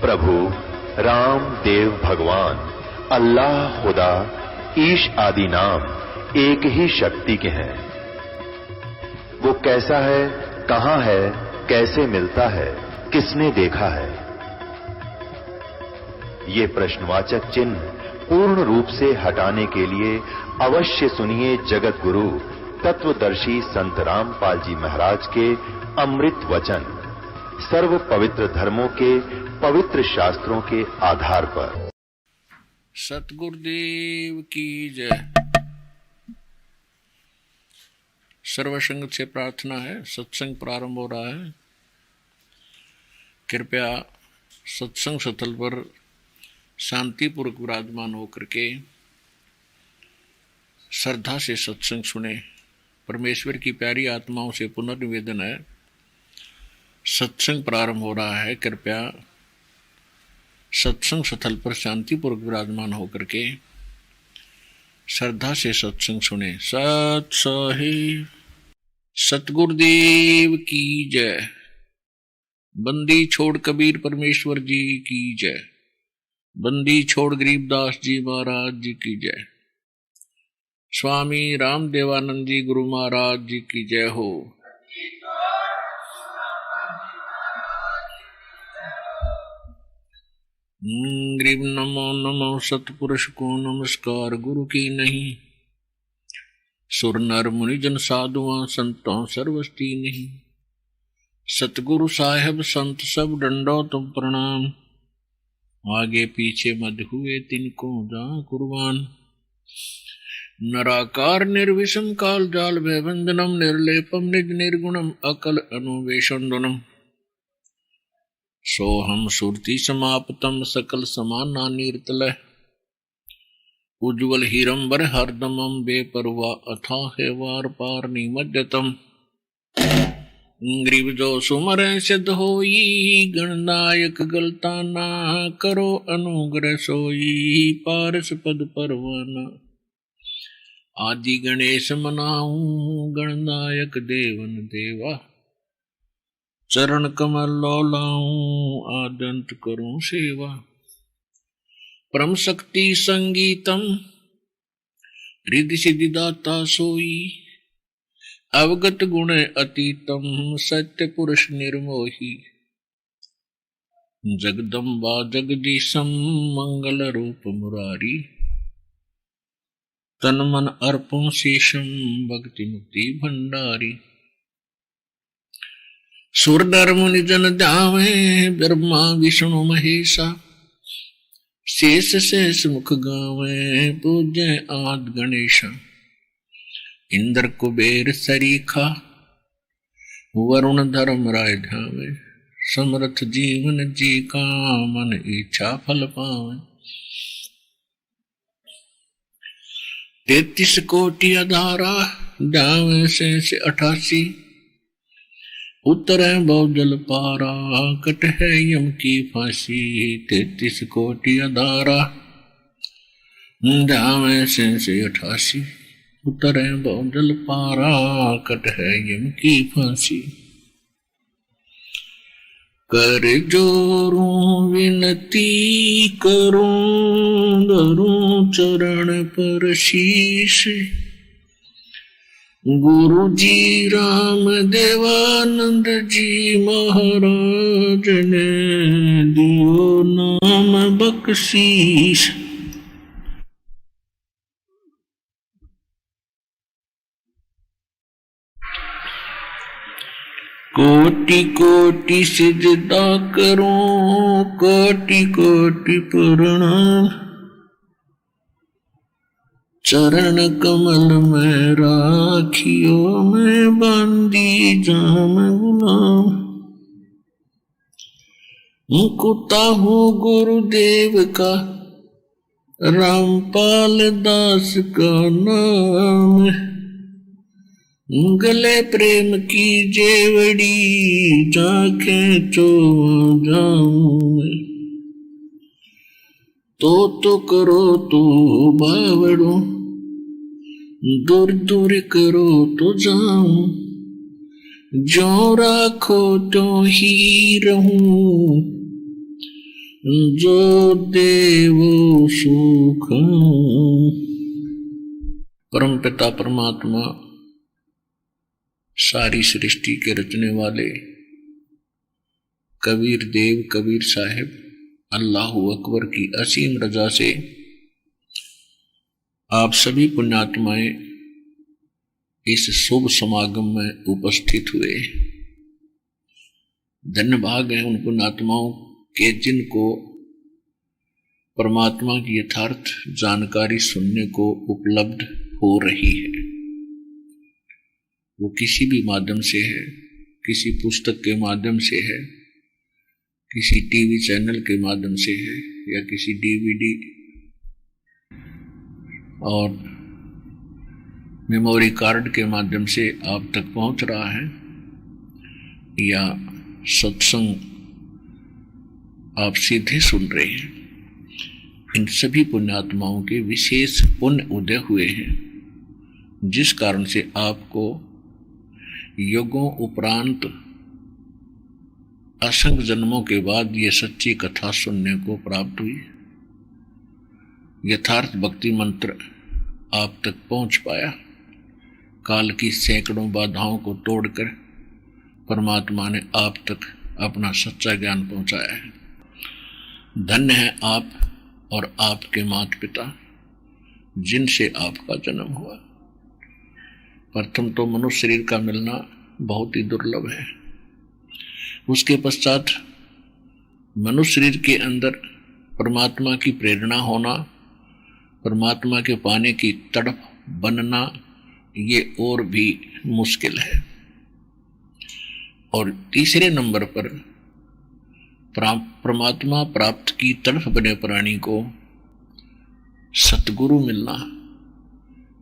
प्रभु राम देव भगवान अल्लाह खुदा ईश आदि नाम एक ही शक्ति के हैं। वो कैसा है, कहां है, कैसे मिलता है, किसने देखा है? ये प्रश्नवाचक चिन्ह पूर्ण रूप से हटाने के लिए अवश्य सुनिए जगत गुरु तत्वदर्शी संत रामपाल जी महाराज के अमृत वचन, सर्व पवित्र धर्मों के पवित्र शास्त्रों के आधार पर। सतगुरुदेव की जय। सर्वसंग से प्रार्थना है, सत्संग प्रारंभ हो रहा है। कृपया सत्संग स्थल पर शांतिपूर्वक विराजमान होकर के श्रद्धा से सत्संग सुने। परमेश्वर की प्यारी आत्माओं से पुनर्निवेदन है, सत्संग प्रारंभ हो रहा है। कृपया सत्संग स्थल पर शांतिपूर्वक विराजमान होकर के श्रद्धा से सत्संग सुने। सत साहिब सतगुरुदेव की जय। बंदी छोड़ कबीर परमेश्वर जी की जय। बंदी छोड़ गरीबदास जी महाराज जी की जय। स्वामी रामदेवानंद जी गुरु महाराज जी की जय हो। गरीब नमो नमो सतपुरुष को नमस्कार गुरु की नहीं। सुर नर मुनि जन साधुआ संतों सर्वस्ती नहीं। सतगुरु साहेब संत सब डंडो तुम प्रणाम। आगे पीछे मद हुए तिनको जा कुर्बान। नराकार निर्विषम काल जाल भयबंधनम निर्लेपम निज निर्गुणम अकल अनुवेशंदनम। सोहम सुरति समाप्तम सकल समाना नीरतल। उज्ज्वल हीरंबर हरदमम बेपरवा अथाह वार पार निमज्जतम। ग्रीव जो सुमर सिद्ध होई गणनायक गलता ना करो अनुग्रह सोई पारस पद परवाना। आदि गणेश मनाऊं गणनायक देवन देवा। चरण कमल लौलाऊं आदंत करूं सेवा। परम शक्ति संगीतम रिद्धि सिद्धि दाता सोई। अवगत गुण अतीतम सत्य पुरुष निर्मोही। जगदम्बा जगदीशम मंगल रूप मुरारी। तन मन अर्पण शेषम भक्ति मुक्ति भंडारी। सुर नर मुनि जन ध्यावे ब्रह्मा विष्णु महेशा। शेष शेष मुख गावे पूज्य आद गणेशा। इंद्र कुबेर सरीखा वरुण धर्म राय ध्यावे। समर्थ जीवन जी का मन इच्छा फल पावे। 33 कोटि अधारा ध्यावे से 88। उतरे बहुजल पारा कट है यम की फांसी। 33 कोटि अधारा ध्यावे से 88। उतरे बहुजल पारा कट है यम की फांसी। कर जोरूं विनती करूं धरूं चरण पर शीश। गुरु जी राम देवानंद जी महाराज ने दियो नाम बख्शीश। कोटि कोटि सिजदा करूं कोटि कोटि प्रणाम। चरण कमल में राखियो मैं बांधी जाम गुलाम। मुकुता हूँ गुरुदेव का रामपाल दास का नाम। गले प्रेम की जेवड़ी जाके चो जाऊं। तो करो तो बावड़ो दूर दूर करो तो जाऊं। जो राखो तो ही रहूं। जो देव सुख। परम पिता परमात्मा सारी सृष्टि के रचने वाले कबीर देव कबीर साहिब अल्लाहु अकबर की असीम रजा से आप सभी पुण्यात्माएं इस शुभ समागम में उपस्थित हुए। धन्य भाग है उन पुण्यात्माओं के जिनको परमात्मा की यथार्थ जानकारी सुनने को उपलब्ध हो रही है। वो किसी भी माध्यम से है, किसी पुस्तक के माध्यम से है, किसी टीवी चैनल के माध्यम से है, या किसी डीवीडी और मेमोरी कार्ड के माध्यम से आप तक पहुंच रहा है, या सत्संग आप सीधे सुन रहे हैं। इन सभी पुण्यात्माओं के विशेष पुण्य उदय हुए हैं, जिस कारण से आपको युगों उपरांत असंख्य जन्मों के बाद ये सच्ची कथा सुनने को प्राप्त हुई। यथार्थ भक्ति मंत्र आप तक पहुंच पाया। काल की सैकड़ों बाधाओं को तोड़कर परमात्मा ने आप तक अपना सच्चा ज्ञान पहुंचाया है। धन्य है आप और आपके माता पिता जिनसे आपका जन्म हुआ। प्रथम तो मनुष्य शरीर का मिलना बहुत ही दुर्लभ है। उसके पश्चात मनुष्य शरीर के अंदर परमात्मा की प्रेरणा होना, परमात्मा के पाने की तड़प बनना, ये और भी मुश्किल है। और तीसरे नंबर पर परमात्मा प्राप्त की तड़फ बने प्राणी को सतगुरु मिलना,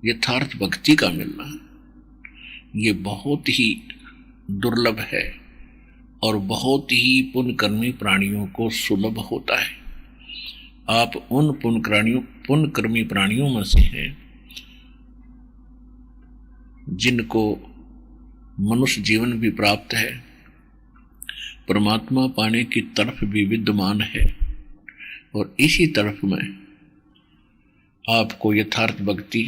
यथार्थ भक्ति का मिलना, ये बहुत ही दुर्लभ है और बहुत ही पुण्यकर्मी प्राणियों को सुलभ होता है। आप उन पुण्यकर्मी प्राणियों में से हैं जिनको मनुष्य जीवन भी प्राप्त है, परमात्मा पाने की तरफ भी विद्यमान है, और इसी तरफ में आपको यथार्थ भक्ति,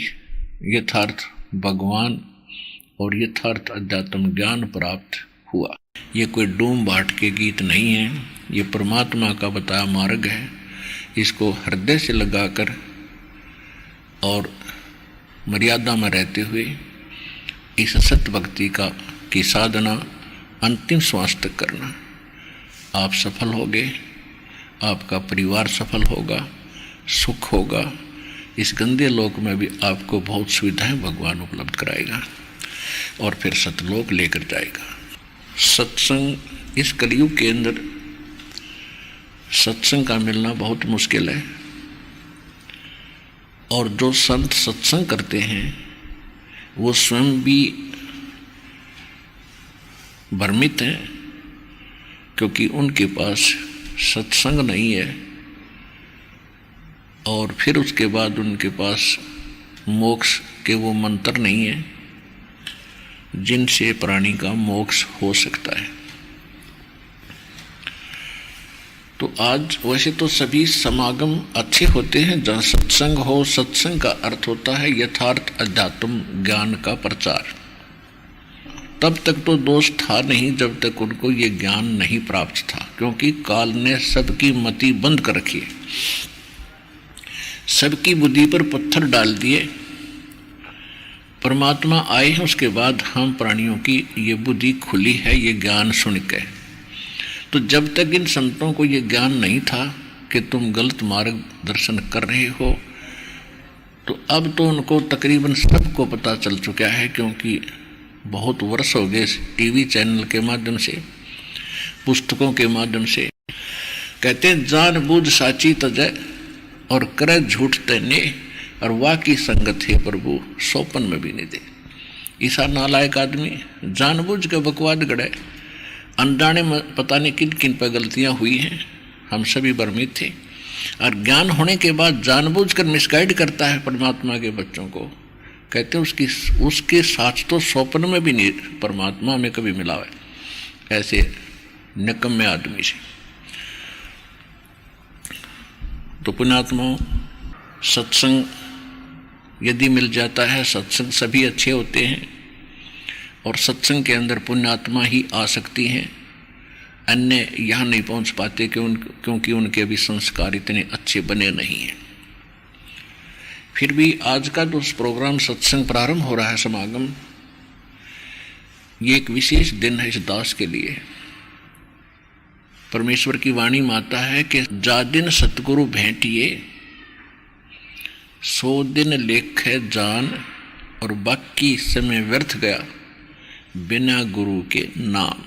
यथार्थ भगवान और यथार्थ अध्यात्म ज्ञान प्राप्त हुआ। ये कोई डूम बाट के गीत नहीं है, ये परमात्मा का बताया मार्ग है। इसको हृदय से लगाकर और मर्यादा में रहते हुए इस सत्य भक्ति की साधना अंतिम श्वास तक करना, आप सफल होगे, आपका परिवार सफल होगा, सुख होगा। इस गंदे लोक में भी आपको बहुत सुविधाएं भगवान उपलब्ध कराएगा और फिर सतलोक लेकर जाएगा। सत्संग इस कलयुग के अंदर सत्संग का मिलना बहुत मुश्किल है, और जो संत सत्संग करते हैं वो स्वयं भी भ्रमित हैं, क्योंकि उनके पास सत्संग नहीं है, और फिर उसके बाद उनके पास मोक्ष के वो मंत्र नहीं है जिनसे प्राणी का मोक्ष हो सकता है। तो आज वैसे तो सभी समागम अच्छे होते हैं जहाँ सत्संग हो। सत्संग का अर्थ होता है यथार्थ अध्यात्म ज्ञान का प्रचार। तब तक तो दोष था नहीं जब तक उनको ये ज्ञान नहीं प्राप्त था, क्योंकि काल ने सबकी मति बंद कर रखी है, सबकी बुद्धि पर पत्थर डाल दिए। परमात्मा आए हैं, उसके बाद हम प्राणियों की ये बुद्धि खुली है ये ज्ञान सुन के। तो जब तक इन संतों को ये ज्ञान नहीं था कि तुम गलत मार्ग दर्शन कर रहे हो, तो अब तो उनको तकरीबन सबको पता चल चुका है, क्योंकि बहुत वर्ष हो गए टीवी चैनल के माध्यम से, पुस्तकों के माध्यम से। कहते हैं जान बूझ साची तजय और करे झूठ तने, और वाह की संगत है प्रभु सौपन में भी नहीं दे। ऐसा नालायक आदमी जानबूझ के बकवाद गड़े, अनजाने में पता नहीं किन किन पर गलतियां हुई हैं, हम सभी भ्रमित थे। और ज्ञान होने के बाद जानबूझकर मिसगाइड करता है परमात्मा के बच्चों को। कहते हैं उसके साथ तो स्वप्न में भी नहीं परमात्मा में कभी मिला है ऐसे निकम्मे आदमी से। तो पुण्यात्माओं, सत्संग यदि मिल जाता है, सत्संग सभी अच्छे होते हैं और सत्संग के अंदर पुण्यात्मा ही आ सकती हैं, अन्य यहाँ नहीं पहुँच पाते क्योंकि उनके अभी संस्कार इतने अच्छे बने नहीं हैं। फिर भी आज का जो प्रोग्राम सत्संग प्रारंभ हो रहा है, समागम, ये एक विशेष दिन है इस दास के लिए। परमेश्वर की वाणी माता है कि जा दिन सतगुरु भेंटिए, 100 दिन लेखे जान, और बाकी समय व्यर्थ गया बिना गुरु के नाम।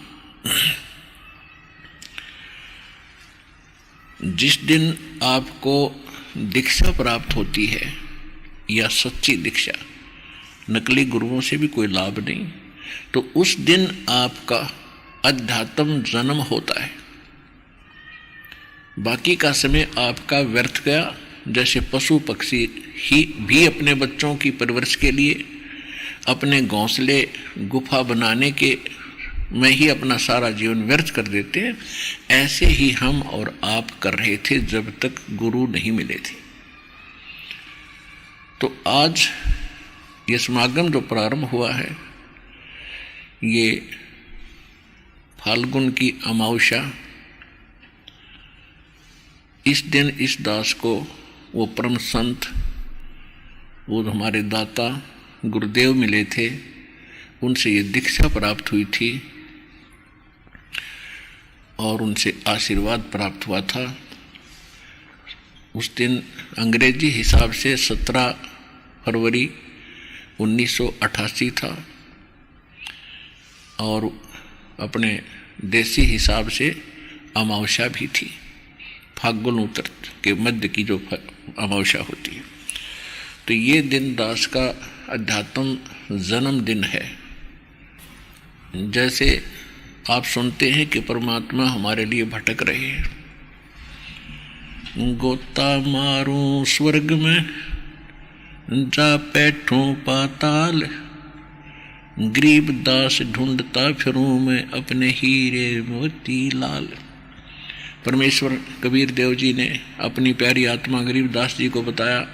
जिस दिन आपको दीक्षा प्राप्त होती है, या सच्ची दीक्षा, नकली गुरुओं से भी कोई लाभ नहीं, तो उस दिन आपका अध्यात्म जन्म होता है। बाकी का समय आपका व्यर्थ गया। जैसे पशु पक्षी ही भी अपने बच्चों की परवरिश के लिए अपने घोंसले गुफा बनाने के में ही अपना सारा जीवन व्यर्थ कर देते हैं, ऐसे ही हम और आप कर रहे थे जब तक गुरु नहीं मिले थे। तो आज ये समागम जो प्रारंभ हुआ है, ये फाल्गुन की अमावस्या, इस दिन इस दास को वो परम संत, वो हमारे दाता गुरुदेव मिले थे, उनसे ये दीक्षा प्राप्त हुई थी और उनसे आशीर्वाद प्राप्त हुआ था। उस दिन अंग्रेजी हिसाब से 17 फरवरी 1988 था और अपने देसी हिसाब से अमावस्या भी थी, फाल्गुन उत्तर के मध्य की जो अमावस्या होती है। तो ये दिन दास का अध्यात्म जन्म दिन है। जैसे आप सुनते हैं कि परमात्मा हमारे लिए भटक रहे हैं, गोता मारूं स्वर्ग में, जा बैठूं पाताल, गरीब दास ढूंढता फिरूं मैं अपने हीरे मोती लाल। परमेश्वर कबीर देव जी ने अपनी प्यारी आत्मा गरीबदास जी को बताया।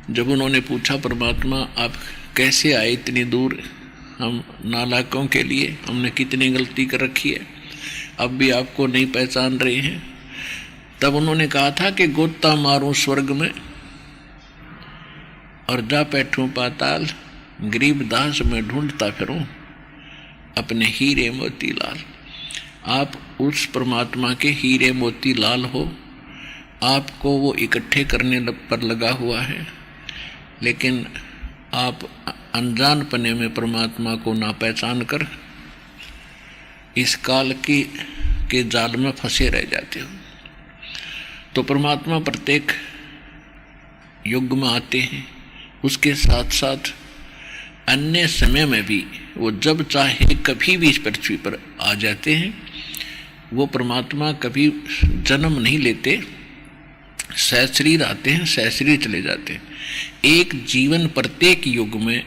जब उन्होंने पूछा, परमात्मा आप कैसे आए इतनी दूर, हम नालायकों के लिए, हमने कितनी गलती कर रखी है, अब भी आपको नहीं पहचान रहे हैं। तब उन्होंने कहा था कि गोता मारूं स्वर्ग में और जा बैठूं पाताल, गरीबदास में ढूंढता फिरूं अपने हीरे मोती लाल। आप उस परमात्मा के हीरे मोती लाल हो, आपको वो इकट्ठे करने पर लगा हुआ है, लेकिन आप अनजान पने में परमात्मा को ना पहचान कर इस काल के जाल में फंसे रह जाते हो। तो परमात्मा प्रत्येक युग में आते हैं, उसके साथ साथ अन्य समय में भी वो जब चाहे कभी भी इस पृथ्वी पर आ जाते हैं। वो परमात्मा कभी जन्म नहीं लेते, सहशरीर आते हैं, सहशरीर चले जाते हैं। एक जीवन प्रत्येक युग में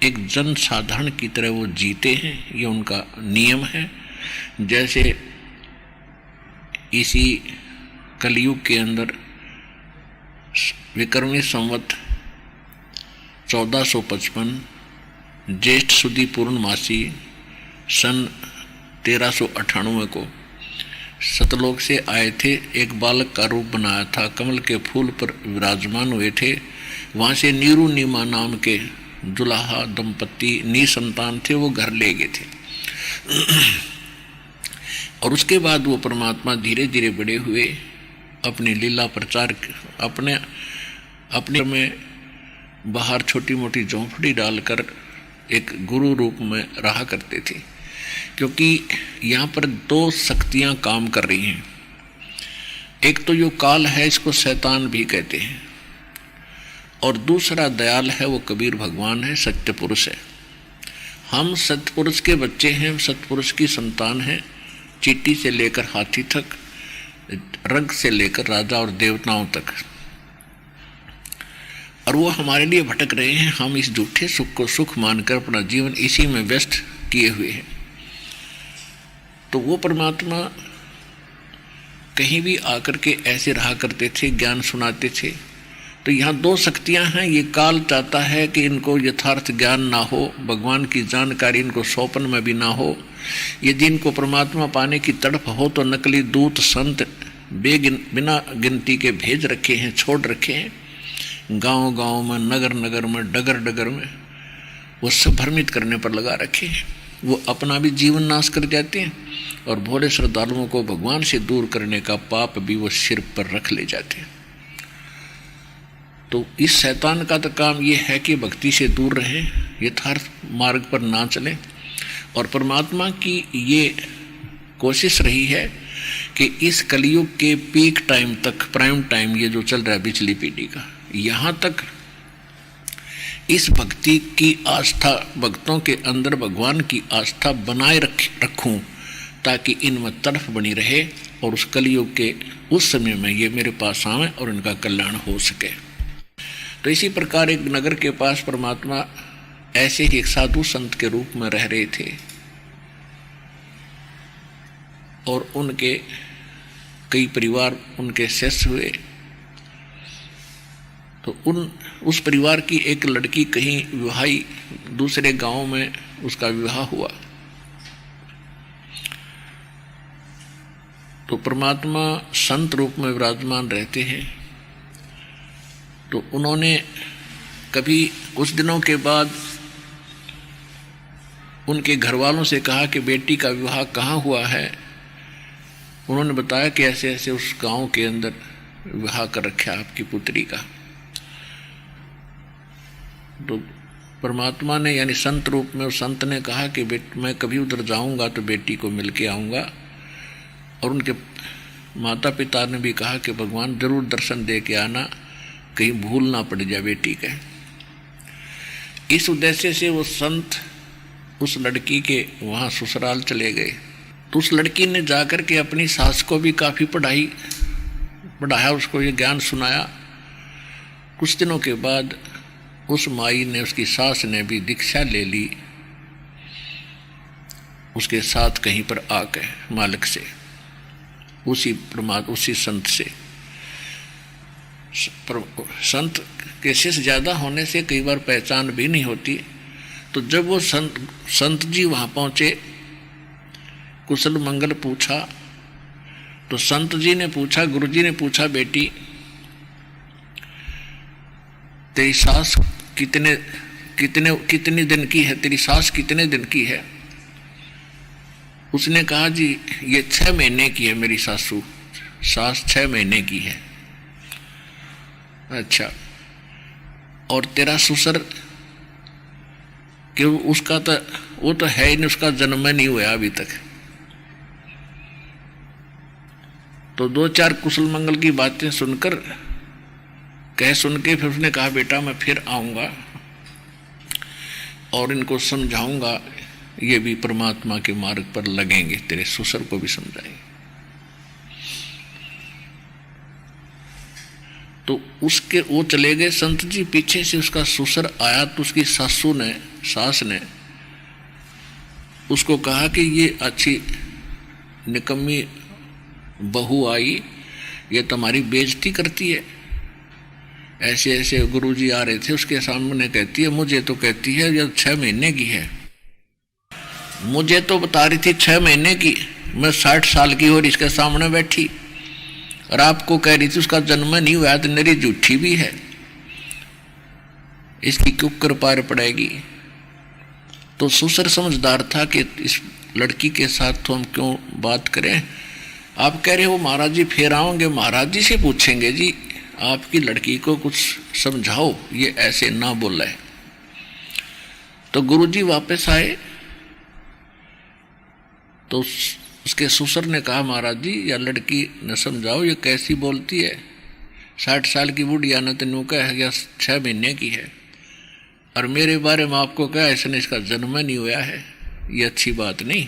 एक जन साधारण की तरह वो जीते हैं, ये उनका नियम है। जैसे इसी कलयुग के अंदर विक्रमी संवत 1455 ज्येष्ठ सुदी पूर्णमासी सन 1398 को सतलोक से आए थे। एक बालक का रूप बनाया था, कमल के फूल पर विराजमान हुए थे। वहाँ से नीरू नीमा नाम के दुल्हा दंपति निसंतान थे, वो घर ले गए थे। और उसके बाद वो परमात्मा धीरे धीरे बड़े हुए, अपनी लीला प्रचार अपने में बाहर छोटी मोटी झोंपड़ी डालकर एक गुरु रूप में रहा करते थे, क्योंकि यहाँ पर दो शक्तियाँ काम कर रही हैं। एक तो जो काल है, इसको शैतान भी कहते हैं, और दूसरा दयाल है, वो कबीर भगवान है, सत्य पुरुष है। हम सत्पुरुष के बच्चे हैं, सत्पुरुष की संतान हैं। चींटी से लेकर हाथी तक, रंग से लेकर राजा और देवताओं तक, और वो हमारे लिए भटक रहे हैं। हम इस झूठे सुख को सुख मानकर अपना जीवन इसी में व्यस्त किए हुए हैं। तो वो परमात्मा कहीं भी आकर के ऐसे रहा करते थे, ज्ञान सुनाते थे। तो यहाँ दो शक्तियाँ हैं। ये काल चाहता है कि इनको यथार्थ ज्ञान ना हो, भगवान की जानकारी इनको स्वप्न में भी ना हो। यदि इनको परमात्मा पाने की तड़प हो तो नकली दूत संत बिना गिनती के भेज रखे हैं, छोड़ रखे हैं। गांव-गांव में, नगर-नगर में, डगर-डगर में वो सब भ्रमित करने पर लगा रखे हैं। वो अपना भी जीवन नाश कर जाते हैं और भोले श्रद्धालुओं को भगवान से दूर करने का पाप भी वो सिर पर रख ले जाते हैं। तो इस शैतान का तो काम ये है कि भक्ति से दूर रहें, यथार्थ मार्ग पर ना चलें। और परमात्मा की ये कोशिश रही है कि इस कलयुग के पीक टाइम तक, प्राइम टाइम ये जो चल रहा है पिछली पीढ़ी का, यहाँ तक इस भक्ति की आस्था, भक्तों के अंदर भगवान की आस्था बनाए रखूं, ताकि इनमें तड़फ बनी रहे और उस कलयुग के उस समय में ये मेरे पास आवें और इनका कल्याण हो सके। तो इसी प्रकार एक नगर के पास परमात्मा ऐसे ही एक साधु संत के रूप में रह रहे थे और उनके कई परिवार उनके शिष्य हुए। तो उस परिवार की एक लड़की कहीं विवाही दूसरे गांव में उसका विवाह हुआ। तो परमात्मा संत रूप में विराजमान रहते हैं। तो उन्होंने कभी कुछ दिनों के बाद उनके घर वालों से कहा कि बेटी का विवाह कहाँ हुआ है। उन्होंने बताया कि ऐसे ऐसे उस गांव के अंदर विवाह कर रखा आपकी पुत्री का। तो परमात्मा ने यानी संत रूप में उस संत ने कहा कि मैं कभी उधर जाऊंगा तो बेटी को मिल के आऊँगा। और उनके माता पिता ने भी कहा कि भगवान जरूर दर्शन दे के आना, कहीं भूल ना पड़ जाए बेटी के। इस उद्देश्य से वो संत उस लड़की के वहाँ ससुराल चले गए। तो उस लड़की ने जाकर के अपनी सास को भी काफ़ी पढ़ाया, उसको ये ज्ञान सुनाया। कुछ दिनों के बाद उस माई ने, उसकी सास ने भी दीक्षा ले ली उसके साथ कहीं पर आकर मालिक से, उसी संत से। संत के शिष्य ज़्यादा होने से कई बार पहचान भी नहीं होती। तो जब वो संत जी वहाँ पहुँचे, कुशल मंगल पूछा, तो संत जी ने पूछा, गुरु जी ने पूछा, बेटी तेरी सास कितने दिन की है, तेरी सास कितने दिन की है। उसने कहा जी ये 6 महीने की है, मेरी सास 6 महीने की है। अच्छा, और तेरा ससुर कि उसका तो वो तो है ही नहीं, उसका जन्म नहीं हुआ अभी तक। तो 2-4 कुशल मंगल की बातें सुन के फिर उसने कहा बेटा मैं फिर आऊँगा और इनको समझाऊंगा, ये भी परमात्मा के मार्ग पर लगेंगे, तेरे ससुर को भी समझाएंगे। तो उसके वो चले गए संत जी। पीछे से उसका ससुर आया तो उसकी सास ने उसको कहा कि ये अच्छी निकम्मी बहू आई, ये तुम्हारी बेइज्जती करती है। ऐसे ऐसे गुरुजी आ रहे थे उसके सामने, कहती है मुझे तो कहती है ये 6 महीने की है। मुझे तो बता रही थी 6 महीने की, मैं 60 साल की और इसके सामने बैठी, और आपको कह रही थी उसका जन्म नहीं हुआ, तो मेरी झूठी भी है, इसकी क्यों कृपा पड़ेगी। तो ससुर समझदार था कि इस लड़की के साथ तो हम क्यों बात करें। आप कह रहे हो महाराज जी फिर आओगे, महाराज जी से पूछेंगे जी आपकी लड़की को कुछ समझाओ, ये ऐसे ना बोला है। तो गुरुजी वापस आए तो उसके ससुर ने कहा महाराज जी या लड़की न समझाओ, ये कैसी बोलती है, 60 साल की बुढ़िया ने तेनू कहा है या 6 महीने की है, और मेरे बारे में आपको क्या ऐसा इसका जन्म नहीं हुआ है, ये अच्छी बात नहीं।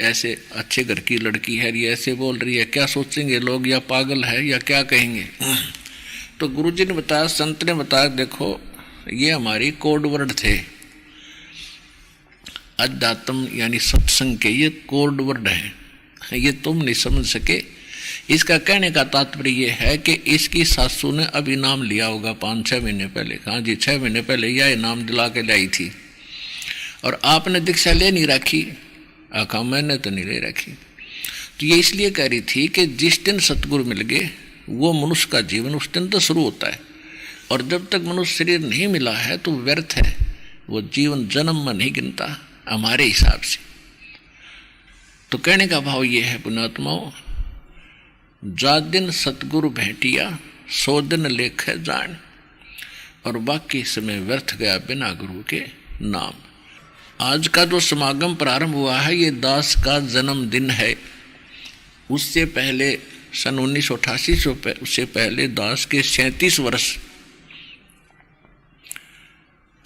ऐसे अच्छे घर की लड़की है, ये ऐसे बोल रही है, क्या सोचेंगे लोग, या पागल है या क्या कहेंगे। तो गुरुजी ने बताया, संत ने बताया, देखो ये हमारी कोड वर्ड थे, अध्यात्म यानी सत्संग के ये कोड वर्ड हैं, ये तुम नहीं समझ सके, इसका कहने का तात्पर्य यह है कि इसकी सासू ने अभी नाम लिया होगा 5-6 महीने पहले। हाँ जी, 6 महीने पहले यह नाम दिला के लाई थी और आपने दीक्षा ले नहीं रखी। आखा मैंने तो नहीं ले रखी। तो ये इसलिए कह रही थी कि जिस दिन सतगुरु मिल गए वो मनुष्य का जीवन उस दिन तो शुरू होता है, और जब तक मनुष्य शरीर नहीं मिला है तो व्यर्थ है, वो जीवन जन्म में नहीं गिनता हमारे हिसाब से। तो कहने का भाव ये है पुण्यात्माओं, जा दिन सतगुरु भेंटिया 100 दिन लेख जान, और बाकी समय व्यर्थ गया बिना गुरु के नाम। आज का जो समागम प्रारंभ हुआ है ये दास का जन्मदिन है। उससे पहले सन 1988 उससे पहले दास के 37 वर्ष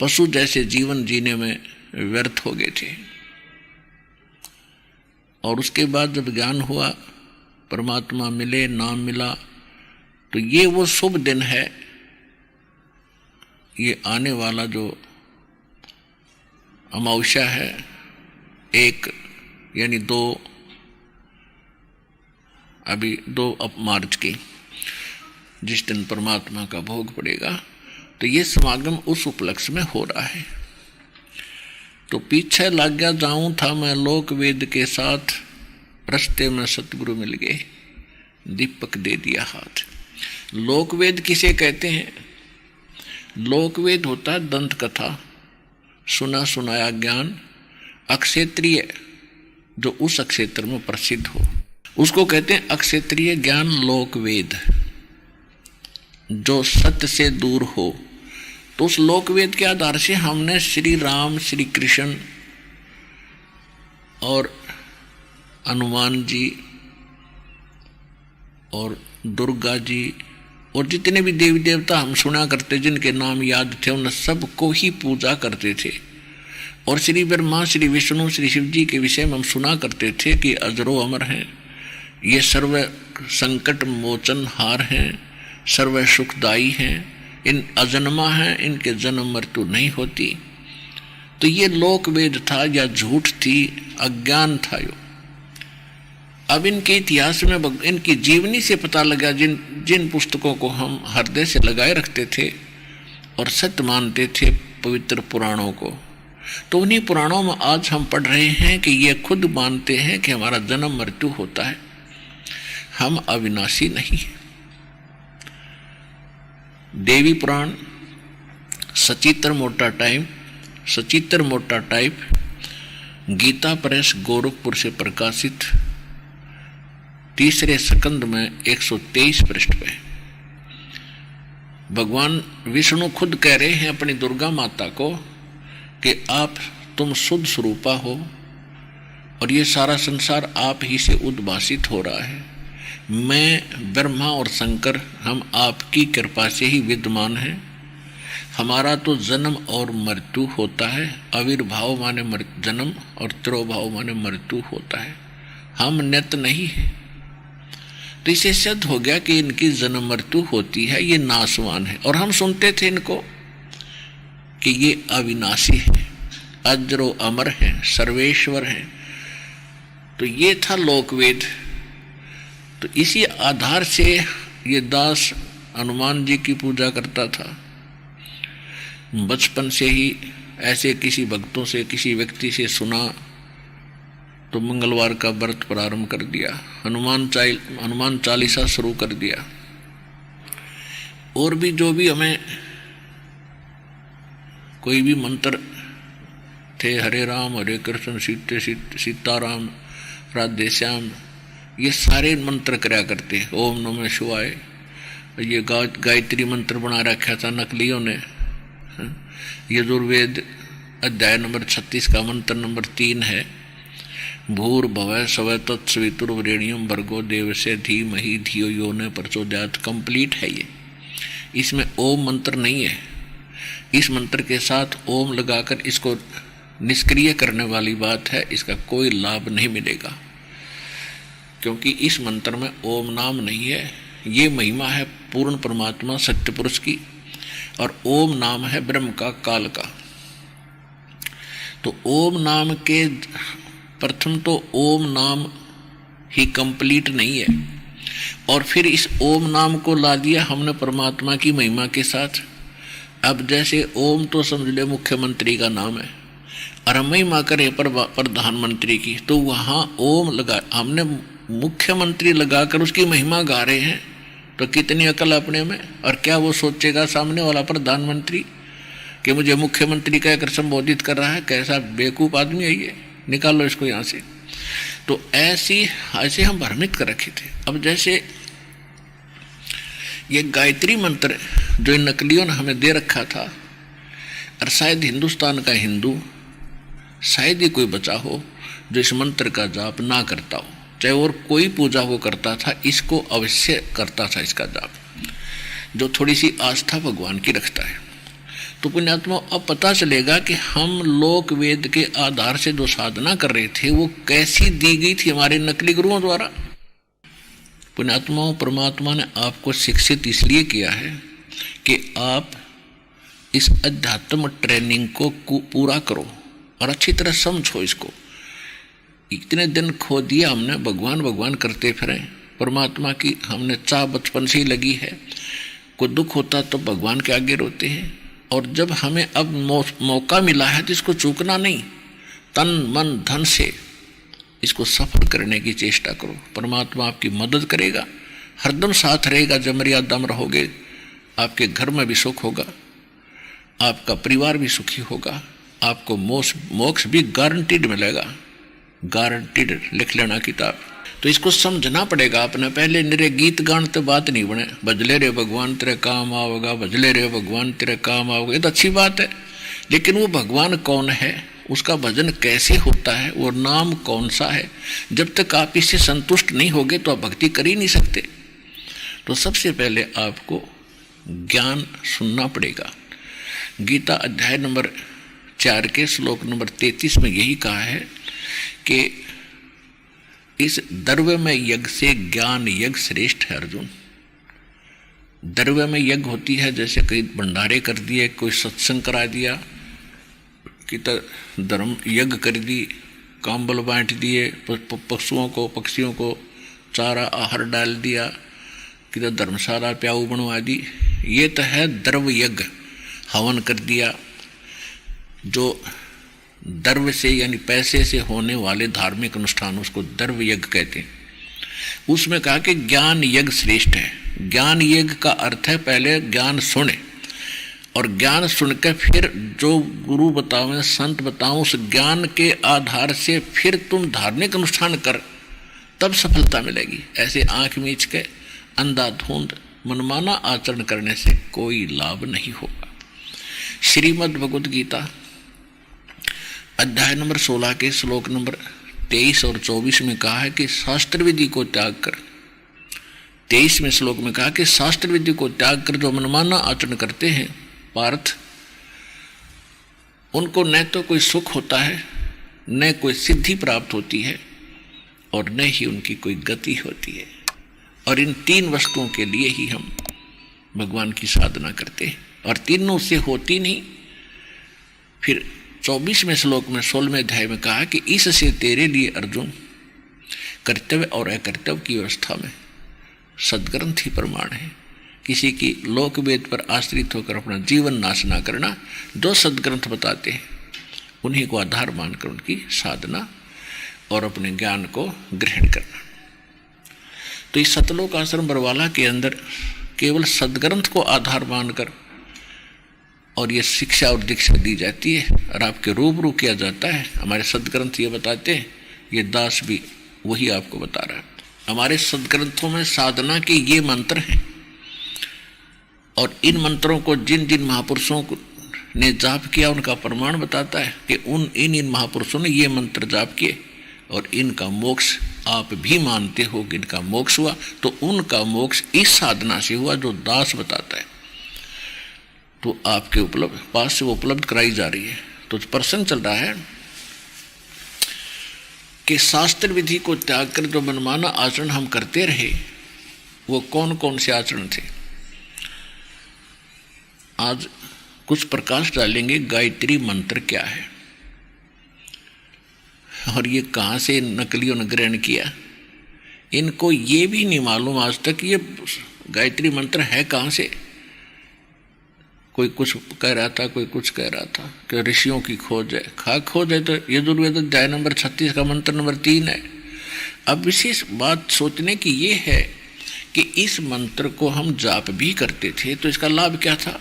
पशु जैसे जीवन जीने में व्यर्थ हो गए थे, और उसके बाद जब ज्ञान हुआ, परमात्मा मिले, नाम मिला, तो ये वो शुभ दिन है। ये आने वाला जो अमावस्या है 1 यानी 2 मार्च की, जिस दिन परमात्मा का भोग पड़ेगा, तो ये समागम उस उपलक्ष्य में हो रहा है। तो पीछे लग गया जाऊं था मैं लोक वेद के साथ, रस्ते में सतगुरु मिल गए, दीपक दे दिया हाथ। लोक वेद किसे कहते हैं? लोक वेद होता है दंत कथा, सुना सुनाया ज्ञान, अक्षेत्रीय जो उस क्षेत्र में प्रसिद्ध हो, उसको कहते हैं अक्षेत्रीय ज्ञान लोक वेद। जो सत्य से दूर हो, तो उस लोक वेद के आधार से हमने श्री राम, श्री कृष्ण और हनुमान जी और दुर्गा जी और जितने भी देवी देवता हम सुना करते, जिनके नाम याद थे, उन सबको ही पूजा करते थे। और श्री ब्रह्मा, श्री विष्णु, श्री शिव जी के विषय में हम सुना करते थे कि अजरो अमर हैं, ये सर्व संकट मोचन हार हैं, सर्व सुखदायी हैं, इन अजन्मा हैं, इनके जन्म मृत्यु नहीं होती। तो ये लोक वेद था या झूठ थी, अज्ञान था यो। अब इनके इतिहास में इनकी जीवनी से पता लगा, जिन पुस्तकों को हम हृदय से लगाए रखते थे और सत्य मानते थे पवित्र पुराणों को, तो उन्हीं पुराणों में आज हम पढ़ रहे हैं कि ये खुद मानते हैं कि हमारा जन्म मृत्यु होता है, हम अविनाशी नहीं। देवी पुराण सचित्र मोटा टाइप गीता प्रेस गोरखपुर से प्रकाशित 3रे स्कंद में 123 पृष्ठ पे भगवान विष्णु खुद कह रहे हैं अपनी दुर्गा माता को कि तुम शुद्ध स्वरूपा हो और ये सारा संसार आप ही से उद्भासित हो रहा है। मैं, ब्रह्मा और शंकर, हम आपकी कृपा से ही विद्यमान हैं। हमारा तो जन्म और मृत्यु होता है, आविर्भाव माने जन्म और तिरोभाव माने मृत्यु होता है, हम नित्य नहीं है। तो इसे सिद्ध हो गया कि इनकी जन्म मृत्यु होती है, ये नाशवान है। और हम सुनते थे इनको कि ये अविनाशी है, अजरो अमर है, सर्वेश्वर है। तो ये था लोकवेद। तो इसी आधार से ये दास हनुमान जी की पूजा करता था। बचपन से ही ऐसे किसी भक्तों से, किसी व्यक्ति से सुना तो मंगलवार का व्रत प्रारंभ कर दिया, हनुमान चालीसा शुरू कर दिया। और भी जो भी हमें कोई भी मंत्र थे, हरे राम हरे कृष्ण सीताराम राधे श्याम, ये सारे मंत्र कराया करते। ओम नमः शिवाय, ये गायत्री मंत्र बना रखा था नकलियों ने। यजुर्वेद अध्याय नंबर 36 का मंत्र नंबर 3 है, भूर्भुवः स्वः तत्सवितुर्वरेण्यं भर्गो देवस्य धीमहि धियो यो न प्रचोदयात्। कंप्लीट है ये, इसमें ओम मंत्र नहीं है। इस मंत्र के साथ ओम लगाकर इसको निष्क्रिय करने वाली बात है, इसका कोई लाभ नहीं मिलेगा, क्योंकि इस मंत्र में ओम नाम नहीं है। ये महिमा है पूर्ण परमात्मा सत्य पुरुष की, और ओम नाम है ब्रह्म का, काल का। तो ओम नाम के प्रथम तो ओम नाम ही कंप्लीट नहीं है, और फिर इस ओम नाम को ला दिया हमने परमात्मा की महिमा के साथ। अब जैसे ओम तो समझ ले मुख्यमंत्री का नाम है और हम महिमा करें प्रधानमंत्री की, तो वहाँ ओम लगा हमने मुख्यमंत्री लगाकर उसकी महिमा गा रहे हैं, तो कितनी अकल अपने में। और क्या वो सोचेगा सामने वाला प्रधानमंत्री कि मुझे मुख्यमंत्री कहकर संबोधित कर रहा है, कैसा बेवकूफ़ आदमी है ये, निकालो इसको यहाँ से। तो ऐसे हम भ्रमित कर रखे थे। अब जैसे ये गायत्री मंत्र जो इन नकलियों ने हमें दे रखा था, और शायद हिंदुस्तान का हिंदू शायद ही कोई बचा हो जो इस मंत्र का जाप ना करता हो, चाहे और कोई पूजा वो करता था, इसको अवश्य करता था इसका जाप, जो थोड़ी सी आस्था भगवान की रखता है। तो पुण्यात्मा अब पता चलेगा कि हम लोक वेद के आधार से जो साधना कर रहे थे वो कैसी दी गई थी हमारे नकली गुरुओं द्वारा। पुण्यात्माओं, परमात्मा ने आपको शिक्षित इसलिए किया है कि आप इस अध्यात्म ट्रेनिंग को पूरा करो और अच्छी तरह समझो इसको। इतने दिन खो दिया हमने, भगवान भगवान करते फिरे, परमात्मा की हमने चाह बचपन से ही लगी है। कोई दुख होता तो भगवान के आगे रोते हैं, और जब हमें अब मौका मिला है तो इसको चूकना नहीं, तन मन धन से इसको सफल करने की चेष्टा करो। परमात्मा आपकी मदद करेगा, हरदम साथ रहेगा। जब मर्यादा में रहोगे आपके घर में भी सुख होगा, आपका परिवार भी सुखी होगा, आपको मोक्ष भी गारंटीड मिलेगा, गारंटीड। लिख लेना किताब। तो इसको समझना पड़ेगा अपने। पहले निरे गीत गान तो बात नहीं बने, भजले रे भगवान तेरे काम आओगा, भजले रे भगवान तेरे काम आओगा, ये तो अच्छी बात है, लेकिन वो भगवान कौन है, उसका भजन कैसे होता है, वो नाम कौन सा है, जब तक आप इससे संतुष्ट नहीं होगे तो आप भक्ति कर ही नहीं सकते। तो सबसे पहले आपको ज्ञान सुनना पड़ेगा। गीता अध्याय नंबर 4 के श्लोक नंबर 33 में यही कहा है कि इस द्रव्य में यज्ञ से ज्ञान यज्ञ श्रेष्ठ है। अर्जुन, द्रव्य में यज्ञ होती है, जैसे कई भंडारे कर दिए, कोई सत्संग करा दिया, कि धर्म यज्ञ कर दी, काम्बल बांट दिए, पशुओं को पक्षियों को चारा आहार डाल दिया, कि धर्मशाला प्याऊ बनवा दी, ये तो है द्रव्य यज्ञ। हवन कर दिया, जो द्रव्य से यानी पैसे से होने वाले धार्मिक अनुष्ठान, उसको द्रव्य यज्ञ कहते हैं। उसमें कहा कि ज्ञान यज्ञ श्रेष्ठ है। ज्ञान यज्ञ का अर्थ है पहले ज्ञान सुने, और ज्ञान सुनकर फिर जो गुरु बताओ, संत बताओ, उस ज्ञान के आधार से फिर तुम धार्मिक अनुष्ठान कर, तब सफलता मिलेगी। ऐसे आंख मीच के अंधाधुंध मनमाना आचरण करने से कोई लाभ नहीं होगा। श्रीमद् भगवद गीता अध्याय नंबर 16 के श्लोक नंबर 23 और 24 में कहा है कि शास्त्र विधि को त्याग कर, 23वें श्लोक में कहा कि शास्त्र विधि को त्याग कर जो मनमाना आचरण करते हैं पार्थ, उनको न तो कोई सुख होता है, न कोई सिद्धि प्राप्त होती है, और न ही उनकी कोई गति होती है। और इन 3 वस्तुओं के लिए ही हम भगवान की साधना करते हैं, और तीनों से होती नहीं। फिर 24वें श्लोक में 16वें अध्याय में कहा कि इससे तेरे लिए अर्जुन कर्तव्य और अकर्तव्य की व्यवस्था में सद्ग्रंथ ही प्रमाण है। किसी की लोक वेद पर आश्रित होकर अपना जीवन नाश ना करना। जो सद्ग्रंथ बताते हैं उन्हीं को आधार मानकर उनकी साधना और अपने ज्ञान को ग्रहण करना। तो इस सतलोक आश्रम बरवाला के अंदर केवल सद्ग्रंथ को आधार मानकर और ये शिक्षा और दीक्षा दी जाती है, और आपके रूबरू किया जाता है। हमारे सद्ग्रंथ ये बताते हैं, ये दास भी वही आपको बता रहा है। हमारे सद्ग्रंथों में साधना के ये मंत्र हैं, और इन मंत्रों को जिन जिन महापुरुषों ने जाप किया उनका प्रमाण बताता है कि इन महापुरुषों ने ये मंत्र जाप किए, और इनका मोक्ष आप भी मानते हो कि इनका मोक्ष हुआ, तो उनका मोक्ष इस साधना से हुआ जो दास बताता है। तो आपके पास से वो उपलब्ध कराई जा रही है। तो प्रसंग चल रहा है कि शास्त्र विधि को त्याग कर जो मनमाना आचरण हम करते रहे, वो कौन कौन से आचरण थे। आज कुछ प्रकाश डालेंगे गायत्री मंत्र क्या है, और ये कहाँ से नकलियों ने ग्रहण किया, इनको ये भी नहीं मालूम आज तक ये गायत्री मंत्र है कहाँ से। कोई कुछ कह रहा था, कोई कुछ कह रहा था कि ऋषियों की खोज है। खोज है तो यजुर्वेद अध्याय नंबर 36 का मंत्र नंबर 3 है। अब विशेष बात सोचने की ये है कि इस मंत्र को हम जाप भी करते थे तो इसका लाभ क्या था।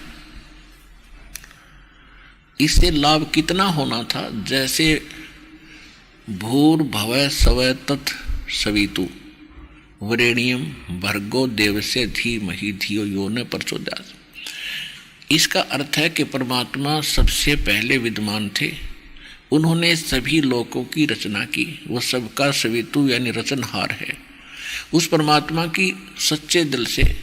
इससे लाभ कितना होना था, जैसे भूर्भुवः स्वः तत् सवितु वरेण्यम भर्गो देवस्य धीमहि धियो यो न प्रचोदयात्। इसका अर्थ है कि परमात्मा सबसे पहले विद्यमान थे, उन्होंने सभी लोकों की रचना की, वो सबका सवितु यानी रचनहार है। उस परमात्मा की सच्चे दिल से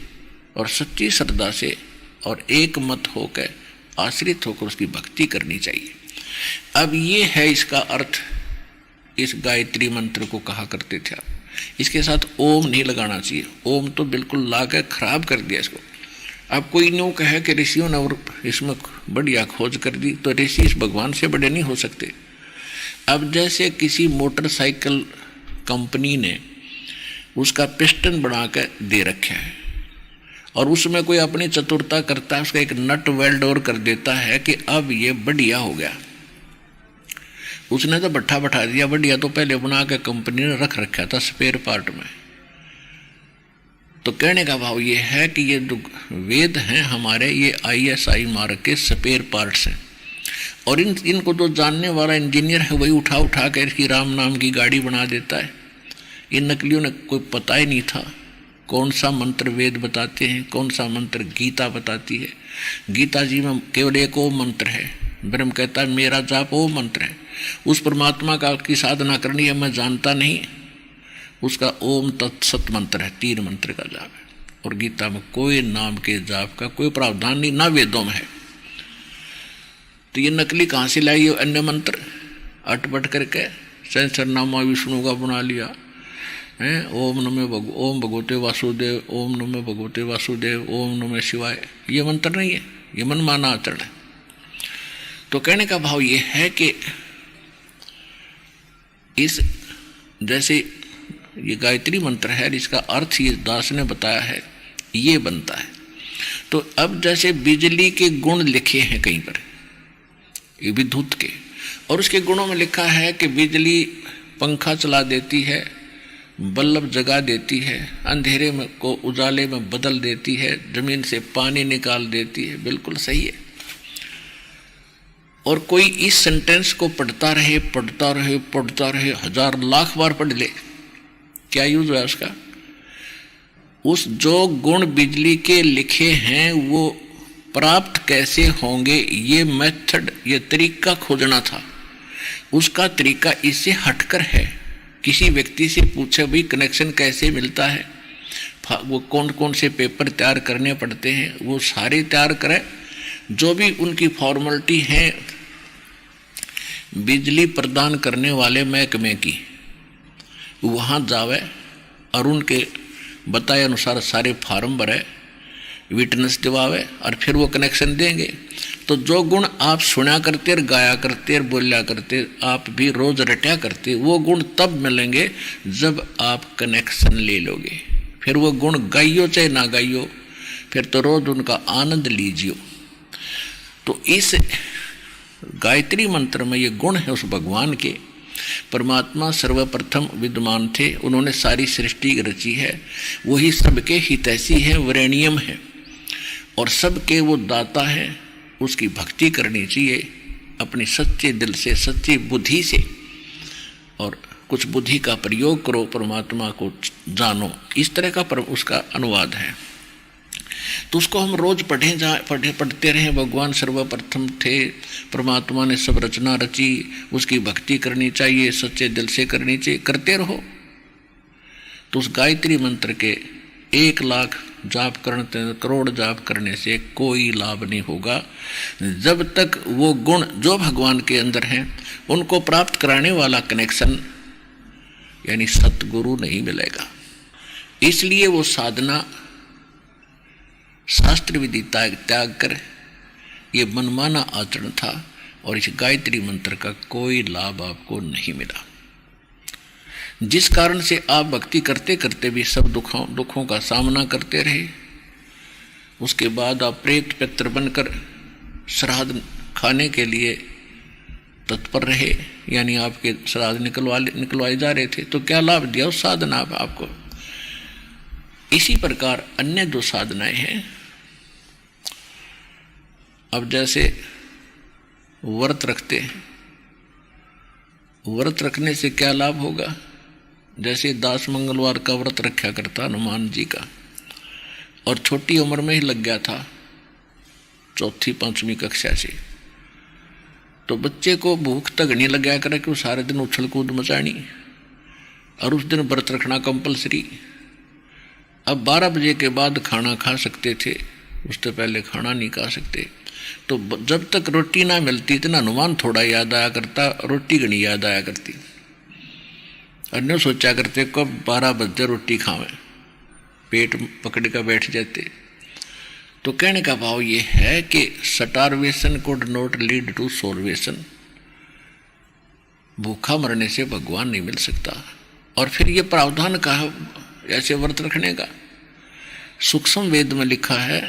और सच्ची श्रद्धा से और एक मत होकर आश्रित होकर उसकी भक्ति करनी चाहिए। अब ये है इसका अर्थ। इस गायत्री मंत्र को कहा करते थे आप, इसके साथ ओम नहीं लगाना चाहिए। ओम तो बिल्कुल लाकर खराब कर दिया इसको। अब कोई न्यू कहे कि ऋषियों ने और इसमें बढ़िया खोज कर दी, तो ऋषि इस भगवान से बड़े नहीं हो सकते। अब जैसे किसी मोटरसाइकिल कंपनी ने उसका पिस्टन बनाकर दे रखा है और उसमें कोई अपनी चतुरता करता है, उसका एक नट वेल्ड और कर देता है कि अब ये बढ़िया हो गया। उसने तो बैठा दिया बढ़िया, तो पहले बना के कंपनी ने रख रखा था स्पेयर पार्ट में। तो कहने का भाव ये है कि ये जो वेद हैं हमारे, ये ISI मार्क के स्पेयर पार्ट्स हैं, और इनको जो जानने वाला इंजीनियर है वही उठा कर इसकी राम नाम की गाड़ी बना देता है। इन नकलियों ने कोई पता ही नहीं था कौन सा मंत्र वेद बताते हैं, कौन सा मंत्र गीता बताती है। गीता जी में केवल एक ओम मंत्र है। ब्रह्म कहता है मेरा जाप ओम मंत्र है। उस परमात्मा का की साधना करनी है, मैं जानता नहीं, उसका ओम तत्सत मंत्र है, 3 मंत्र का जाप है। और गीता में कोई नाम के जाप का कोई प्रावधान नहीं, ना वेदों में है। तो ये नकली कहाँ से लाई हो अन्य मंत्र अटपट करके, सहस्रनामा विष्णु का बना लिया है। ओम भगवते वासुदेव, ओम नमो भगवते वासुदेव, ओम नमः शिवाय। ये मंत्र नहीं है, ये मनमाना आचरण है। तो कहने का भाव ये है कि इस जैसे ये गायत्री मंत्र है, इसका अर्थ ये दास ने बताया है, ये बनता है। तो अब जैसे बिजली के गुण लिखे हैं कहीं पर, ये विद्युत के, और उसके गुणों में लिखा है कि बिजली पंखा चला देती है, बल्ब जगा देती है, अंधेरे में को उजाले में बदल देती है, जमीन से पानी निकाल देती है। बिल्कुल सही है। और कोई इस सेंटेंस को पढ़ता रहे 1000 लाख बार पढ़ ले, क्या यूज हुआ उसका? उस जो गुण बिजली के लिखे हैं वो प्राप्त कैसे होंगे, ये मेथड, ये तरीका खोजना था। उसका तरीका इससे हटकर है। किसी व्यक्ति से पूछे भाई कनेक्शन कैसे मिलता है, वो कौन कौन से पेपर तैयार करने पड़ते हैं, वो सारे तैयार करें। जो भी उनकी फॉर्मेलिटी है बिजली प्रदान करने वाले महकमे की, वहाँ जावे और उनके बताए अनुसार सारे फार्म भरे, विटनेस दिवावे और फिर वो कनेक्शन देंगे। तो जो गुण आप सुना करते और गाया करते और बोलिया करते, आप भी रोज रटा करते, वो गुण तब मिलेंगे जब आप कनेक्शन ले लोगे। फिर वो गुण गाइयो चाहे ना गाइयो, फिर तो रोज उनका आनंद लीजियो। तो इस गायत्री मंत्र में ये गुण है उस भगवान के। परमात्मा सर्वप्रथम विद्यमान थे, उन्होंने सारी सृष्टि रची है, वही सबके हितैषी है, वरेण्यम है, और सबके वो दाता है। उसकी भक्ति करनी चाहिए अपनी सच्चे दिल से, सच्ची बुद्धि से, और कुछ बुद्धि का प्रयोग करो, परमात्मा को जानो। इस तरह का उसका अनुवाद है। तो उसको हम रोज पढ़ते रहें। भगवान सर्वप्रथम थे, परमात्मा ने सब रचना रची, उसकी भक्ति करनी चाहिए, सच्चे दिल से करनी चाहिए, करते रहो। तो उस गायत्री मंत्र के 1 लाख जाप करने, करोड़ जाप करने से कोई लाभ नहीं होगा जब तक वो गुण जो भगवान के अंदर हैं उनको प्राप्त कराने वाला कनेक्शन यानी सतगुरु नहीं मिलेगा। इसलिए वो साधना शास्त्र विधि त्याग कर ये मनमाना आचरण था, और इस गायत्री मंत्र का कोई लाभ आपको नहीं मिला। जिस कारण से आप भक्ति करते करते भी सब दुखों का सामना करते रहे। उसके बाद आप प्रेत पितर बनकर श्राद्ध खाने के लिए तत्पर रहे, यानी आपके श्राद्ध निकलवाए जा रहे थे। तो क्या लाभ दिया उस साधना आपको? इसी प्रकार अन्य जो साधनाएं हैं, अब जैसे व्रत रखते हैं, व्रत रखने से क्या लाभ होगा? जैसे 10 मंगलवार का व्रत रखा करता हनुमान जी का, और छोटी उम्र में ही लग गया था 4वीं 5वीं कक्षा से, तो बच्चे को भूख तक नहीं लग गया करे कि वो सारे दिन उछल कूद मचानी, और उस दिन व्रत रखना कंपलसरी। अब 12 बजे के बाद खाना खा सकते थे, उससे पहले खाना नहीं खा सकते। तो जब तक रोटी ना मिलती थी ना, हनुमान थोड़ा याद आया करता, रोटी घनी याद आया करती। अन्य सोचा करते कब 12 बजे रोटी खावें, पेट पकड़ कर बैठ जाते। तो कहने का भाव ये है कि starvation could not lead to salvation. भूखा मरने से भगवान नहीं मिल सकता। और फिर ये प्रावधान कहा ऐसे व्रत रखने का। सूक्ष्म वेद में लिखा है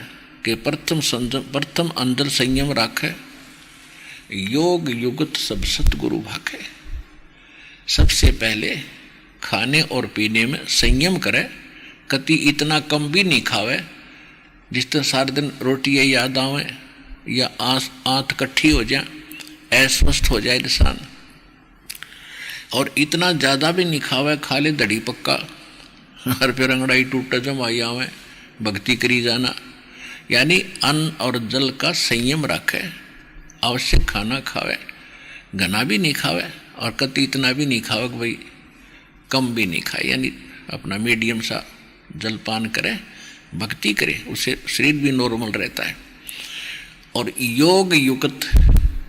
कि प्रथम अंदर संयम राखे, योग युगत सब सतगुरु भाखे। सबसे पहले खाने और पीने में संयम करे, कति इतना कम भी नहीं खावे जिस तरह सारे दिन रोटी याद आवे या आंत कट्ठी हो जाए, अस्वस्थ हो जाए इंसान। और इतना ज़्यादा भी नहीं खावे, खा ले दड़ी पक्का, हर पे रंगड़ाई टूटा जमाई आवे, भक्ति करी जाना। यानी अन्न और जल का संयम रखे, आवश्यक खाना खावे, घना भी नहीं खावे और कति इतना भी नहीं खावे कि भाई कम भी नहीं खाए, यानी अपना मीडियम सा जलपान करे, भक्ति करे, उससे शरीर भी नॉर्मल रहता है। और योग युक्त,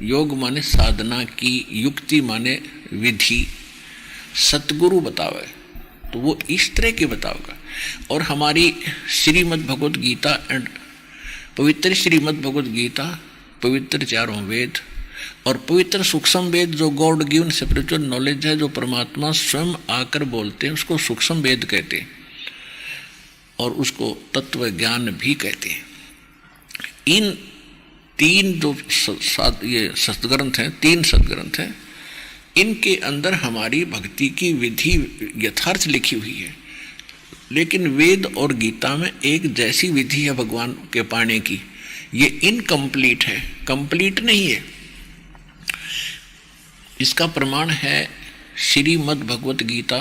योग माने साधना की, युक्ति माने विधि, सतगुरु बतावे तो वो इस तरह के बताओगा। और हमारी श्रीमद् भगवत गीता एंड पवित्र श्रीमद् भगवत गीता, पवित्र 4 वेद और पवित्र सूक्ष्म वेद जो गॉड गिवन स्पिरिचुअल नॉलेज है, जो परमात्मा स्वयं आकर बोलते हैं, उसको सूक्ष्म वेद कहते हैं और उसको तत्व ज्ञान भी कहते हैं। इन 3 जो ये सदग्रंथ हैं, 3 सदग्रंथ हैं, इनके अंदर हमारी भक्ति की विधि यथार्थ लिखी हुई है। लेकिन वेद और गीता में एक जैसी विधि है भगवान के पाने की, ये इनकम्प्लीट है, कंप्लीट नहीं है। इसका प्रमाण है श्रीमद् भगवत गीता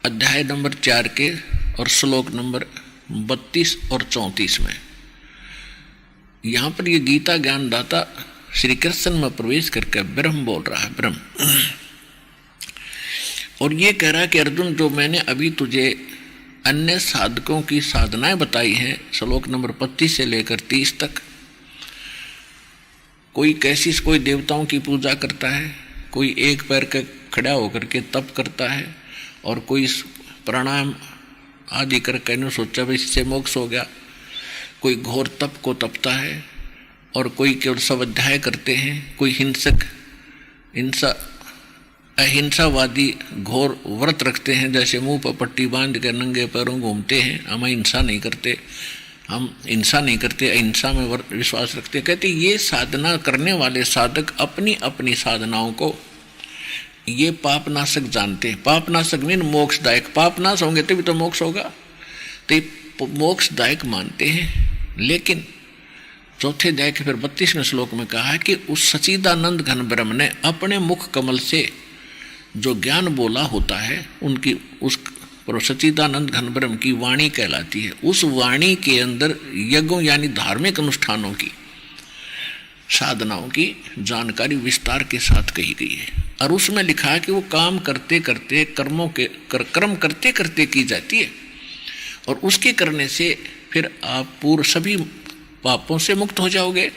अध्याय नंबर 4 के और श्लोक नंबर 32 और 34 में। यहाँ पर ये गीता ज्ञानदाता श्री कृष्ण में प्रवेश करके ब्रह्म बोल रहा है, ब्रह्म। और ये कह रहा है कि अर्जुन, जो मैंने अभी तुझे अन्य साधकों की साधनाएं बताई हैं, श्लोक नंबर 25 से लेकर 30 तक, कोई देवताओं की पूजा करता है, कोई एक पैर के खड़ा होकर के तप करता है, और कोई प्राणायाम आदि करके सोचा भाई इससे मोक्ष हो गया, कोई घोर तप को तपता है, और कोई केवल स्वाध्याय करते हैं, कोई अहिंसावादी घोर व्रत रखते हैं, जैसे मुंह पर पट्टी बांध कर नंगे पैरों घूमते हैं, हम हिंसा नहीं करते, अहिंसा में विश्वास रखते। कहते ये साधना करने वाले साधक अपनी अपनी साधनाओं को ये पापनाशक जानते हैं। पापनाशक मीन मोक्षदायक, पापनाश होंगे तभी तो मोक्ष होगा, तो मोक्षदायक मानते हैं। लेकिन चौथे अध्याय के फिर 32वें श्लोक में कहा है कि उस सच्चिदानंद घन ब्रह्म ने अपने मुख कमल से जो ज्ञान बोला होता है, उनकी उस सच्चिदानंद घन ब्रह्म की वाणी कहलाती है। उस वाणी के अंदर यज्ञों यानी धार्मिक अनुष्ठानों की, साधनाओं की जानकारी विस्तार के साथ कही गई है। और उसमें लिखा है कि वो काम करते करते कर्म करते करते की जाती है, और उसके करने से फिर आप पूर्व सभी पापों से मुक्त हो जाओगे।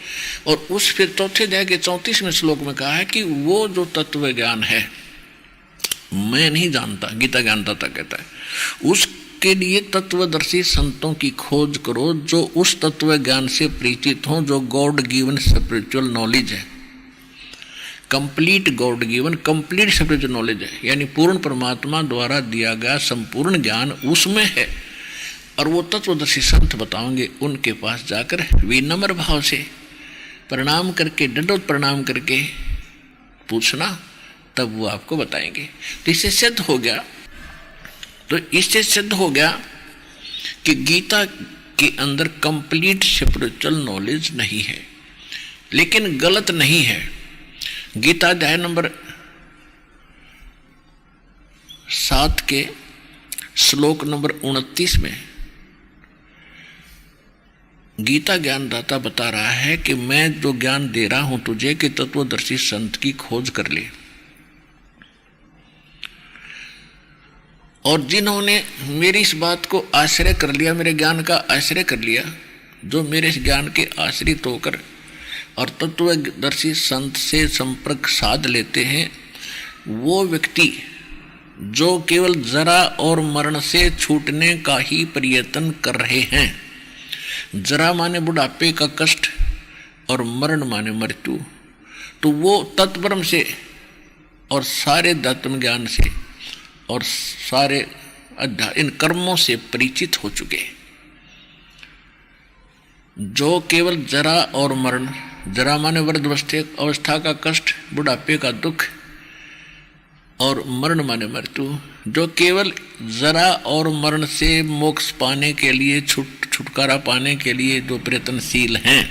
और उस फिर चौथे अध्याय के 34वें श्लोक में कहा है कि वो जो तत्व ज्ञान है मैं नहीं जानता, गीता ज्ञानदाता कहता है, उसके लिए तत्वदर्शी संतों की खोज करो जो उस तत्व ज्ञान से परिचित हों, जो गॉड गिवन स्पिरिचुअल नॉलेज है। Complete God given, complete spiritual knowledge है, यानी पूर्ण परमात्मा द्वारा दिया गया संपूर्ण ज्ञान उसमें है। और वो तत्वदर्शी संत बताओगे, उनके पास जाकर विनम्र भाव से प्रणाम करके, दंडवत प्रणाम करके पूछना, तब वो आपको बताएंगे। तो इससे सिद्ध हो गया कि गीता के अंदर कंप्लीट स्पिरिचुअल नॉलेज नहीं है, लेकिन गलत नहीं है। गीता अध्याय नंबर 7 के श्लोक नंबर 29 में गीता ज्ञानदाता बता रहा है कि मैं जो ज्ञान दे रहा हूं तुझे कि तत्वदर्शी संत की खोज कर ले। और जिन्होंने मेरी इस बात को आश्रय कर लिया, मेरे ज्ञान का आश्रय कर लिया, जो मेरे इस ज्ञान के आश्रित होकर और तत्वदर्शी संत से संपर्क साध लेते हैं, वो व्यक्ति जो केवल जरा और मरण से छूटने का ही प्रयत्न कर रहे हैं। जरा माने बुढ़ापे का कष्ट और मरण माने मृत्यु, तो वो तत्परम से और सारे आत्म ज्ञान से और सारे इन कर्मों से परिचित हो चुके। जो केवल जरा और मरण, जरा माने वृद्ध अवस्था का कष्ट, बुढ़ापे का दुख और मरण माने मृत्यु, जो केवल जरा और मरण से मोक्ष पाने के लिए, छुटकारा पाने के लिए जो प्रयत्नशील हैं,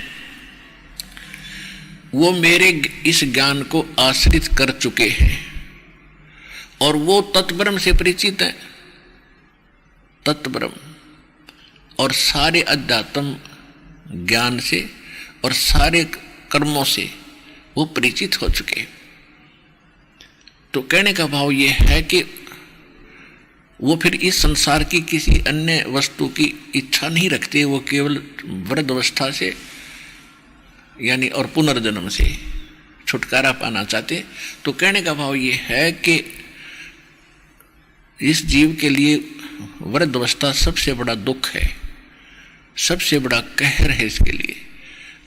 वो मेरे इस ज्ञान को आश्रित कर चुके हैं और वो तत्ब्रह्म से परिचित हैं। तत्ब्रह्म और सारे अध्यात्म ज्ञान से और सारे कर्मों से वो परिचित हो चुके। तो कहने का भाव ये है कि वो फिर इस संसार की किसी अन्य वस्तु की इच्छा नहीं रखते, वो केवल वृद्ध अवस्था से यानी और पुनर्जन्म से छुटकारा पाना चाहते। तो कहने का भाव ये है कि इस जीव के लिए वृद्ध अवस्था सबसे बड़ा दुख है, सबसे बड़ा कहर है इसके लिए।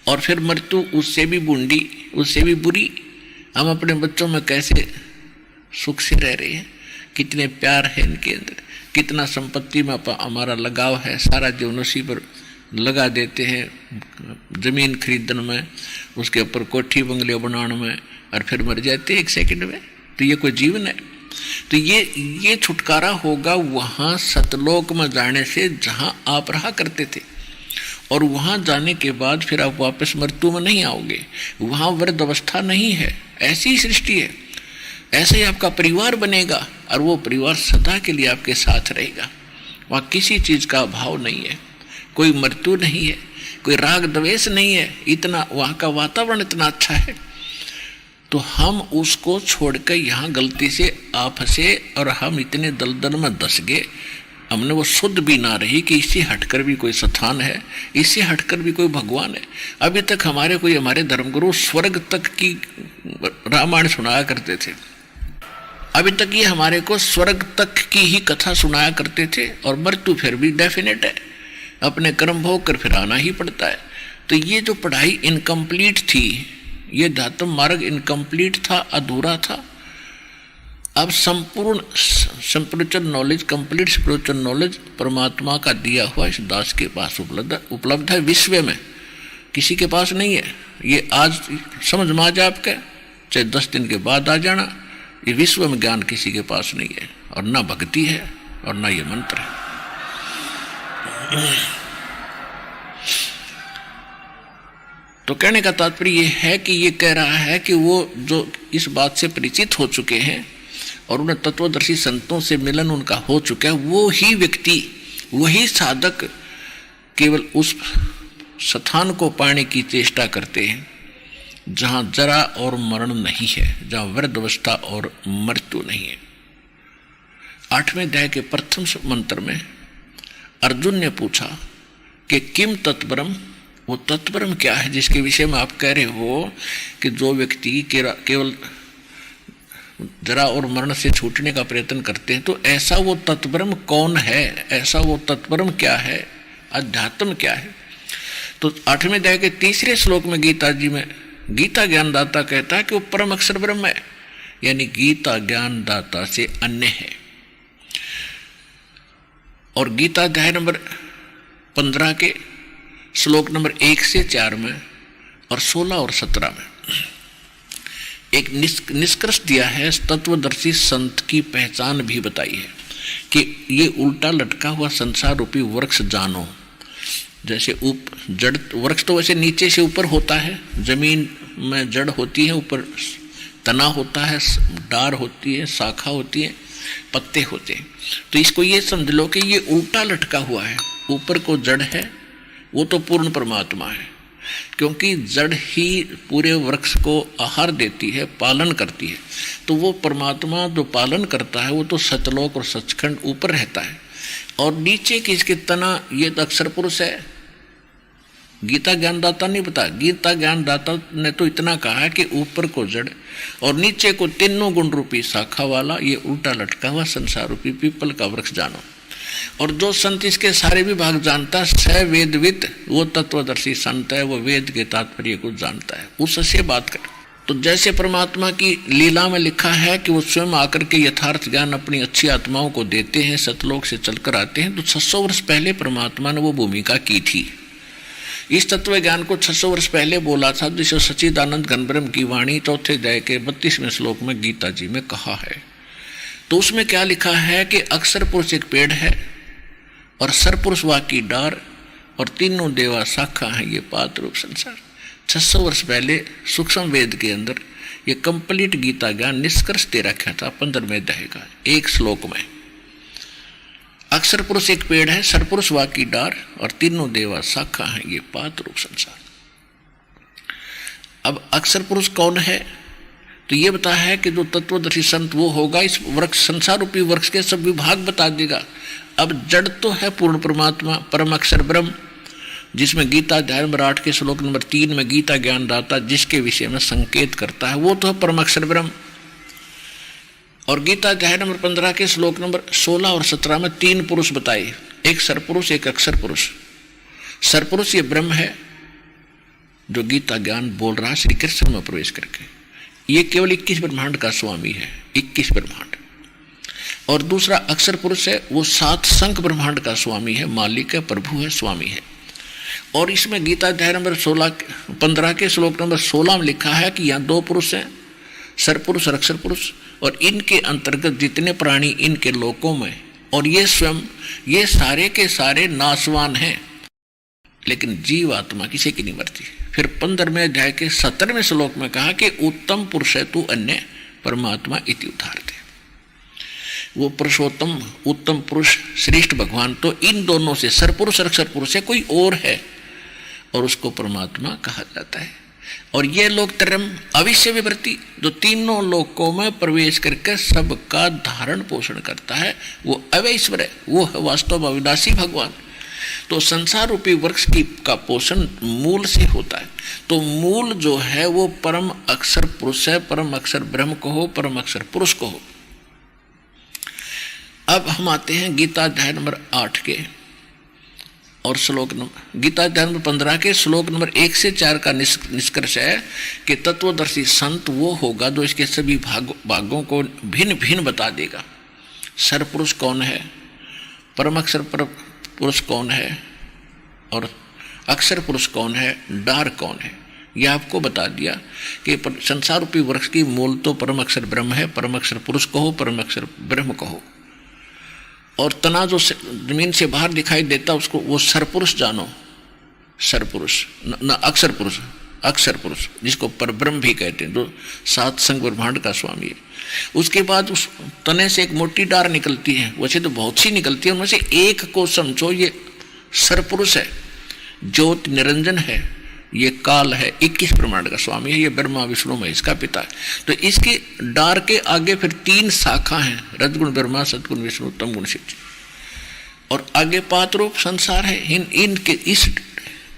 और फिर मृत्यु उससे भी बूंदी, उससे भी बुरी। हम अपने बच्चों में कैसे सुख से रह रहे हैं, कितने प्यार है इनके अंदर, कितना संपत्ति में हमारा लगाव है, सारा जीवन उसी पर लगा देते हैं, जमीन खरीदने में, उसके ऊपर कोठी बंगले बनाने में, और फिर मर जाते हैं 1 सेकंड में। तो ये कोई जीवन है? तो ये छुटकारा होगा वहां सतलोक में जाने से जहां आप रहा करते थे, और वहां जाने के बाद फिर आप वापस मृत्यु में नहीं आओगे। वहां वृद्ध अवस्था नहीं है, ऐसी सृष्टि है, ऐसे ही आपका परिवार बनेगा और वो परिवार सदा के लिए आपके साथ रहेगा। वहाँ किसी चीज़ का अभाव नहीं है, कोई मृत्यु नहीं है, कोई राग द्वेष नहीं है, इतना वहाँ का वातावरण इतना अच्छा है। तो हम उसको छोड़कर यहाँ गलती से आप फंसे और हम इतने दलदल में धस गए, हमने वो शुद्ध भी ना रही कि इससे हटकर भी कोई स्थान है, इससे हटकर भी कोई भगवान है। अभी तक हमारे धर्मगुरु स्वर्ग तक की रामायण सुनाया करते थे, अभी तक ये हमारे को स्वर्ग तक की ही कथा सुनाया करते थे, और मृत्यु फिर भी डेफिनेट है, अपने कर्म भोग कर फिर आना ही पड़ता है। तो ये जो पढ़ाई इनकम्प्लीट थी, ये धात्म मार्ग इनकम्प्लीट था, अधूरा था। अब संपूर्ण spiritual knowledge, complete spiritual knowledge परमात्मा का दिया हुआ इस दास के पास उपलब्ध है, विश्व में किसी के पास नहीं है। ये आज समझ में आ जाए आपके, चाहे 10 दिन के बाद आ जाना, ये विश्व में ज्ञान किसी के पास नहीं है, और ना भक्ति है और ना ये मंत्र है। तो कहने का तात्पर्य ये है कि ये कह रहा है कि वो जो इस बात से परिचित हो चुके हैं और उन्हें तत्वदर्शी संतों से मिलन उनका हो चुका है, वो ही व्यक्ति, वही साधक केवल उस स्थान को पाने की चेष्टा करते हैं जहां जरा और मरण नहीं है, जहां वृद्ध अवस्था और मृत्यु नहीं है। 8वें अध्याय के प्रथम मंत्र में अर्जुन ने पूछा कि किम तत्परम, वो तत्परम क्या है जिसके विषय में आप कह रहे हो कि जो व्यक्ति केवल जरा और मरण से छूटने का प्रयत्न करते हैं, तो ऐसा वो तत्परम कौन है, ऐसा वो तत्परम क्या है, अध्यात्म क्या है। तो 8वें अध्याय के 3रे श्लोक में गीता जी में गीता ज्ञानदाता कहता है कि वो परम अक्षर ब्रह्म है, यानी गीता ज्ञानदाता से अन्य है। और गीता अध्याय नंबर 15 के श्लोक नंबर 1 से 4 में और 16 और 17 में एक निष्कर्ष दिया है, तत्वदर्शी संत की पहचान भी बताई है कि ये उल्टा लटका हुआ संसार रूपी वृक्ष जानो। जैसे जड़ वृक्ष तो वैसे नीचे से ऊपर होता है, जमीन में जड़ होती है, ऊपर तना होता है, डार होती है, शाखा होती है, पत्ते होते हैं। तो इसको ये समझ लो कि ये उल्टा लटका हुआ है, ऊपर को जड़ है, वो तो पूर्ण परमात्मा है, क्योंकि जड़ ही पूरे वृक्ष को आहार देती है, पालन करती है। तो वो परमात्मा जो पालन करता है वो तो सतलोक और सचखंड ऊपर रहता है, और नीचे किसके तना, ये तो अक्षर पुरुष है। गीता ज्ञानदाता नहीं बता, गीता ज्ञानदाता ने तो इतना कहा है कि ऊपर को जड़ और नीचे को तीनों गुण रूपी शाखा वाला ये उल्टा लटका हुआ संसार रूपी पीपल का वृक्ष जानो। और जो संत इसके सारे विभाग जानता है, स वेदविद, वो तत्वदर्शी संत है, वो वेद के तात्पर्य को जानता है, उससे बात कर। तो जैसे परमात्मा की लीला में लिखा है कि वो स्वयं आकर के यथार्थ ज्ञान अपनी अच्छी आत्माओं को देते हैं, सतलोक से चलकर आते हैं, तो 600 वर्ष पहले परमात्मा ने वो भूमिका की थी। इस तत्व ज्ञान को 600 वर्ष पहले बोला था, जिसे सच्चिदानंद घनब्रह्म की वाणी 4थे अध्याय के 32वें श्लोक में गीता जी में कहा है। तो उसमें क्या लिखा है कि अक्षर पुरुष एक पेड़ है और सरपुरुष वा की डार और तीनों देवा शाखा है ये पात रूप संसार। 600 वर्ष पहले सूक्ष्म वेद के अंदर ये कंप्लीट गीता ज्ञान निष्कर्ष दे रखा था 15वें अध्याय का एक श्लोक में। अक्षर पुरुष एक पेड़ है, सरपुरुष वा की डार और तीनों देवा शाखा है ये पात रूप संसार। अब अक्षर पुरुष कौन है? तो ये बता है कि जो तत्वदर्शी संत वो होगा, इस वृक्ष संसार रूपी वृक्ष के सब विभाग बता देगा। अब जड़ तो है पूर्ण परमात्मा, परम अक्षर ब्रह्म, जिसमें गीता अध्याय नंबर 8 के श्लोक नंबर 3 में गीता ज्ञानदाता जिसके विषय में संकेत करता है वो तो है परम अक्षर ब्रह्म। और गीता अध्याय नंबर 15 के श्लोक नंबर 16 और 17 में 3 पुरुष बताए, एक सरपुरुष एक अक्षर पुरुष। सरपुरुष ये ब्रह्म है जो गीता ज्ञान बोल रहा है श्री कृष्ण में प्रवेश करके, ये केवल 21 ब्रह्मांड का स्वामी है, 21 ब्रह्मांड। और दूसरा अक्षर पुरुष है, वो 7 संख ब्रह्मांड का स्वामी है, मालिक है, प्रभु है, स्वामी है। और इसमें गीता अध्याय नंबर 15 के श्लोक नंबर 16 में लिखा है कि यहाँ 2 पुरुष हैं, सरपुरुष और अक्षर पुरुष, और इनके अंतर्गत जितने प्राणी इनके लोकों में, और ये स्वयं ये सारे के सारे नाशवान हैं, लेकिन जीव आत्मा किसी की नहीं मरती। फिर 15वें अध्याय के 17वें श्लोक में कहा कि उत्तम पुरुष है तू अन्य परमात्मा इति उदाहरते। वो पुरुषोत्तम उत्तम पुरुष श्रेष्ठ भगवान तो इन दोनों से सरपुरुष और अक्षर पुरुष है, कोई और है, और उसको परमात्मा कहा जाता है। और ये लोग तरम अविश्य विवृत्ति जो तीनों लोकों में प्रवेश करके सबका धारण पोषण करता है, वो अवैश्वर है, वो है वास्तव अविनाशी भगवान। तो संसार रूपी वृक्ष का पोषण मूल से होता है। तो मूल जो है वो परम अक्षर पुरुष है, परम अक्षर ब्रह्म को हो, परम अक्षर पुरुष को हो। अब हम आते हैं गीता अध्याय नंबर 8 के और श्लोक नंबर गीता अध्याय नंबर 15 के श्लोक नंबर 1 से 4 का निष्कर्ष है कि तत्वदर्शी संत वो होगा जो इसके सभी भागों को भिन्न भिन्न बता देगा। सरपुरुष कौन है, परम अक्षर पुरुष कौन है, और अक्षर पुरुष कौन है, डार कौन है, यह आपको बता दिया कि संसार रूपी वृक्ष की मूल तो परम अक्षर ब्रह्म है, परम अक्षर पुरुष कहो, परम अक्षर ब्रह्म कहो। और तना जो जमीन से बाहर दिखाई देता उसको वो सरपुरुष जानो, सरपुरुष न अक्षर पुरुष, अक्षर पुरुष जिसको परब्रह्म भी कहते हैं, जो 7 संग ब्रह्मांड का स्वामी है। उसके बाद उस तने से एक मोटी डार निकलती है, वैसे तो बहुत सी निकलती है, उनमें से एक को समझो ये सरपुरुष है, ज्योत निरंजन है, ये काल है, 21 ब्रह्मांड का स्वामी है, ये ब्रह्मा विष्णु महेश का पिता है। तो इसकी डार के आगे फिर 3 शाखा हैं, रजगुण ब्रह्मा, सतगुण विष्णु, तमगुण शिव जी, और आगे 5 रूप संसार है। इनके इस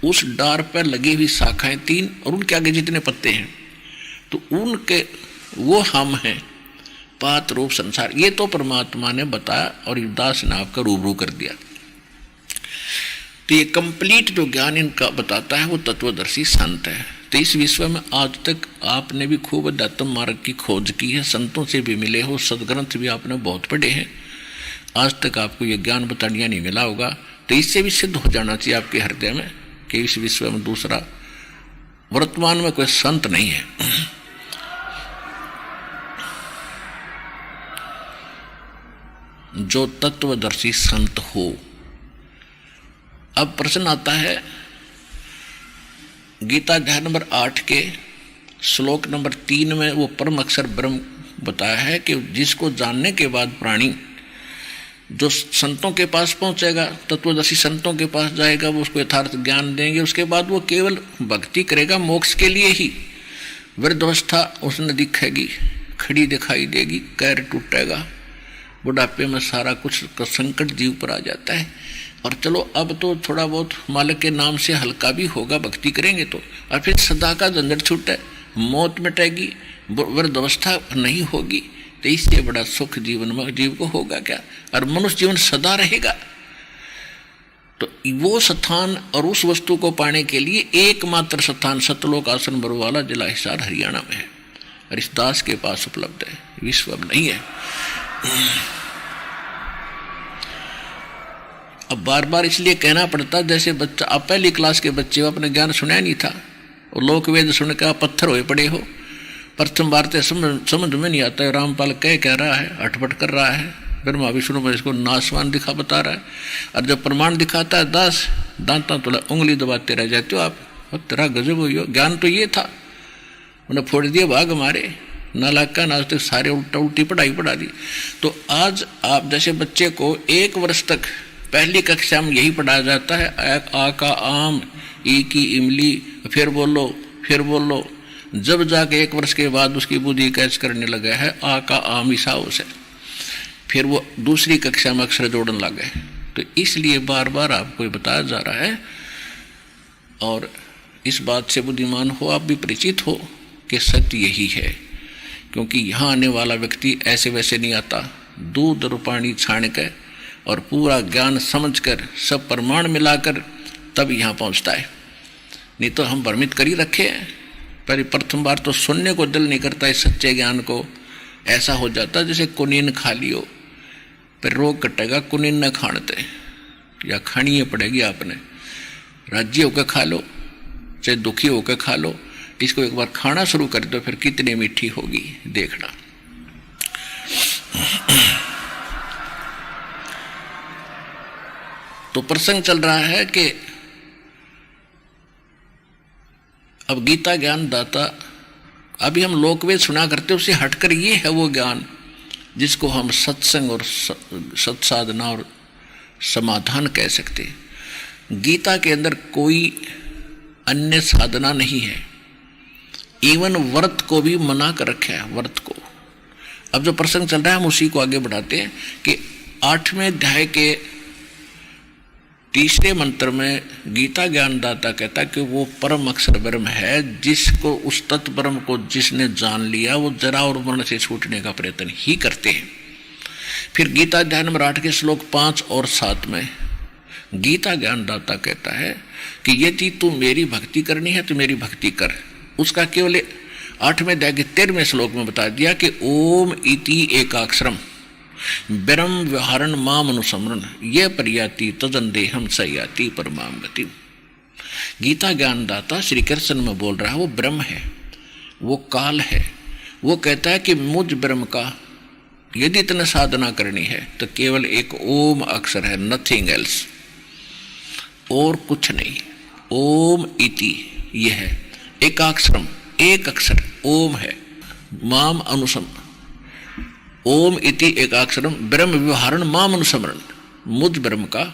उस डार पर लगी हुई शाखाएं 3 और उनके आगे जितने पत्ते हैं, तो उनके वो हम हैं 5 रूप संसार। ये तो परमात्मा ने बताया और दास ने आपका रूबरू कर दिया। तो ये कंप्लीट जो ज्ञान इनका बताता है वो तत्वदर्शी संत है। तो इस विश्व में आज तक आपने भी खूब अध्यात्म मार्ग की खोज की है, संतों से भी मिले हो, सदग्रंथ भी आपने बहुत पढ़े हैं, आज तक आपको ये ज्ञान बतानिया नहीं मिला होगा। तो इससे भी सिद्ध हो जाना चाहिए आपके हृदय में कि इस विश्व में दूसरा वर्तमान में कोई संत नहीं है। जो तत्वदर्शी संत हो। अब प्रश्न आता है गीता अध्याय नंबर 8 के श्लोक नंबर 3 में वो परम अक्षर ब्रह्म बताया है कि जिसको जानने के बाद प्राणी जो संतों के पास पहुंचेगा, तत्वदर्शी संतों के पास जाएगा, वो उसको यथार्थ ज्ञान देंगे, उसके बाद वो केवल भक्ति करेगा मोक्ष के लिए ही। वृद्धावस्था उसने दिखेगी, खड़ी दिखाई देगी, पैर टूटेगा, बुढ़ापे में सारा कुछ का संकट जीव पर आ जाता है। और चलो अब तो थोड़ा बहुत मालिक के नाम से हल्का भी होगा, भक्ति करेंगे तो, और फिर सदा का झंझट छूटे, मौत मिटेगी, वृद्धावस्था नहीं होगी। तो इससे बड़ा सुख जीवन में जीव को होगा क्या? और मनुष्य जीवन सदा रहेगा। तो वो स्थान और उस वस्तु को पाने के लिए एकमात्र स्थान सतलोक आसन बरवाला जिला हिसार हरियाणा में है, और इस दास के पास उपलब्ध है, विश्व में नहीं है। अब बार बार इसलिए कहना पड़ता, जैसे बच्चा, आप पहली क्लास के बच्चे हो, अपने ज्ञान सुना नहीं था, और लोक वेद सुनकर आप पत्थर हुए पड़े हो, प्रथम बार समझ में नहीं आता है, रामपाल कह रहा है, अटपट कर रहा है, ब्रह्मा विष्णु में इसको नाशवान दिखा बता रहा है, और जब प्रमाण दिखाता है दास दांता तो उंगली दबाते रह जाते हो आप। और तेरा गजब हुई हो, ज्ञान तो ये था, उन्हें फोड़ दिए भाग हमारे नालाका, आज तक सारे उल्टी पढ़ाई पढ़ा दी। तो आज आप जैसे बच्चे को 1 वर्ष तक पहली कक्षा में यही पढ़ाया जाता है, आ का आम, ई की इमली, फिर बोलो, जब जाके 1 वर्ष के बाद उसकी बुद्धि कैच करने लगा है आ का आम हिसाब से, फिर वो दूसरी कक्षा में अक्षर जोड़ने लगे। तो इसलिए बार बार आपको बताया जा रहा है, और इस बात से बुद्धिमान हो, आप भी परिचित हो कि सत्य यही है। क्योंकि यहाँ आने वाला व्यक्ति ऐसे वैसे नहीं आता, दूध और पानी छान कर और पूरा ज्ञान समझकर सब प्रमाण मिलाकर तब यहाँ पहुँचता है। नहीं तो हम भ्रमित कर ही रखे हैं, पर प्रथम बार तो सुनने को दिल नहीं करता इस सच्चे ज्ञान को। ऐसा हो जाता जैसे कुनीन खा लियो, फिर रोग कटेगा, कुनीन न खानते, या खानी पड़ेगी आपने, राज्य होकर खा लो चाहे दुखी होकर खा लो, इसको एक बार खाना शुरू कर दो, फिर कितनी मीठी होगी देखना। तो प्रसंग चल रहा है कि अब गीता ज्ञान दाता, अभी हम लोकवेद सुना करते, उससे हटकर ये है वो ज्ञान जिसको हम सत्संग और सत्साधना और समाधान कह सकते हैं। गीता के अंदर कोई अन्य साधना नहीं है, इवन व्रत को भी मना कर रखा है, व्रत को। अब जो प्रसंग चल रहा है हम उसी को आगे बढ़ाते हैं कि 8वें अध्याय के 3रे मंत्र में गीता ज्ञानदाता कहता है कि वो परम अक्षर ब्रह्म है, जिसको उस तत्व ब्रह्म को जिसने जान लिया वो जरा और मरण से छूटने का प्रयत्न ही करते हैं। फिर गीता अध्याय नंबर 8 के श्लोक 5 और 7 में गीता ज्ञानदाता कहता है कि यदि तू मेरी भक्ति करनी है तो मेरी भक्ति कर। उसका केवल 8वें अध्याय के 13वें श्लोक में बता दिया कि ओम इति एकाक्षरम ब्रह्म व्यवहारण माम अनुसमरण ये परियाति तदंदेहम सयाति परमाम गति। गीता ज्ञानदाता श्री कृष्ण में बोल रहा है, वो ब्रह्म है, वो काल है। वो कहता है कि मुझ ब्रह्म का यदि इतना साधना करनी है तो केवल एक ओम अक्षर है, नथिंग एल्स, और कुछ नहीं। ओम इति यह है एकाक्षरम, एक अक्षर ओम है, माम अनुसम, ओम इति एकाक्षरम ब्रह्म व्यवहारण माम अनुसमरण, मुझ ब्रह्म का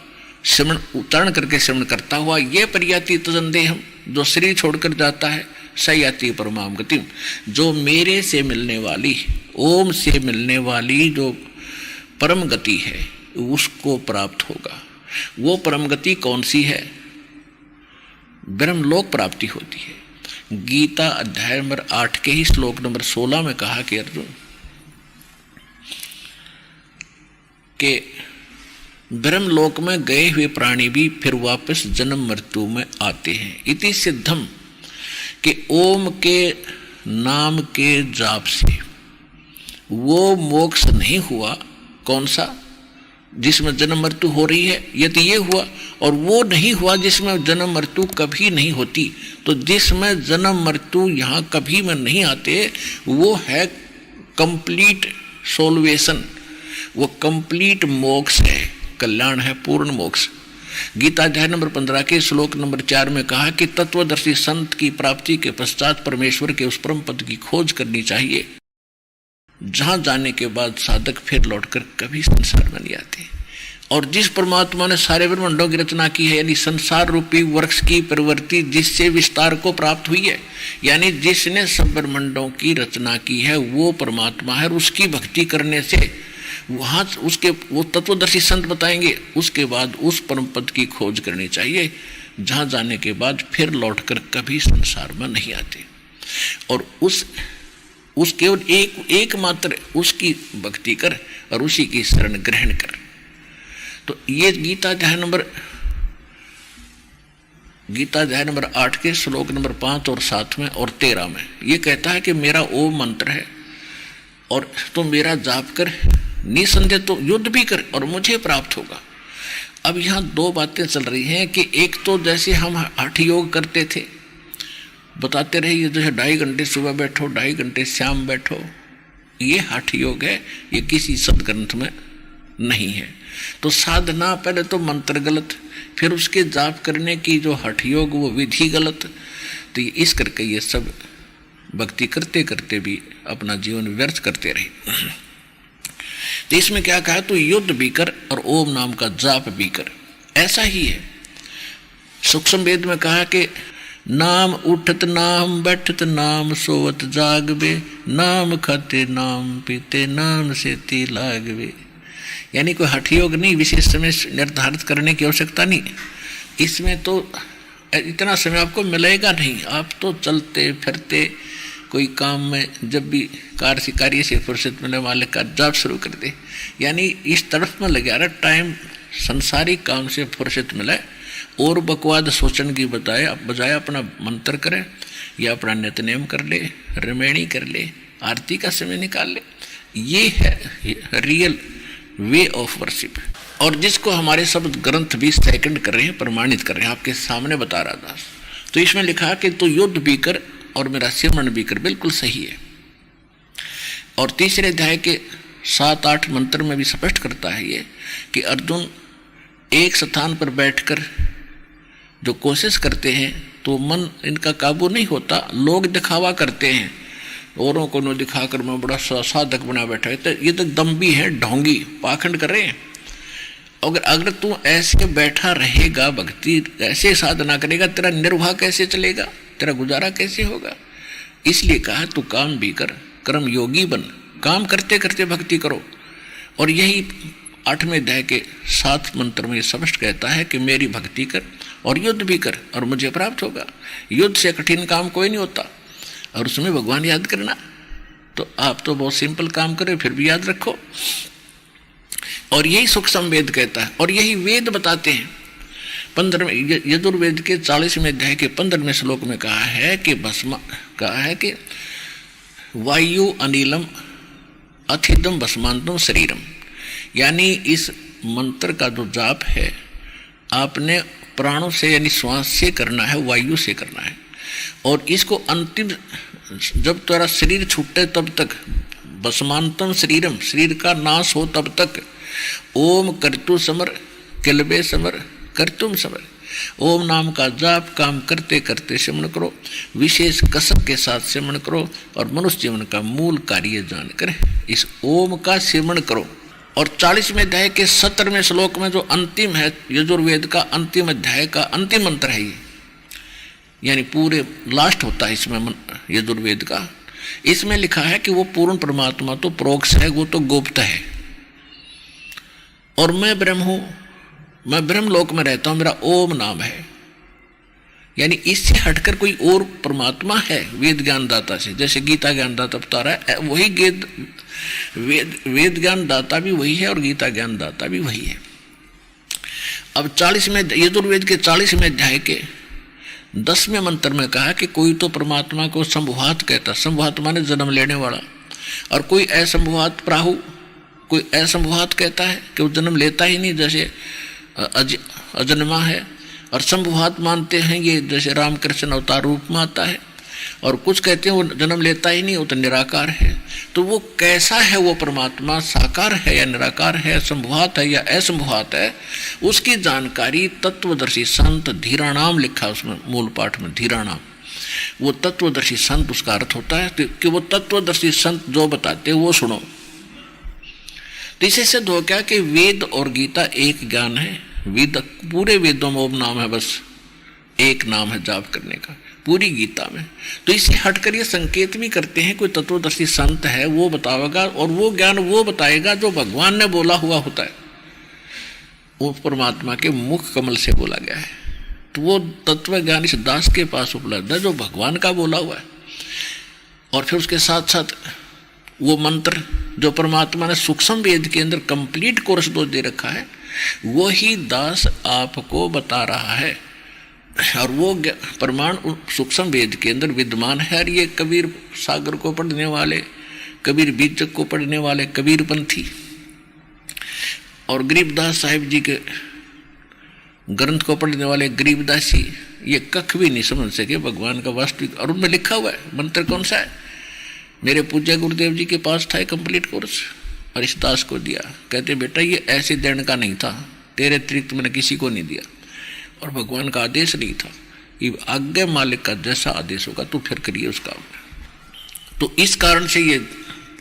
श्रवण उच्चारण करके श्रवण करता हुआ ये परियाति तदंदेहम, जो शरीर छोड़कर जाता है, सयाति परमाम गतिम, जो मेरे से मिलने वाली, ओम से मिलने वाली जो परम गति है उसको प्राप्त होगा। वो परम गति कौन सी है? ब्रह्मलोक प्राप्ति होती है। गीता अध्याय नंबर 8 के ही श्लोक नंबर 16 में कहा कि अर्जुन के ब्रह्मलोक में गए हुए प्राणी भी फिर वापस जन्म मृत्यु में आते हैं। इति सिद्धम कि ओम के नाम के जाप से वो मोक्ष नहीं हुआ। कौन सा? जिसमें जन्म मृत्यु हो रही है, यदि ये हुआ, और वो नहीं हुआ जिसमें जन्म मृत्यु कभी नहीं होती। तो जिसमें जन्म मृत्यु यहाँ कभी में नहीं आते वो है कंप्लीट सोल्वेशन, वो कंप्लीट मोक्ष है, कल्याण है, पूर्ण मोक्ष। गीता अध्याय नंबर 15 के श्लोक नंबर 4 में कहा कि तत्वदर्शी संत की प्राप्ति के पश्चात परमेश्वर के उस परम पद की खोज करनी चाहिए, जहां जाने के बाद साधक फिर लौटकर कभी संसार में नहीं आते। और जिस परमात्मा ने सारे ब्रह्मांडों की रचना की है, यानी संसार रूपी वृक्ष की प्रवृत्ति जिससे विस्तार को प्राप्त हुई है, यानी जिसने सब ब्रह्मांडों की रचना की है वो परमात्मा है। और उसकी भक्ति करने से वहां उसके वो तत्वदर्शी संत बताएंगे, उसके बाद उस परम पद की खोज करनी चाहिए, जहां जाने के बाद फिर लौटकर कभी संसार में नहीं आते। और उस केवल एक मात्र उसकी भक्ति कर और उसी की शरण ग्रहण कर। तो ये गीता अध्याय नंबर 8 के श्लोक नंबर 5 और 7 में और 13 में ये कहता है कि मेरा ओम मंत्र है और तो मेरा जाप कर, निसंदेह तो युद्ध भी कर और मुझे प्राप्त होगा। अब यहाँ दो बातें चल रही हैं कि एक तो जैसे हम हठ योग करते थे, बताते रहे, ये जैसे 2.5 घंटे सुबह बैठो, 2.5 घंटे शाम बैठो, ये हठ योग है, ये किसी सदग्रंथ में नहीं है। तो साधना पहले तो मंत्र गलत, फिर उसके जाप करने की जो हठ योग वो विधि गलत। तो इस करके ये सब भक्ति करते करते भी अपना जीवन व्यर्थ करते रहे। तो इसमें क्या कहा? तो युद्ध भी कर और ओम नाम का जाप भी कर। ऐसा ही है। सूक्ष्म वेद में कहा कि नाम उठत नाम बैठत नाम सोवत जागवे, नाम खाते नाम पीते नाम से ती लागवे। यानी कोई हठ योग नहीं, विशेष समय निर्धारित करने की आवश्यकता नहीं। इसमें तो इतना समय आपको मिलेगा नहीं, आप तो चलते फिरते कोई काम में जब भी कार्य से फुर्सत मिलने वाले का जाप शुरू कर दे। यानी इस तरफ में लगे रहा, टाइम संसारिक काम से फुर्सत मिले और बकवाद सोचने की बजाय अपना मंत्र करे या अपना नित्यनेम कर ले, रमेणी कर ले, आरती का समय निकाल ले। ये है रियल वे ऑफ वर्शिप। और जिसको हमारे सब ग्रंथ भी सेकंड कर रहे हैं, प्रमाणित कर रहे हैं, आपके सामने बता रहा था। तो इसमें लिखा कि तू युद्ध भी कर और मेरा सिमरण भी कर, बिल्कुल सही है। और तीसरे अध्याय के 7-8 मंत्र में भी स्पष्ट करता है ये कि अर्जुन एक स्थान पर बैठकर जो कोशिश करते हैं तो मन इनका काबू नहीं होता। लोग दिखावा करते हैं, औरों को न दिखाकर मैं बड़ा साधक बना बैठा है, तो ये तो दम्भी है, ढोंगी, पाखंड कर रहे हैं। अगर तू ऐसे बैठा रहेगा, भक्ति ऐसे साधना करेगा, तेरा निर्वाह कैसे चलेगा, तेरा गुजारा कैसे होगा? इसलिए कहा तू काम भी कर, कर्म योगी बन, काम करते करते भक्ति करो। और यही 8वें अध्याय के 7 मंत्र में स्पष्ट कहता है कि मेरी भक्ति कर और युद्ध भी कर और मुझे प्राप्त होगा। युद्ध से कठिन काम कोई नहीं होता, और उसमें भगवान याद करना। तो आप तो बहुत सिंपल काम करें फिर भी याद रखो। और यही सूक्ष्म वेद कहता है, और यही वेद बताते हैं। 15वें यजुर्वेद के 40वें अध्याय के 15वें श्लोक में कहा है कि वायु अनिलम अथिदम भस्मांतम शरीरम। यानी इस मंत्र का जो जाप है आपने प्राणों से यानी श्वास से करना है, वायु से करना है। और इसको अंतिम जब तेरा शरीर छूटे तब तक, भस्मांतम शरीरम, शरीर का नाश हो तब तक, ओम कर्तु समर किलबे समर कर्तुम समर, ओम नाम का जाप काम करते करते सिमरण करो, विशेष कसक के साथ सिमरण करो और मनुष्य जीवन का मूल कार्य जानकर इस ओम का सिमरण करो। और 40वें अध्याय के 17वें श्लोक में जो अंतिम है, यजुर्वेद का अंतिम अध्याय का अंतिम मंत्र है ये, यानी पूरे लास्ट होता है इसमें यजुर्वेद का। इसमें लिखा है कि वो पूर्ण परमात्मा तो प्रोक्ष है, वो तो गुप्त है, और मैं ब्रह्म हूं, मैं ब्रह्म लोक में रहता हूं, मेरा ओम नाम है। यानी इससे हटकर कोई और परमात्मा है वेद ज्ञान दाता से, जैसे गीता ज्ञान दाता बता रहा है, वही वेद ज्ञान दाता भी वही है और गीता ज्ञान दाता भी वही है। अब 40 में यजुर्वेद के 40वें अध्याय के 10वें मंत्र में कहा कि कोई तो परमात्मा को संभुवात कहता, संभुवात माने जन्म लेने वाला, और कोई असंभुवात प्राहु, कोई असंभुवात कहता है कि वो जन्म लेता ही नहीं, जैसे अजन्मा है। और संभुवात मानते हैं ये जैसे रामकृष्ण अवतार रूप में आता है, और कुछ कहते हैं वो जन्म लेता ही नहीं, वो तो निराकार है। तो वो कैसा है वो परमात्मा, साकार है या निराकार है, संभुवात है या असंभुवात है, उसकी जानकारी तत्वदर्शी संत धीराणाम लिखा उसमें मूल पाठ में, धीराणाम। वो तत्वदर्शी संत उसका अर्थ होता है कि वो तत्वदर्शी संत जो बताते वो सुनो। तो इसे सिद्ध हो गया कि वेद और गीता एक ज्ञान है। वेद पूरे वेदों में ओम नाम है, बस एक नाम है जाप करने का पूरी गीता में। तो इसे हटकर ये संकेत भी करते हैं कोई तत्वदर्शी संत है वो बताएगा, और वो ज्ञान वो बताएगा जो भगवान ने बोला हुआ होता है, वो परमात्मा के मुख कमल से बोला गया है। तो वो तत्व ज्ञान इस दास के पास उपलब्ध है जो भगवान का बोला हुआ है। और फिर उसके साथ साथ वो मंत्र जो परमात्मा ने सूक्ष्म वेद के अंदर कंप्लीट कोर्स दो दे रखा है, वो ही दास आपको बता रहा है। और वो प्रमाण सूक्ष्म वेद के अंदर विद्यमान है। और ये कबीर सागर को पढ़ने वाले, कबीर बीजक को पढ़ने वाले कबीर पंथी और गरीबदास साहिब जी के ग्रंथ को पढ़ने वाले गरीबदासी, ये कख भी नहीं समझ सके भगवान का वास्तविक। और उनमें लिखा हुआ है मंत्र कौन सा है, मेरे पूज्य गुरुदेव जी के पास था कंप्लीट कोर्स, और इस दास को दिया। कहते बेटा ये ऐसे देने का नहीं था, तेरे अतिरिक्त मैंने किसी को नहीं दिया, और भगवान का आदेश नहीं था, ये आज्ञा मालिक का जैसा आदेश होगा तो फिर करिए उसका। तो इस कारण से ये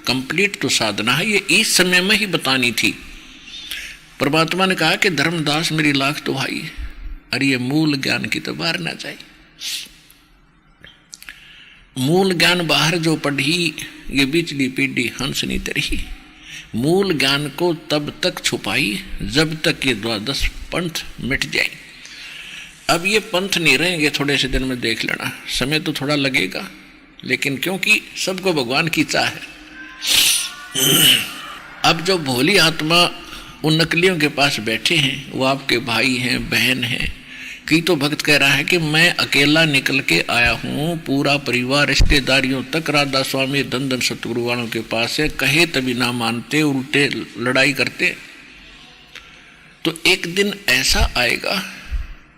कंप्लीट तो साधना है, ये इस समय में ही बतानी थी। परमात्मा ने कहा कि धर्मदास मेरी लाख तो भाई, अरे ये मूल ज्ञान की तो बाहर ना चाहिए। मूल ज्ञान बाहर जो पढ़ी ये बिचली पीढ़ी हंस नहीं तरही, मूल ज्ञान को तब तक छुपाई जब तक ये 12 पंथ मिट जाए। अब ये पंथ नहीं रहेंगे, थोड़े से दिन में देख लेना, समय तो थोड़ा लगेगा, लेकिन क्योंकि सबको भगवान की चाह है। अब जो भोली आत्मा उन नकलियों के पास बैठे हैं, वो आपके भाई हैं, बहन हैं। कई तो भक्त कह रहा है कि मैं अकेला निकल के आया हूँ, पूरा परिवार रिश्तेदारियों तक राधा स्वामी धन धन सतगुरु वालों के पास है, कहे तभी ना मानते, उल्टे लड़ाई करते। तो एक दिन ऐसा आएगा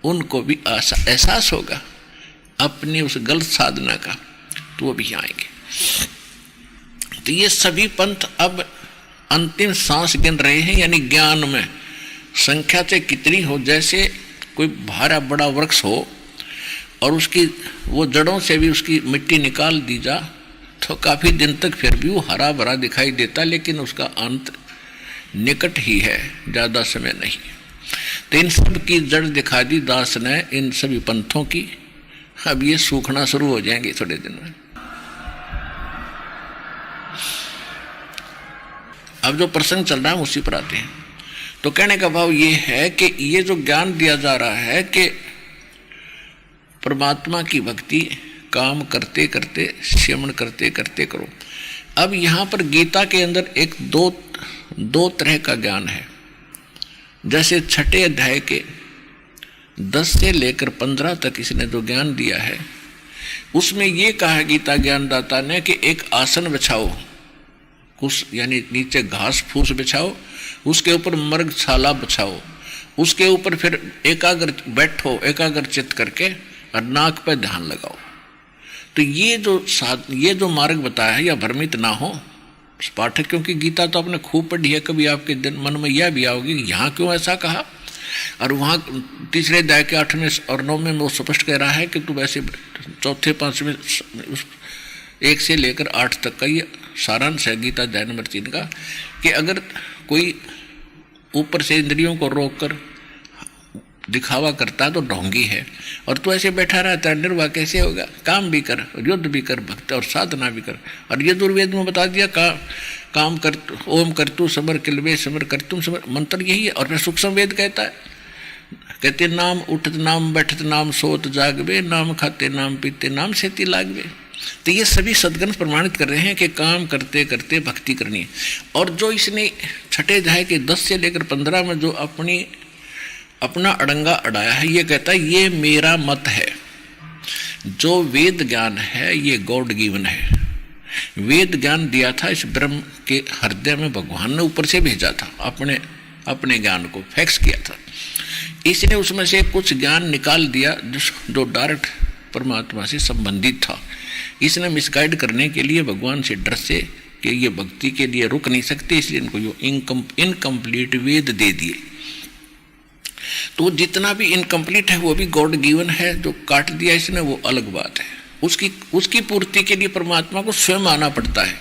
उनको भी एहसास होगा अपनी उस गलत साधना का, तो वो भी आएंगे। तो ये सभी पंथ अब अंतिम सांस गिन रहे हैं, यानी ज्ञान में संख्या से कितनी हो, जैसे कोई भारा बड़ा वृक्ष हो और उसकी वो जड़ों से भी उसकी मिट्टी निकाल दी जा तो काफी दिन तक फिर भी वो हरा भरा दिखाई देता, लेकिन उसका अंत निकट ही है, ज्यादा समय नहीं। तो इन सब की जड़ दिखा दी दास ने, इन सभी पंथों की। अब ये सूखना शुरू हो जाएंगे थोड़े दिन में। अब जो प्रसंग चल रहा है उसी पर आते हैं। तो कहने का भाव ये है कि ये जो ज्ञान दिया जा रहा है कि परमात्मा की भक्ति काम करते करते, श्रवण करते करते करो। अब यहाँ पर गीता के अंदर एक दो तरह का ज्ञान है। जैसे छठे अध्याय के 10 से लेकर 15 तक इसने जो ज्ञान दिया है, उसमें ये कहा गीता ज्ञानदाता ने कि एक आसन बिछाओ, कुछ यानी नीचे घास फूस बिछाओ, उसके ऊपर मर्ग छाला बिछाओ, उसके ऊपर फिर एकाग्र बैठो, एकाग्र चित्त करके, और नाक पर ध्यान लगाओ। तो ये जो मार्ग बताया है, या भ्रमित ना हो पाठक, क्योंकि गीता तो आपने खूब पढ़ी है, कभी आपके मन में यह भी आओगी यहाँ क्यों ऐसा कहा। और वहाँ तीसरे अध्याय के 8वें और 9वें में वो स्पष्ट कह रहा है कि तू वैसे चौथे 5वें 1 से लेकर 8 तक का ये सारांश है गीता अध्याय नंबर 3 का, कि अगर कोई ऊपर से इंद्रियों को रोककर दिखावा करता है तो ढोंगी है, और तू ऐसे बैठा रहता है, निर्वाह कैसे होगा। काम भी कर, युद्ध भी कर, भक्ति और साधना भी कर। और ये दुर्वेद में बता दिया काम कर, ओम कर तू समर किलवे समर कर तुम समर, मंत्र यही है। और फिर सूक्ष्म वेद कहता है, कहते नाम उठत नाम बैठत नाम सोत जागवे, नाम खाते नाम पीते नाम सेती लागवे। तो ये सभी सदगण प्रमाणित कर रहे हैं कि काम करते करते भक्ति करनी है। और जो इसने छठे अध्याय के 10 से लेकर 15 में जो अपनी अपना अड़ंगा अड़ाया है। ये कहता है ये मेरा मत है, जो वेद ज्ञान है ये गॉड गिवन है। वेद ज्ञान दिया था इस ब्रह्म के हृदय में, भगवान ने ऊपर से भेजा था, अपने ज्ञान को फैक्स किया था। इसने उसमें से कुछ ज्ञान निकाल दिया जो डायरेक्ट परमात्मा से संबंधित था। इसने मिसगाइड करने के लिए भगवान से डर से कि ये भक्ति के लिए रुक नहीं सकते, इसलिए इनको यो इनकम्प्लीट वेद दे दिए। तो जितना भी इनकम्प्लीट है वो भी गॉड गिवन है, जो काट दिया इसने वो अलग बात है। उसकी पूर्ति के लिए परमात्मा को स्वयं आना पड़ता है,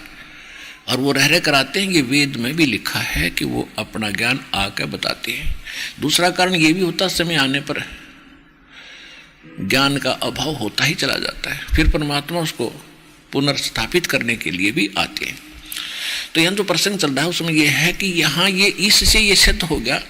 और वो रह कराते हैं। ये वेद में भी लिखा है कि वो अपना ज्ञान आकर बताते हैं। दूसरा कारण ये भी होता, समय आने पर ज्ञान का अभाव होता ही चला जाता है, फिर परमात्मा उसको पुनर्स्थापित करने के लिए भी आते हैं। तो यहाँ जो प्रसंग चल रहा है उसमें यह है कि यहाँ ये इससे ये सिद्ध हो गया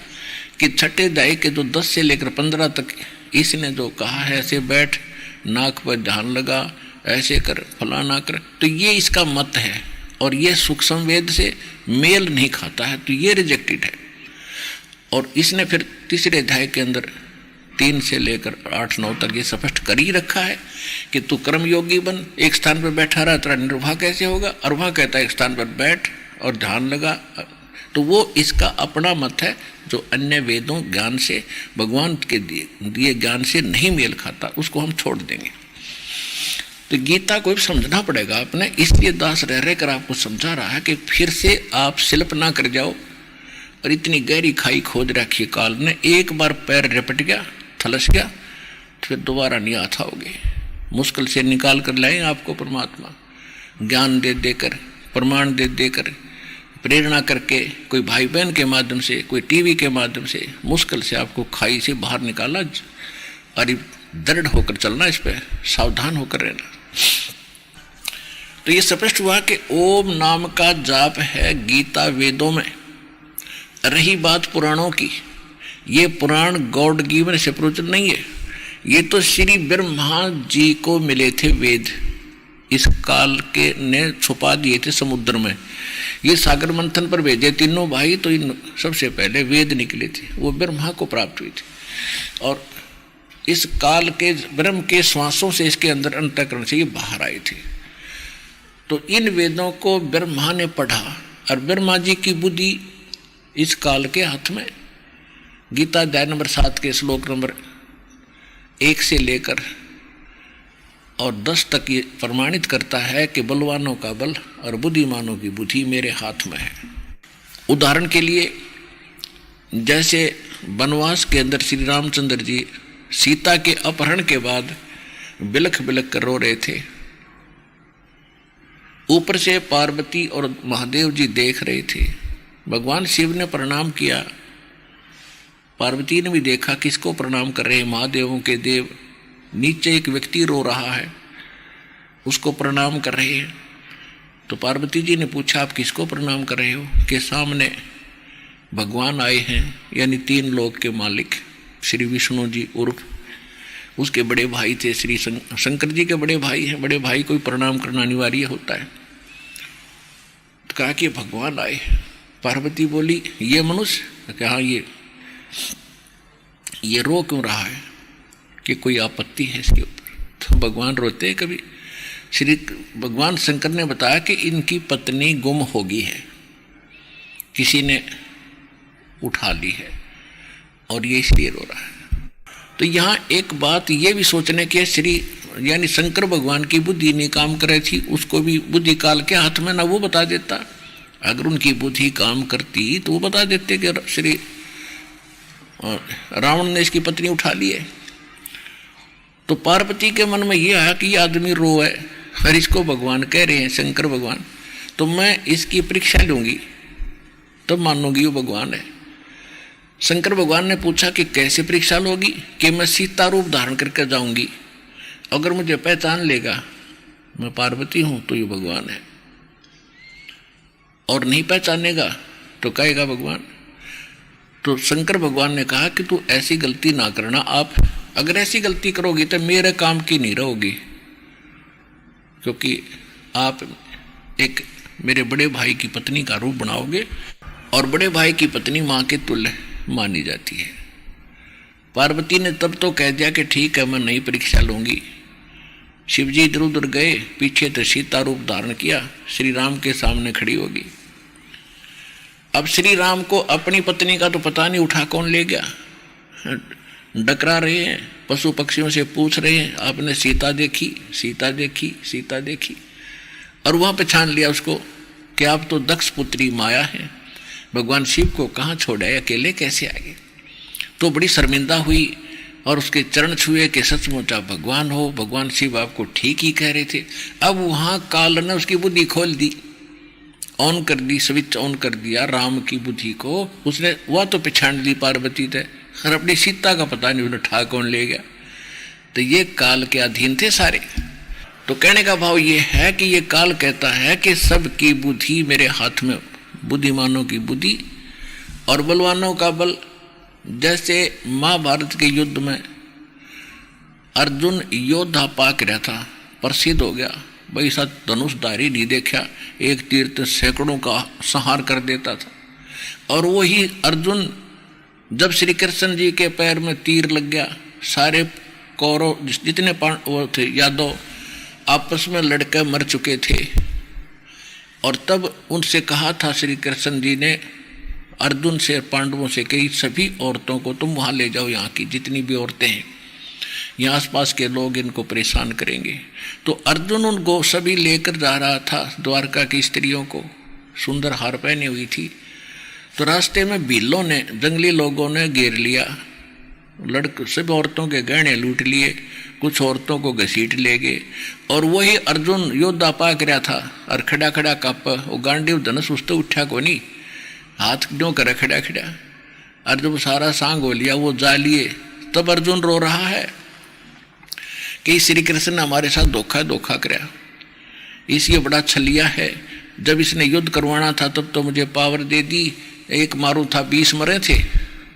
कि छठे अध्याय के जो 10 से लेकर 15 तक इसने जो कहा है, ऐसे बैठ, नाक पर ध्यान लगा, ऐसे कर, फलाना कर, तो ये इसका मत है और ये सूक्ष्म वेद से मेल नहीं खाता है, तो ये रिजेक्टेड है। और इसने फिर तीसरे अध्याय के अंदर 3 से लेकर 8-9 तक ये स्पष्ट कर ही रखा है कि तू कर्मयोगी बन, एक स्थान पर बैठा रहा, तेरा निर्वाह कैसे होगा। और वह कहता है एक स्थान पर बैठ और ध्यान लगा, तो वो इसका अपना मत है जो अन्य वेदों ज्ञान से, भगवान के दिए ज्ञान से नहीं मेल खाता, उसको हम छोड़ देंगे। तो गीता को भी समझना पड़ेगा आपने, इसलिए दास रह कर आपको समझा रहा है कि फिर से आप शिल्प ना कर जाओ और इतनी गहरी खाई खोद रखी काल ने, एक बार पैर रिपट गया, थलस गया, फिर दोबारा नहीं आता होगे। मुश्किल से निकाल कर लाए आपको परमात्मा, ज्ञान दे देकर, प्रमाण दे देकर, प्रेरणा करके, कोई भाई बहन के माध्यम से, कोई टीवी के माध्यम से, मुश्किल से आपको खाई से बाहर निकाला। और दृढ़ होकर चलना, इस पर सावधान होकर रहना। तो ये स्पष्ट हुआ कि ओम नाम का जाप है गीता वेदों में। रही बात पुराणों की, ये पुराण गॉड गिवन से प्रवचन नहीं है, ये तो श्री ब्रह्मा जी को मिले थे वेद, इस काल के ने छुपा दिए थे समुद्र में। ये सागर मंथन पर भेजे तीनों भाई, तो इन सबसे पहले वेद निकले थे, वो ब्रह्मा को प्राप्त हुए थे। और इस काल के ब्रह्म के श्वासों से इसके अंदर अंतःकरण से ये बाहर आए थे। तो इन वेदों को ब्रह्मा ने पढ़ा और ब्रह्मा जी की बुद्धि इस काल के हाथ में। गीता अध्याय नंबर 7 के श्लोक नंबर 1 से लेकर और 10 तक ये प्रमाणित करता है कि बलवानों का बल और बुद्धिमानों की बुद्धि मेरे हाथ में है। उदाहरण के लिए, जैसे वनवास के अंदर श्री रामचंद्र जी सीता के अपहरण के बाद बिलख बिलख कर रो रहे थे, ऊपर से पार्वती और महादेव जी देख रहे थे। भगवान शिव ने प्रणाम किया, पार्वती ने भी देखा किसको प्रणाम कर रहे हैं, महादेवों के देव। नीचे एक व्यक्ति रो रहा है, उसको प्रणाम कर रहे हैं। तो पार्वती जी ने पूछा आप किसको प्रणाम कर रहे हो, कि सामने भगवान आए हैं, यानी 3 लोक के मालिक श्री विष्णु जी उर्फ उसके बड़े भाई थे, श्री शंकर जी के बड़े भाई हैं। बड़े भाई को प्रणाम करना अनिवार्य होता है। तो कहा कि भगवान आए। पार्वती बोली ये मनुष्य, कि हाँ ये रो क्यों रहा है, कि कोई आपत्ति है इसके ऊपर। तो भगवान रोते हैं कभी। श्री भगवान शंकर ने बताया कि इनकी पत्नी गुम हो गई है, किसी ने उठा ली है और ये इसलिए रो रहा है। तो यहाँ एक बात ये भी सोचने की, श्री यानी शंकर भगवान की बुद्धि नहीं काम कर रही थी, उसको भी बुद्धि काल के हाथ में ना वो बता देता। अगर उनकी बुद्धि काम करती तो वो बता देते कि श्री रावण ने इसकी पत्नी उठा ली है। तो पार्वती के मन में ये आया कि ये आदमी रो है और इसको भगवान कह रहे हैं, शंकर भगवान, तो मैं इसकी परीक्षा लूंगी तब मानूंगी वो भगवान है। शंकर भगवान ने पूछा कि कैसे परीक्षा लोगी, कि मैं सीता रूप धारण करके जाऊंगी, अगर मुझे पहचान लेगा मैं पार्वती हूं तो ये भगवान है, और नहीं पहचानेगा तो कहेगा भगवान। तो शंकर भगवान ने कहा कि तू ऐसी गलती ना करना, आप अगर ऐसी गलती करोगी तो मेरे काम की नहीं रहोगी, क्योंकि आप एक मेरे बड़े भाई की पत्नी का रूप बनाओगे और बड़े भाई की पत्नी माँ के तुल्य मानी जाती है। पार्वती ने तब तो कह दिया कि ठीक है मैं नई परीक्षा लूंगी। शिवजी इधर उधर गए, पीछे तो सीता रूप धारण किया, श्री राम के सामने खड़ी होगी। अब श्री राम को अपनी पत्नी का तो पता नहीं, उठा कौन ले गया। डकरा रहे हैं, पशु पक्षियों से पूछ रहे हैं आपने सीता देखी, सीता देखी, सीता देखी, और वहां पहचान लिया उसको कि आप तो दक्ष पुत्री माया है, भगवान शिव को कहाँ छोड़े, अकेले कैसे आए। तो बड़ी शर्मिंदा हुई और उसके चरण छुए कि सचमुच आप भगवान हो, भगवान शिव आपको ठीक ही कह रहे थे। अब वहां काल ने उसकी बुद्धि खोल दी, ऑन कर दी, स्विच ऑन कर दिया राम की बुद्धि को। उसने वह तो पहचान ली पार्वती थे, और अपनी सीता का पता नहीं उन्हें ठा कौन ले गया। तो ये काल के अधीन थे सारे। तो कहने का भाव ये है कि ये काल कहता है कि सबकी बुद्धि मेरे हाथ में, बुद्धिमानों की बुद्धि और बलवानों का बल। जैसे महाभारत के युद्ध में अर्जुन योद्धा पाक रहा था, प्रसिद्ध हो गया, भाई साथ धनुषधारी नहीं देखा, एक तीर तो सैकड़ों का संहार कर देता था। और वही अर्जुन जब श्री कृष्ण जी के पैर में तीर लग गया, सारे कौरव जितने वो थे यादव आपस में लड़कर मर चुके थे। और तब उनसे कहा था श्री कृष्ण जी ने अर्जुन से, पांडवों से, कई सभी औरतों को तुम वहाँ ले जाओ, यहाँ की जितनी भी औरतें हैं, यहाँ आसपास के लोग इनको परेशान करेंगे। तो अर्जुन उनको सभी लेकर जा रहा था, द्वारका की स्त्रियों को, सुंदर हार पहनी हुई थी। तो रास्ते में भीलों ने, जंगली लोगों ने घेर लिया, सब औरतों के गहने लूट लिए, कुछ औरतों को घसीट ले गए। और वही अर्जुन योद्धा पाक रहा था और खड़ा खड़ा काप, वो गांडीव धनुष उस तो उठा को नहीं, हाथ क्यों करे खड़ा खड़ा। और जब सारा सांग हो लिया वो जा लिए, तब अर्जुन रो रहा है कि श्री कृष्ण ने हमारे साथ धोखा कराया, इस ये बड़ा छलिया है। जब इसने युद्ध करवाना था तब तो मुझे पावर दे दी, एक मारू था 20 मरे थे,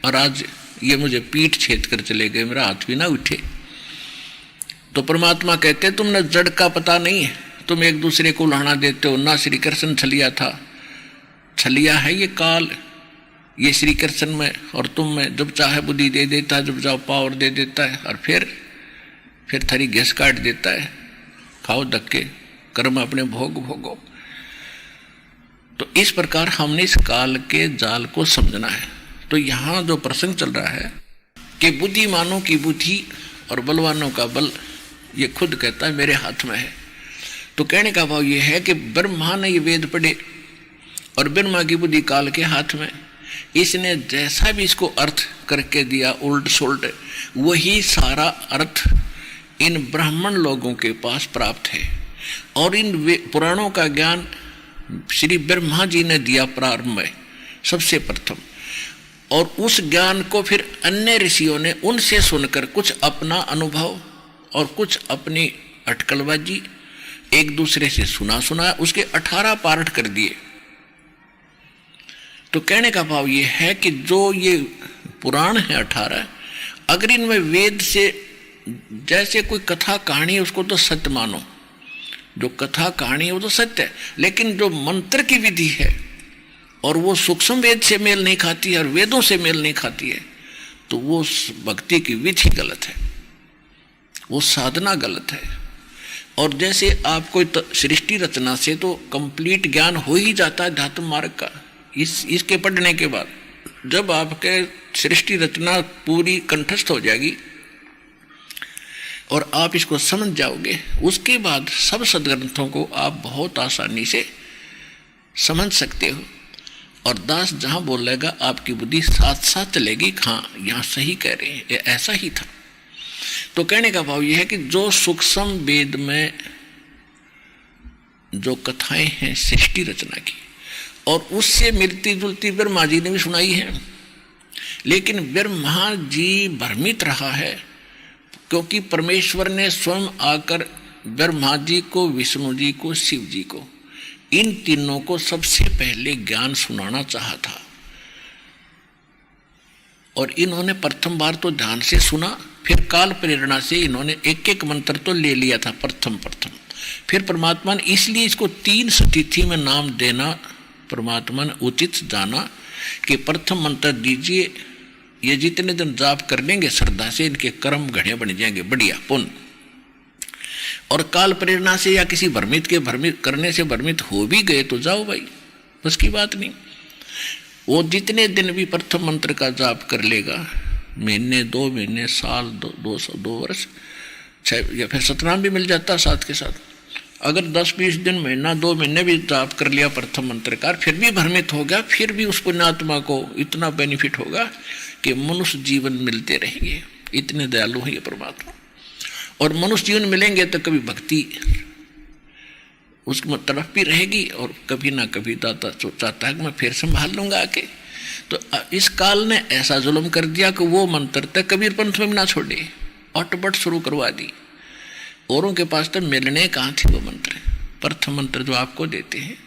और आज ये मुझे पीठ छेद कर चले गए, मेरा हाथ भी ना उठे। तो परमात्मा कहते तुमने जड़ का पता नहीं है, तुम एक दूसरे को लहना देते हो। ना श्री कृष्ण छलिया था, छलिया है ये काल, ये श्री कृष्ण में और तुम में। जब चाहे बुद्धि दे देता है, जब चाहे पावर दे देता है, और फिर थारी गैस काट देता है। खाओ धक्के, कर्म अपने भोगो। तो इस प्रकार हमने इस काल के जाल को समझना है। तो यहाँ जो प्रसंग चल रहा है कि बुद्धिमानों की बुद्धि और बलवानों का बल, ये खुद कहता है मेरे हाथ में है। तो कहने का भाव ये है कि ब्रह्मा ने ये वेद पढ़े और ब्रह्मा की बुद्धि काल के हाथ में, इसने जैसा भी इसको अर्थ करके दिया उल्ट सुल्ट, वही सारा अर्थ इन ब्राह्मण लोगों के पास प्राप्त है। और इन पुराणों का ज्ञान श्री ब्रह्मा जी ने दिया प्रारंभ में सबसे प्रथम, और उस ज्ञान को फिर अन्य ऋषियों ने उनसे सुनकर कुछ अपना अनुभव और कुछ अपनी अटकलबाजी एक दूसरे से सुना, उसके 18 पार्ट कर दिए। तो कहने का भाव ये है कि जो ये पुराण है 18, अगर इनमें वेद से जैसे कोई कथा कहानी है उसको तो सत्य मानो, जो कथा कहानी है वो तो सत्य है, लेकिन जो मंत्र की विधि है और वो सूक्ष्म वेद से मेल नहीं खाती है और वेदों से मेल नहीं खाती है, तो वो भक्ति की विधि गलत है, वो साधना गलत है। और जैसे आप कोई सृष्टि रचना से तो कंप्लीट ज्ञान हो ही जाता है धातु मार्ग का, इसके पढ़ने के बाद जब आपके सृष्टि रचना पूरी कंठस्थ हो जाएगी और आप इसको समझ जाओगे, उसके बाद सब सदग्रंथों को आप बहुत आसानी से समझ सकते हो। और दास जहां बोलेगा आपकी बुद्धि साथ साथ चलेगी, हाँ यहाँ सही कह रहे हैं, ये ऐसा ही था। तो कहने का भाव यह है कि जो सूक्ष्म वेद में जो कथाएं हैं सृष्टि रचना की, और उससे मिलती जुलती ब्रह्मा जी ने भी सुनाई है, लेकिन ब्रह्मा जी भ्रमित रहा है, क्योंकि परमेश्वर ने स्वयं आकर ब्रह्मा जी को, विष्णु जी को, शिव जी को, इन तीनों को सबसे पहले ज्ञान सुनाना चाहा था। और इन्होंने प्रथम बार तो ध्यान से सुना, फिर काल प्रेरणा से इन्होंने एक एक मंत्र तो ले लिया था प्रथम। फिर परमात्मा ने इसलिए इसको 3 तिथि में नाम देना परमात्मा ने उचित जाना कि प्रथम मंत्र दीजिए ये जितने दिन जाप कर लेंगे श्रद्धा से, इनके कर्म घड़े बन जाएंगे बढ़िया पुण्य। और काल प्रेरणा से या किसी भ्रमित के भ्रमित करने से भ्रमित हो भी गए तो जाओ भाई, बस की बात नहीं। वो जितने दिन भी प्रथम मंत्र का जाप कर लेगा, महीने 2 महीने साल 2 वर्ष 6 या फिर 17 भी मिल जाता साथ के साथ। अगर 10-20 दिन महीना 2 महीने भी जाप कर लिया प्रथम मंत्र का, फिर भी भ्रमित हो गया, फिर भी उस पुण्यात्मा को इतना बेनिफिट होगा कि मनुष्य जीवन मिलते रहेंगे। इतने दयालु हैं ये परमात्मा। और मनुष्य जीवन मिलेंगे तो कभी भक्ति उसकी तरफ भी रहेगी, और कभी ना कभी दाता चाहता है कि मैं फिर संभाल लूंगा आके। तो इस काल ने ऐसा जुल्म कर दिया कि वो मंत्र तक कबीर पंथ में ना छोड़े, अटपट शुरू करवा दी। औरों के पास तो मिलने कहाँ थे वो मंत्र। प्रथम मंत्र जो आपको देते हैं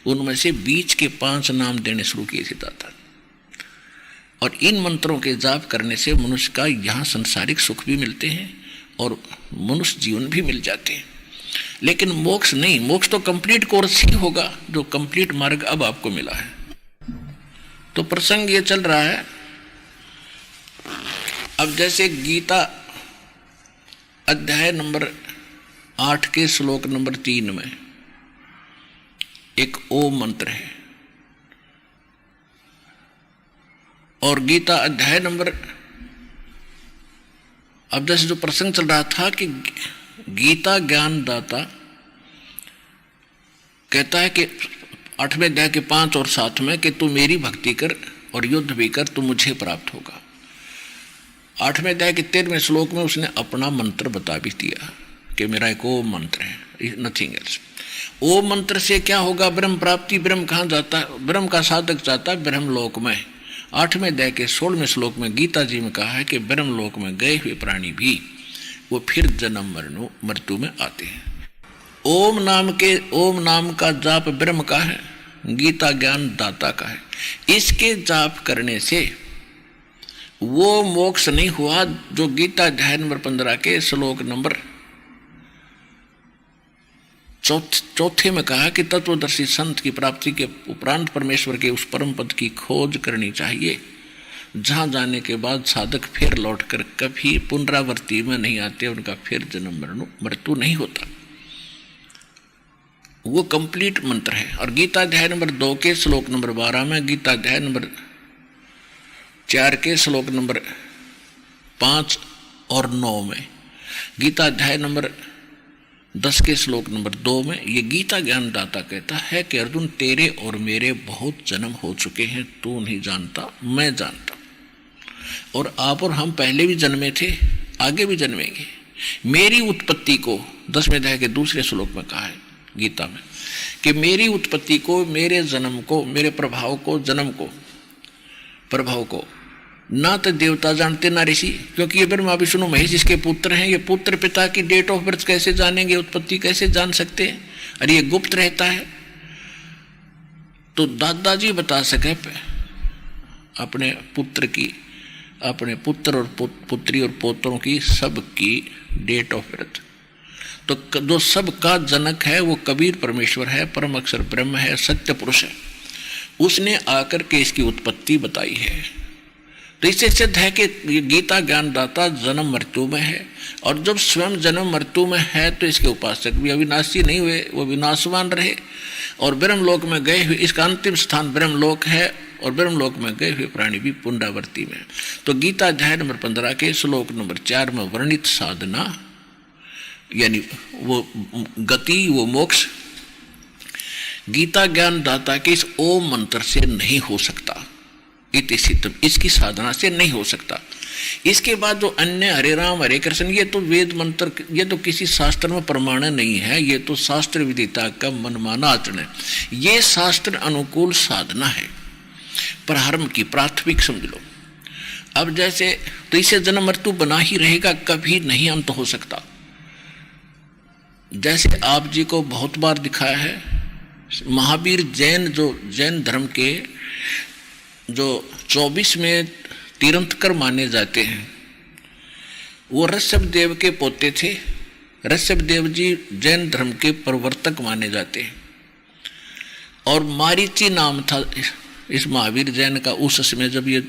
उनमें से बीच के 5 नाम देने शुरू किए थे दाता। और इन मंत्रों के जाप करने से मनुष्य का यहाँ संसारिक सुख भी मिलते हैं और मनुष्य जीवन भी मिल जाते हैं। लेकिन मोक्ष नहीं, मोक्ष तो कंप्लीट कोर्स ही होगा, जो कंप्लीट मार्ग अब आपको मिला है। तो प्रसंग ये चल रहा है। अब जैसे गीता अध्याय नंबर 8 के श्लोक नंबर 3 में एक ओम मंत्र है, और गीता अध्याय नंबर, अब जैसे जो प्रसंग चल रहा था कि गीता ज्ञान दाता कहता है कि 8वें अध्याय के 5 और 7 में कि तू मेरी भक्ति कर और युद्ध भी कर, तू मुझे प्राप्त होगा। 8वें अध्याय के 13वें श्लोक में उसने अपना मंत्र बता भी दिया कि मेरा एक ओम मंत्र है, नथिंग एल्स। ओम मंत्र से क्या होगा? ब्रह्म प्राप्ति। ब्रह्म कहाँ जाता है? ब्रह्म का साधक जाता है ब्रह्म लोक में। 8वें अध्याय के 16वें श्लोक में गीता जी में कहा है कि ब्रह्म लोक में गए हुए प्राणी भी वो फिर जन्म मृत्यु में आते हैं। ओम नाम का जाप ब्रह्म का है, गीता ज्ञान दाता का है। इसके जाप करने से वो मोक्ष नहीं हुआ जो गीता अध्याय नंबर 15 के श्लोक नंबर 4 में कहा कि तत्वदर्शी संत की प्राप्ति के उपरांत परमेश्वर के उस परम पद की खोज करनी चाहिए, जहां जाने के बाद साधक फिर लौटकर कभी पुनरावृत्ति में नहीं आते, उनका फिर जन्म मृत्यु नहीं होता। वो कंप्लीट मंत्र है। और गीता अध्याय नंबर 2 के श्लोक नंबर 12 में, गीता अध्याय नंबर 4 के श्लोक नंबर 5 और 9 में, गीता अध्याय नंबर 10 के श्लोक नंबर 2 में ये गीता ज्ञान दाता कहता है कि अर्जुन तेरे और मेरे बहुत जन्म हो चुके हैं, तू नहीं जानता, मैं जानता। और आप और हम पहले भी जन्मे थे, आगे भी जन्मेंगे। मेरी उत्पत्ति को 10वें अध्याय के 2 श्लोक में कहा है गीता में कि मेरी उत्पत्ति को, मेरे जन्म को, मेरे प्रभाव को, जन्म को, प्रभाव को ना तो देवता जानते ना ऋषि, क्योंकि ये ब्रह्मा विष्णु महेश इसके पुत्र हैं। ये पुत्र पिता की डेट ऑफ बर्थ कैसे जानेंगे, उत्पत्ति कैसे जान सकते हैं? अरे ये गुप्त रहता है। तो दादाजी बता सके अपने पुत्र की, अपने पुत्र और पुत्री और पोतरों की सबकी डेट ऑफ बर्थ। तो जो सबका जनक है वो कबीर परमेश्वर है, परम अक्षर ब्रह्म है, सत्य पुरुष है। उसने आकर के इसकी उत्पत्ति बताई है। तो इससे सिद्ध है कि गीता ज्ञान दाता जन्म मृत्यु में है, और जब स्वयं जन्म मृत्यु में है तो इसके उपासक भी अविनाशी नहीं हुए, वो विनाशवान रहे। और ब्रह्मलोक में गए हुए, इसका अंतिम स्थान ब्रह्मलोक है, और ब्रह्मलोक में गए हुए प्राणी भी पुनरावृत्ति में। तो गीता अध्याय नंबर 15 के श्लोक नंबर 4 में वर्णित साधना यानी वो गति, वो मोक्ष गीता ज्ञान दाता के इस ओम मंत्र से नहीं हो सकता। इसकी साधना से नहीं हो सकता। इसके बाद जो अन्य हरे राम हरे कृष्ण, ये तो वेद मंत्र, ये तो किसी शास्त्र में प्रमाण नहीं है, ये तो शास्त्र विदिता का मनमाना आचरण है। ये शास्त्र अनुकूल साधना है, प्रारंभ की प्राथमिक समझ लो। अब जैसे तो इसे जन्म मृत्यु बना ही रहेगा, कभी नहीं अंत हो सकता। जैसे आप जी को बहुत बार दिखाया है, महावीर जैन, जो जैन धर्म के जो 24 में तीर्थंकर माने जाते हैं, वो ऋषभ देव के पोते थे। ऋषभ देव जी जैन धर्म के प्रवर्तक माने जाते हैं। और मारीची नाम था इस महावीर जैन का उस समय जब ये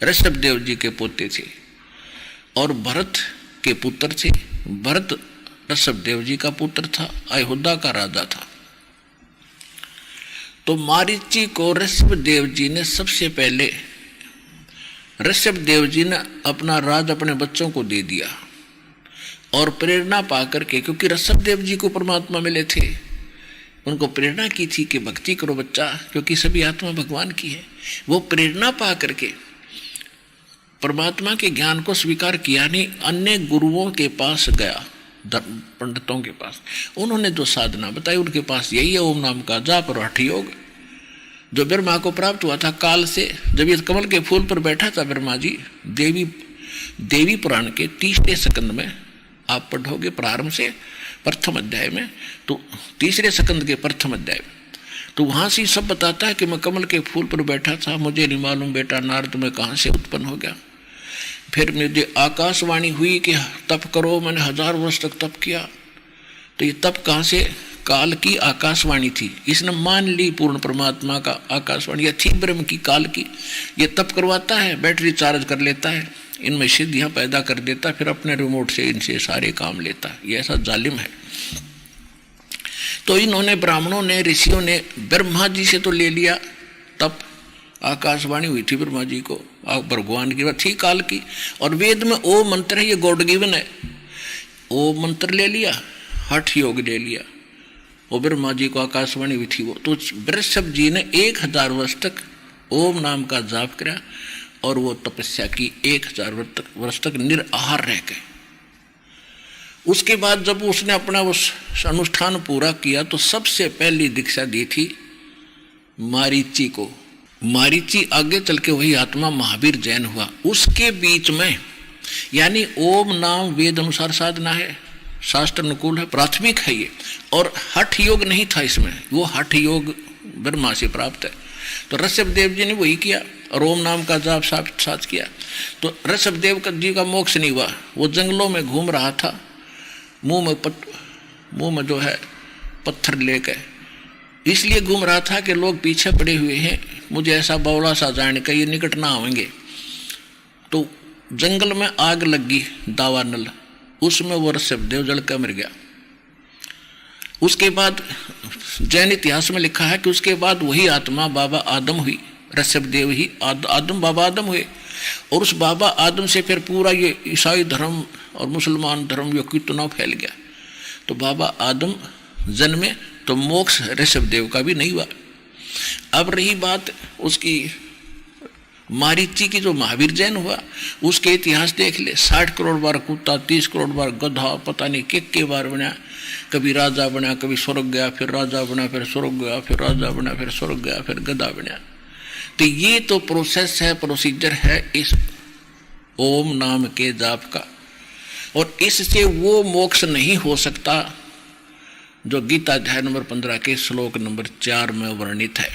ऋषभदेव जी के पोते थे और भरत के पुत्र थे। भरत ऋषभदेव जी का पुत्र था, अयोध्या का राजा था। तो मारीची को ऋषभदेव जी ने सबसे पहले, ऋषभदेव जी ने अपना राज अपने बच्चों को दे दिया और प्रेरणा पाकर के, क्योंकि ऋषभदेव जी को परमात्मा मिले थे, उनको प्रेरणा की थी कि भक्ति करो बच्चा, क्योंकि सभी आत्मा भगवान की है। वो प्रेरणा पा करके परमात्मा के ज्ञान को स्वीकार किया नहीं, अन्य गुरुओं के पास गया, पंडितों के पास। उन्होंने जो साधना बताई उनके पास यही है, ओम नाम का जाप और हठ योग, जो ब्रह्मा को प्राप्त हुआ था काल से। जब ये कमल के फूल पर बैठा था ब्रह्मा जी, देवी पुराण के 30वें स्कंद में आप पढ़ोगे प्रारंभ से प्रथम अध्याय में, तो 3रे स्कंद के प्रथम अध्याय, तो वहां से सब बताता है कि मैं कमल के फूल पर बैठा था, मुझे नहीं मालूम बेटा नारद में कहां से उत्पन्न हो गया। फिर मुझे आकाशवाणी हुई कि तप करो, मैंने 1000 वर्ष तक तप किया। तो ये तप कहां से? काल की आकाशवाणी थी, इसने मान ली पूर्ण परमात्मा का आकाशवाणी, या थी ब्रह्म की, काल की। ये तप करवाता है, बैटरी चार्ज कर लेता है, इनमें सिद्धियां पैदा कर देता है, फिर अपने रिमोट से इनसे सारे काम लेता है। ये ऐसा जालिम है। तो इन्होंने, ब्राह्मणों ने, ऋषियों ने ब्रह्मा जी से तो ले लिया तप, आकाशवाणी हुई थी ब्रह्मा जी को, भगवान की थी काल की, और वेद में ओ मंत्र है, ये गॉड गिवन है, ओ मंत्र ले लिया, हठ योग ले लिया, वो ब्रह्मा जी को आकाशवाणी हुई थी वो। तो वृषभ जी ने 1000 वर्ष तक ओम नाम का जाप किया और वो तपस्या की 1000 वर्ष तक निराहार रह गए। उसके बाद जब उसने अपना उस अनुष्ठान पूरा किया तो सबसे पहली दीक्षा दी थी मारीची को। मारीची आगे चल के वही आत्मा महावीर जैन हुआ। उसके बीच में, यानी ओम नाम वेद अनुसार साधना है, शास्त्र अनुकूल है, प्राथमिक है ये, और हठ योग नहीं था इसमें, वो हठ योग ब्रह्मा से प्राप्त है। तो ऋषभदेव जी ने वही किया और ओम नाम का जाप साथ किया। तो ऋषभदेव जी का मोक्ष नहीं हुआ, वो जंगलों में घूम रहा था, मुंह में जो है पत्थर लेकर, इसलिए घूम रहा था कि लोग पीछे पड़े हुए हैं, मुझे ऐसा बौला सा जाने का, ये निकट ना आएंगे। तो जंगल में आग लगी दावानल, उसमें वो ऋषभदेव जल कर मर गया। उसके बाद जैन इतिहास में लिखा है कि उसके बाद वही आत्मा बाबा आदम हुई, ऋषभदेव ही आदम, बाबा आदम हुए। और उस बाबा आदम से फिर पूरा ये ईसाई धर्म और मुसलमान धर्म ये कितना फैल गया। तो बाबा आदम जन्मे तो मोक्ष ऋषभदेव का भी नहीं हुआ। अब रही बात उसकी मारीची की, जो महावीर जैन हुआ, उसके इतिहास देख ले। 60 करोड़ बार कुत्ता, 30 करोड़ बार गधा, पता नहीं के बार बना, कभी राजा बना, कभी स्वर्ग गया, फिर राजा बना, फिर स्वर्ग गया, फिर राजा बना, फिर स्वर्ग गया, फिर गधा बना। तो ये तो प्रोसेस है, प्रोसीजर है इस ओम नाम के जाप का, और इससे वो मोक्ष नहीं हो सकता जो गीता अध्याय नंबर 15 के श्लोक नंबर 4 में वर्णित है।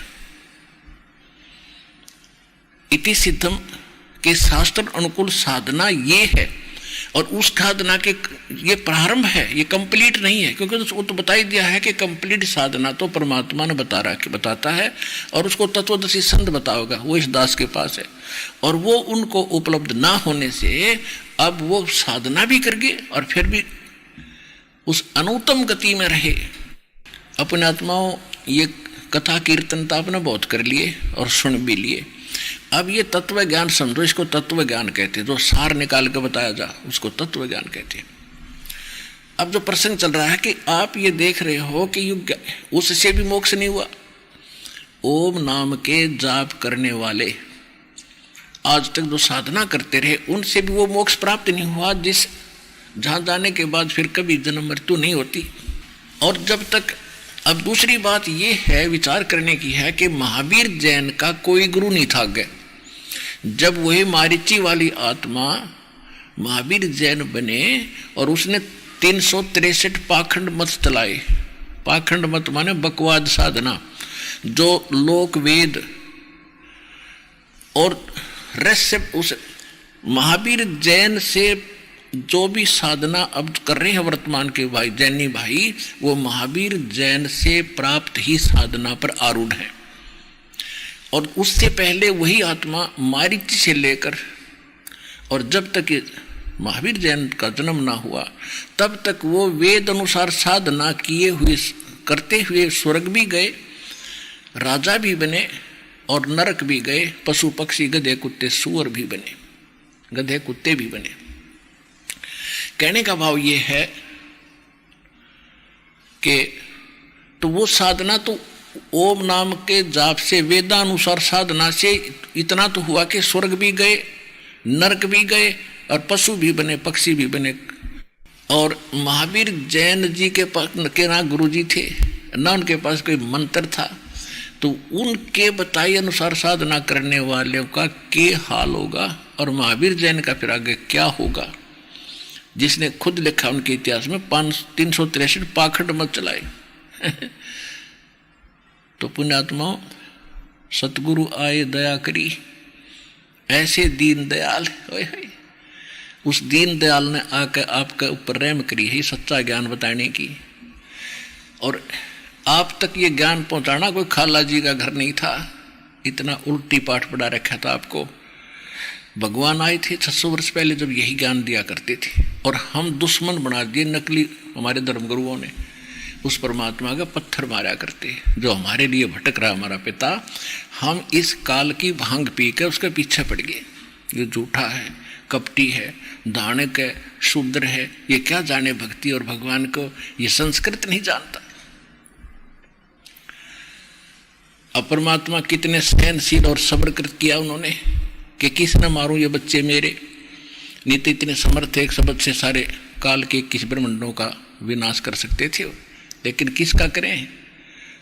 इति सिद्धम के शास्त्र अनुकूल साधना ये है, और उस साधना के ये प्रारंभ है, ये कंप्लीट नहीं है, क्योंकि वो तो बता ही दिया है कि कंप्लीट साधना तो परमात्मा ने बताता है, और उसको तत्वदर्शी संत बताओगा, वो इस दास के पास है। और वो उनको उपलब्ध ना होने से अब वो साधना भी कर गए और फिर भी उस अनुत्तम गति में रहे। अपने आत्माओं, ये कथा कीर्तन तो आपने बहुत कर लिए और सुन भी लिए। अब ये तत्व ज्ञान समझो, इसको तत्व ज्ञान कहते हैं, जो सार निकाल के बताया जा उसको तत्व ज्ञान कहते हैं। अब जो प्रसंग चल रहा है कि आप ये देख रहे हो कि उससे भी मोक्ष नहीं हुआ। ओम नाम के जाप करने वाले आज तक जो साधना करते रहे, उनसे भी वो मोक्ष प्राप्त नहीं हुआ, जहां जाने के बाद फिर कभी जन्म मृत्यु नहीं होती। और जब तक, अब दूसरी बात ये है विचार करने की है कि महावीर जैन का कोई गुरु नहीं था आगे। जब वही मारीची वाली आत्मा महावीर जैन बने और उसने 363 पाखंड मत चलाए। पाखंड मत माने बकवाद साधना, जो लोक वेद और उस महावीर जैन से जो भी साधना अब कर रहे हैं वर्तमान के भाई जैनी भाई, वो महावीर जैन से प्राप्त ही साधना पर आरूढ़ है। और उससे पहले वही आत्मा मारीच से लेकर और जब तक महावीर जैन का जन्म ना हुआ तब तक वो वेद अनुसार साधना किए हुए करते हुए स्वर्ग भी गए, राजा भी बने और नरक भी गए, पशु पक्षी गधे कुत्ते सूअर भी बने, गधे कुत्ते भी बने। कहने का भाव ये है कि तो वो साधना तो ओम नाम के जाप से वेदानुसार साधना से इतना तो हुआ कि स्वर्ग भी गए, नरक भी गए और पशु भी बने, पक्षी भी बने। और महावीर जैन जी के पास के ना गुरु जी थे ना उनके पास कोई मंत्र था, तो उनके बताए अनुसार साधना करने वालों का क्या हाल होगा और महावीर जैन का फिर आगे क्या होगा, जिसने खुद लिखा उनके इतिहास में 363 पाखंड मत चलाए। तो पुण्यात्माओं, सतगुरु आए दया करी, ऐसे दीन दयाल उस दीन दयाल ने आकर आपके ऊपर रहम करी है सच्चा ज्ञान बताने की। और आप तक ये ज्ञान पहुंचाना कोई खाला जी का घर नहीं था, इतना उल्टी पाठ पढ़ा रखा था आपको। भगवान आए थे 600 वर्ष पहले जब यही ज्ञान दिया करते थे, और हम दुश्मन बना दिए नकली हमारे धर्मगुरुओं ने। उस परमात्मा का पत्थर मारा करते जो हमारे लिए भटक रहा हमारा पिता। हम इस काल की भांग पी कर उसके पीछे पड़ गए। ये झूठा है, कपटी है, दानक है, शूद्र है, ये क्या जाने भक्ति और भगवान को, ये संस्कृत नहीं जानता। अब परमात्मा कितने सहनशील और सब्र किया उन्होंने कि किस न मारूं ये बच्चे मेरे। नहीं तो इतने समर्थ एक शब्द से सारे काल के 21 ब्रह्मांडों का विनाश कर सकते थे, लेकिन किसका करें?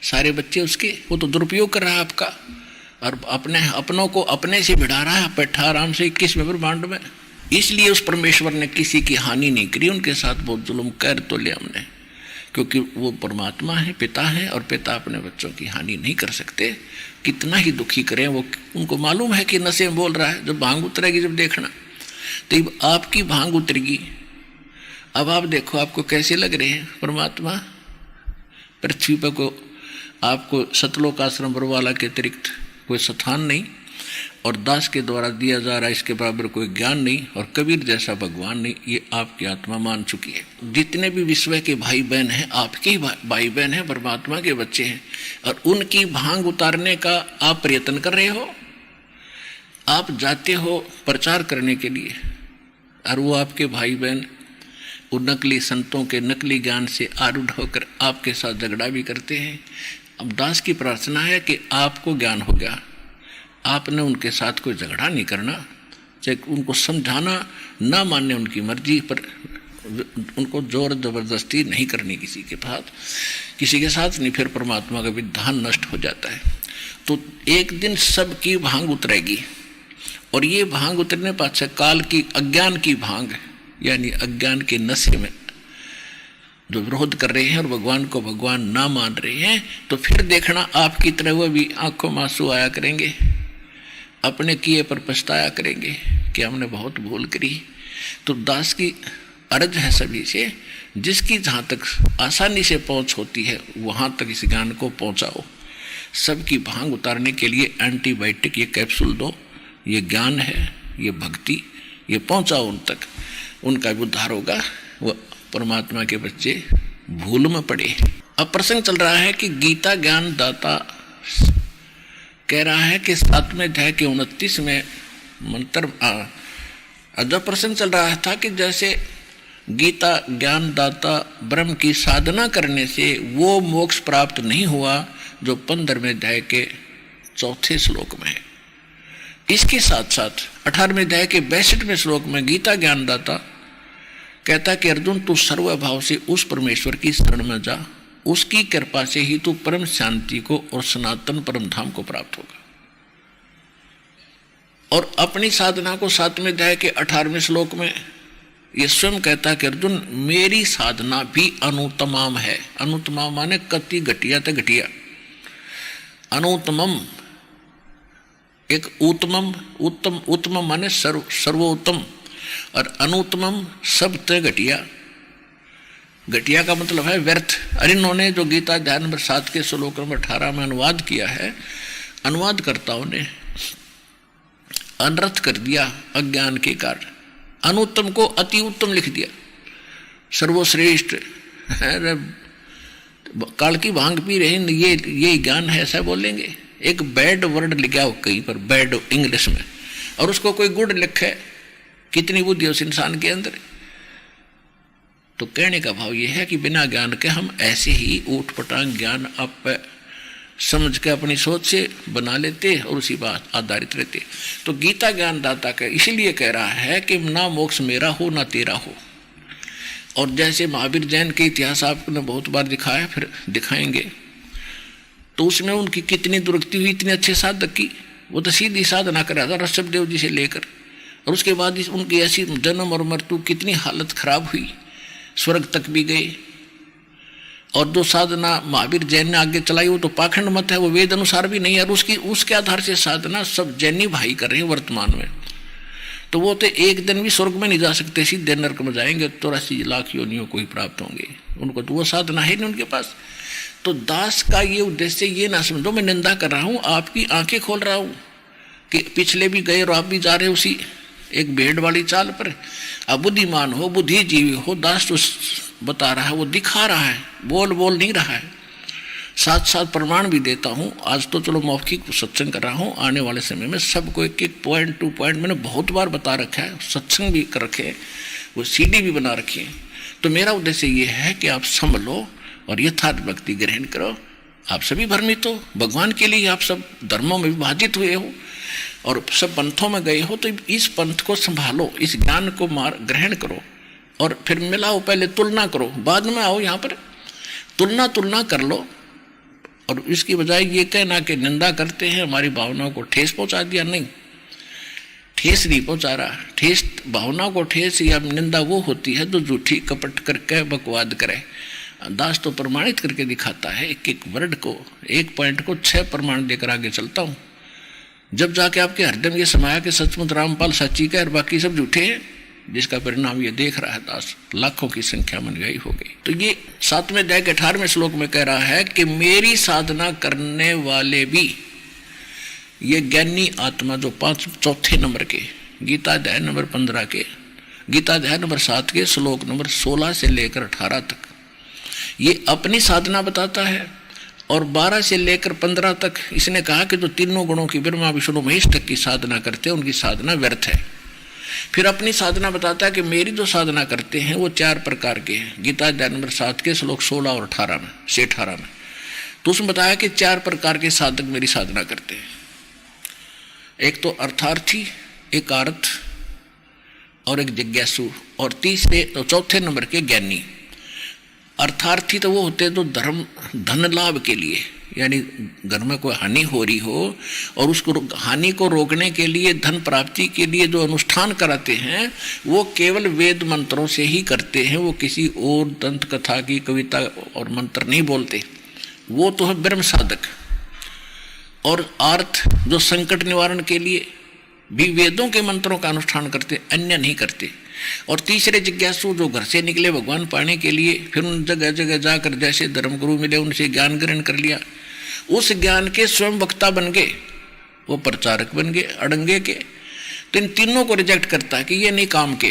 सारे बच्चे उसके। वो तो दुरुपयोग कर रहा है आपका और अपनों को अपने से भिड़ा रहा है, बैठा आराम से 21वें ब्रह्मांड में। इसलिए उस परमेश्वर ने किसी की हानि नहीं करी, उनके साथ बहुत जुल्म कर तो लिया हमने, क्योंकि वो परमात्मा है, पिता है, और पिता अपने बच्चों की हानि नहीं कर सकते। कितना ही दुखी करें वो, उनको मालूम है कि नशे में बोल रहा है। जब भांग उतरेगी, जब देखना तो आपकी भांग उतरेगी। अब आप देखो आपको कैसे लग रहे हैं परमात्मा। पृथ्वी पर को आपको सतलोक आश्रम बरवाला के अतिरिक्त कोई स्थान नहीं, और दास के द्वारा दिया जा रहा है इसके बराबर कोई ज्ञान नहीं, और कबीर जैसा भगवान नहीं। ये आपकी आत्मा मान चुकी है। जितने भी विश्व के भाई बहन हैं आपके ही भाई बहन हैं, परमात्मा के बच्चे हैं, और उनकी भांग उतारने का आप प्रयत्न कर रहे हो। आप जाते हो प्रचार करने के लिए, और वो आपके भाई बहन उन नकली संतों के नकली ज्ञान से आरूढ़ होकर आपके साथ झगड़ा भी करते हैं। अब दास की प्रार्थना है कि आपको ज्ञान हो गया, आपने उनके साथ कोई झगड़ा नहीं करना, चाहे उनको समझाना ना माने उनकी मर्जी पर, उनको जोर जबरदस्ती नहीं करनी किसी के साथ नहीं, फिर परमात्मा का विधान नष्ट हो जाता है। तो एक दिन सबकी भांग उतरेगी, और ये भांग उतरने पाछे काल की अज्ञान की भांग, यानी अज्ञान के नशे में जो विरोध कर रहे हैं और भगवान को भगवान ना मान रहे हैं, तो फिर देखना आपकी तरह वो भी आंखों में आंसू आया करेंगे, अपने किए पर पछताया करेंगे कि हमने बहुत भूल करी। तो दास की अर्ज है सभी से, जिसकी जहाँ तक आसानी से पहुँच होती है वहाँ तक इस ज्ञान को पहुँचाओ। सबकी भांग उतारने के लिए एंटीबायोटिक ये कैप्सूल दो, ये ज्ञान है, ये भक्ति, ये पहुँचाओ उन तक, उनका भी उद्धार होगा। वह परमात्मा के बच्चे भूल में पड़े। अब प्रसंग चल रहा है कि गीता ज्ञान दाता कह रहा है कि 7वें अध्याय के 29 में मंत्र जब प्रसंग चल रहा था कि जैसे गीता ज्ञान दाता ब्रह्म की साधना करने से वो मोक्ष प्राप्त नहीं हुआ जो 15वें अध्याय के 4थे श्लोक में है। इसके साथ साथ 18वें अध्याय के 62वें श्लोक में गीता ज्ञानदाता कहता कि अर्जुन तू सर्वभाव से उस परमेश्वर की शरण में जा, उसकी कृपा से ही तू परम शांति को और सनातन परम धाम को प्राप्त होगा। और अपनी साधना को 7वें अध्याय के 18वें श्लोक में ये स्वयं कहता कि अर्जुन मेरी साधना भी अनुत्तमम है। अनुत्तमम माने कति घटिया तो घटिया, अनुत्तमम एक उत्तमम, उत्तम उत्तम माने सर्वोत्तम, और अनुत्तमम सब तय घटिया। घटिया का मतलब है व्यर्थ। और इन्होंने जो गीता अध्याय नंबर 7 के श्लोक नंबर 18 में अनुवाद किया है, अनुवादकर्ताओं ने अनर्थ कर दिया अज्ञान के कारण, अनुत्तम को अति उत्तम लिख दिया, सर्वश्रेष्ठ है, काल की भांग पी रहे ये ज्ञान है ऐसा बोलेंगे। एक बैड वर्ड लिखा हो कहीं पर, बैड इंग्लिश में, और उसको कोई गुड लिखे, कितनी बुद्धि उस इंसान के अंदर। तो कहने का भाव यह है कि बिना ज्ञान के हम ऐसे ही ऊट पटांग ज्ञान आप समझ के अपनी सोच से बना लेते और उसी बात आधारित रहते। तो गीता ज्ञानदाता का इसलिए कह रहा है कि ना मोक्ष मेरा हो ना तेरा हो। और जैसे महावीर जैन के इतिहास आपने बहुत बार दिखाया, फिर दिखाएंगे, तो उसमें उनकी कितनी दुर्गति हुई, इतने अच्छे साधक की। वो तो सीधी साधना कर रहा था ऋषभदेव जी से लेकर, और उसके बाद उनकी ऐसी जन्म और मृत्यु, कितनी हालत खराब हुई, स्वर्ग तक भी गए। और जो साधना महावीर जैन ने आगे चलाई वो तो पाखंड मत है, वो वेद अनुसार भी नहीं है, और उसके आधार से साधना सब जैनी भाई कर रहे हैं वर्तमान में। तो वो तो एक दिन भी स्वर्ग में नहीं जा सकते, सीधे नरक में जाएंगे, 84 लाख योनियों को ही प्राप्त होंगे। उनको तो वो साधना है नहीं उनके पास। तो दास का ये उद्देश्य ये ना समझो मैं निंदा कर रहा हूँ, आपकी आंखें खोल रहा हूँ कि पिछले भी गए और आप भी जा रहे हो उसी एक भेड़ वाली चाल पर। अब बुद्धिमान हो, बुद्धिजीवी हो, दास तो बता रहा है, वो दिखा रहा है, बोल नहीं रहा है। साथ साथ प्रमाण भी देता हूँ। आज तो चलो मौखिक सत्संग कर रहा हूँ, आने वाले समय में सबको एक एक पॉइंट टू पॉइंट मैंने बहुत बार बता रखा है, सत्संग भी कर रखे, वो CD भी बना रखी है। तो मेरा उद्देश्य ये है कि आप संभलो और यथार्थ भक्ति ग्रहण करो। आप सभी भ्रमित हो, भगवान के लिए आप सब धर्मों में विभाजित हुए हो और सब पंथों में गए हो, तो इस पंथ को संभालो, इस ज्ञान को ग्रहण करो और फिर मिलाओ। पहले तुलना करो, बाद में आओ यहाँ पर तुलना कर लो। और इसकी बजाय ये कहना कि निंदा करते हैं, हमारी भावनाओं को ठेस पहुंचा दिया, नहीं, ठेस नहीं पहुंचा रहा। ठेस भावनाओं को ठेस या निंदा वो होती है जो झूठी कपट करके बकवाद करे। दास तो प्रमाणित करके दिखाता है, एक एक वर्ड को, एक पॉइंट को 6 प्रमाण देकर आगे चलता हूँ। जब जाके आपके हृदय में ये समाया कि सचमुच रामपाल सच्ची का और बाकी सब झूठे हैं, जिसका परिणाम ये देख रहा है दास, लाखों की संख्या में अनुयायी हो गई। तो ये 7वें अध्याय के 18वें श्लोक में कह रहा है कि मेरी साधना करने वाले भी, ये ज्ञानी आत्मा जो 4 नंबर के गीता अध्याय नंबर 15 के, गीता अध्याय नंबर 7 के श्लोक नंबर 16 से लेकर 18 तक ये अपनी साधना बताता है। और 12 से लेकर 15 तक इसने कहा कि जो तीनों गुणों की ब्रह्मा विष्णु महेश तक की साधना करते हैं उनकी साधना व्यर्थ है। फिर अपनी साधना बताता है कि मेरी जो साधना करते हैं वो 4 प्रकार के हैं, गीता अध्याय नंबर 7 के श्लोक 16 और 18 में से 18 में। तो उसमें बताया कि 4 प्रकार के साधक मेरी साधना करते हैं। एक तो अर्थार्थी, एक अर्थ और एक जिज्ञासु, और चौथे नंबर के ज्ञानी। अर्थार्थी तो वो होते हैं जो धन लाभ के लिए, यानी घर में कोई हानि हो रही हो और उसको हानि को रोकने के लिए, धन प्राप्ति के लिए जो अनुष्ठान कराते हैं वो केवल वेद मंत्रों से ही करते हैं, वो किसी और दंत कथा की कविता और मंत्र नहीं बोलते, वो तो है ब्रह्म साधक। और अर्थ जो संकट निवारण के लिए भी वेदों के मंत्रों का अनुष्ठान करते, अन्य नहीं करते। और तीसरे जिज्ञासु जो घर से निकले भगवान पाने के लिए, फिर उन जगह जगह जाकर जैसे धर्मगुरु मिले उनसे ज्ञान ग्रहण कर लिया, उस ज्ञान के स्वयं वक्ता बन गए, वो प्रचारक बन गए अड़ंगे के। तो इन तीनों को रिजेक्ट करता है कि ये नहीं काम के,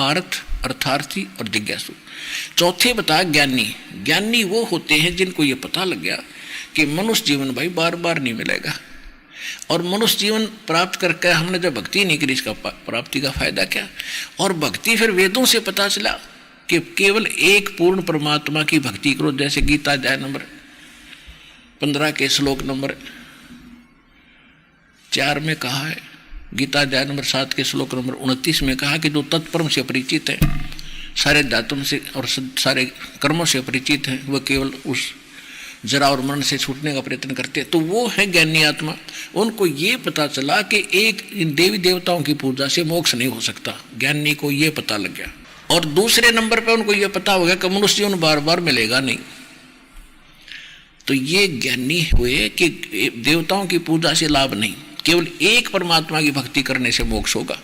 अर्थ, अर्थार्थी और जिज्ञासु। चौथे बताया ज्ञानी। ज्ञानी वो होते हैं जिनको ये पता लग गया कि मनुष्य जीवन भाई बार बार नहीं मिलेगा, और मनुष्य जीवन प्राप्त करके हमने जब भक्ति नहीं करी, इसका प्राप्ति का फायदा क्या। और भक्ति फिर वेदों से पता चला कि केवल एक पूर्ण परमात्मा की भक्ति करो, जैसे गीता अध्याय नंबर 15 के श्लोक नंबर 4 में कहा है, गीता अध्याय नंबर 7 के श्लोक नंबर 29 में कहा कि जो तत्परम से परिचित है, सारे धातुओं से और सारे कर्मों से परिचित है, वह केवल उस जरा और मरण से छूटने का प्रयत्न करते हैं, तो वो है ज्ञानी आत्मा। उनको ये पता चला कि एक देवी देवताओं की पूजा से मोक्ष नहीं हो सकता, ज्ञानी को ये पता लग गया। और दूसरे नंबर पे उनको ये पता हो गया कि मनुष्य जीवन बार बार मिलेगा नहीं। तो ये ज्ञानी हुए कि देवताओं की पूजा से लाभ नहीं, केवल एक परमात्मा की भक्ति करने से मोक्ष होगा।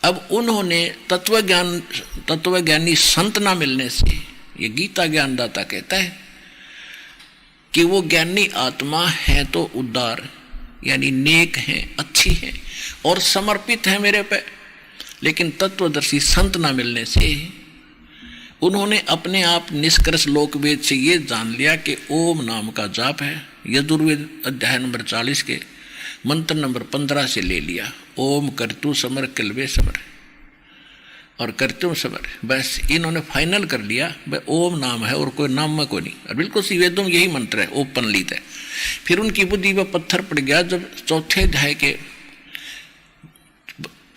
अब उन्होंने तत्वज्ञानी संत ना मिलने से, ये गीता ज्ञानदाता कहता है, कि वो ज्ञानी आत्मा है तो उदार, यानी नेक है, अच्छी है और समर्पित है मेरे पे। लेकिन तत्वदर्शी संत ना मिलने से उन्होंने अपने आप निष्कर्ष लोकवेद से ये जान लिया कि ओम नाम का जाप है। यजुर्वेद अध्याय नंबर 40 के मंत्र नंबर 15 से ले लिया। ओम करतु समर किलवे समर और करतु समर, बस इन्होंने फाइनल कर लिया भाई ओम नाम है और कोई नाम में कोई नहीं। और बिल्कुल सी वेदों में यही मंत्र है, ओपन लीत है। फिर उनकी बुद्धि पर पत्थर पड़ गया जब चौथे अध्याय के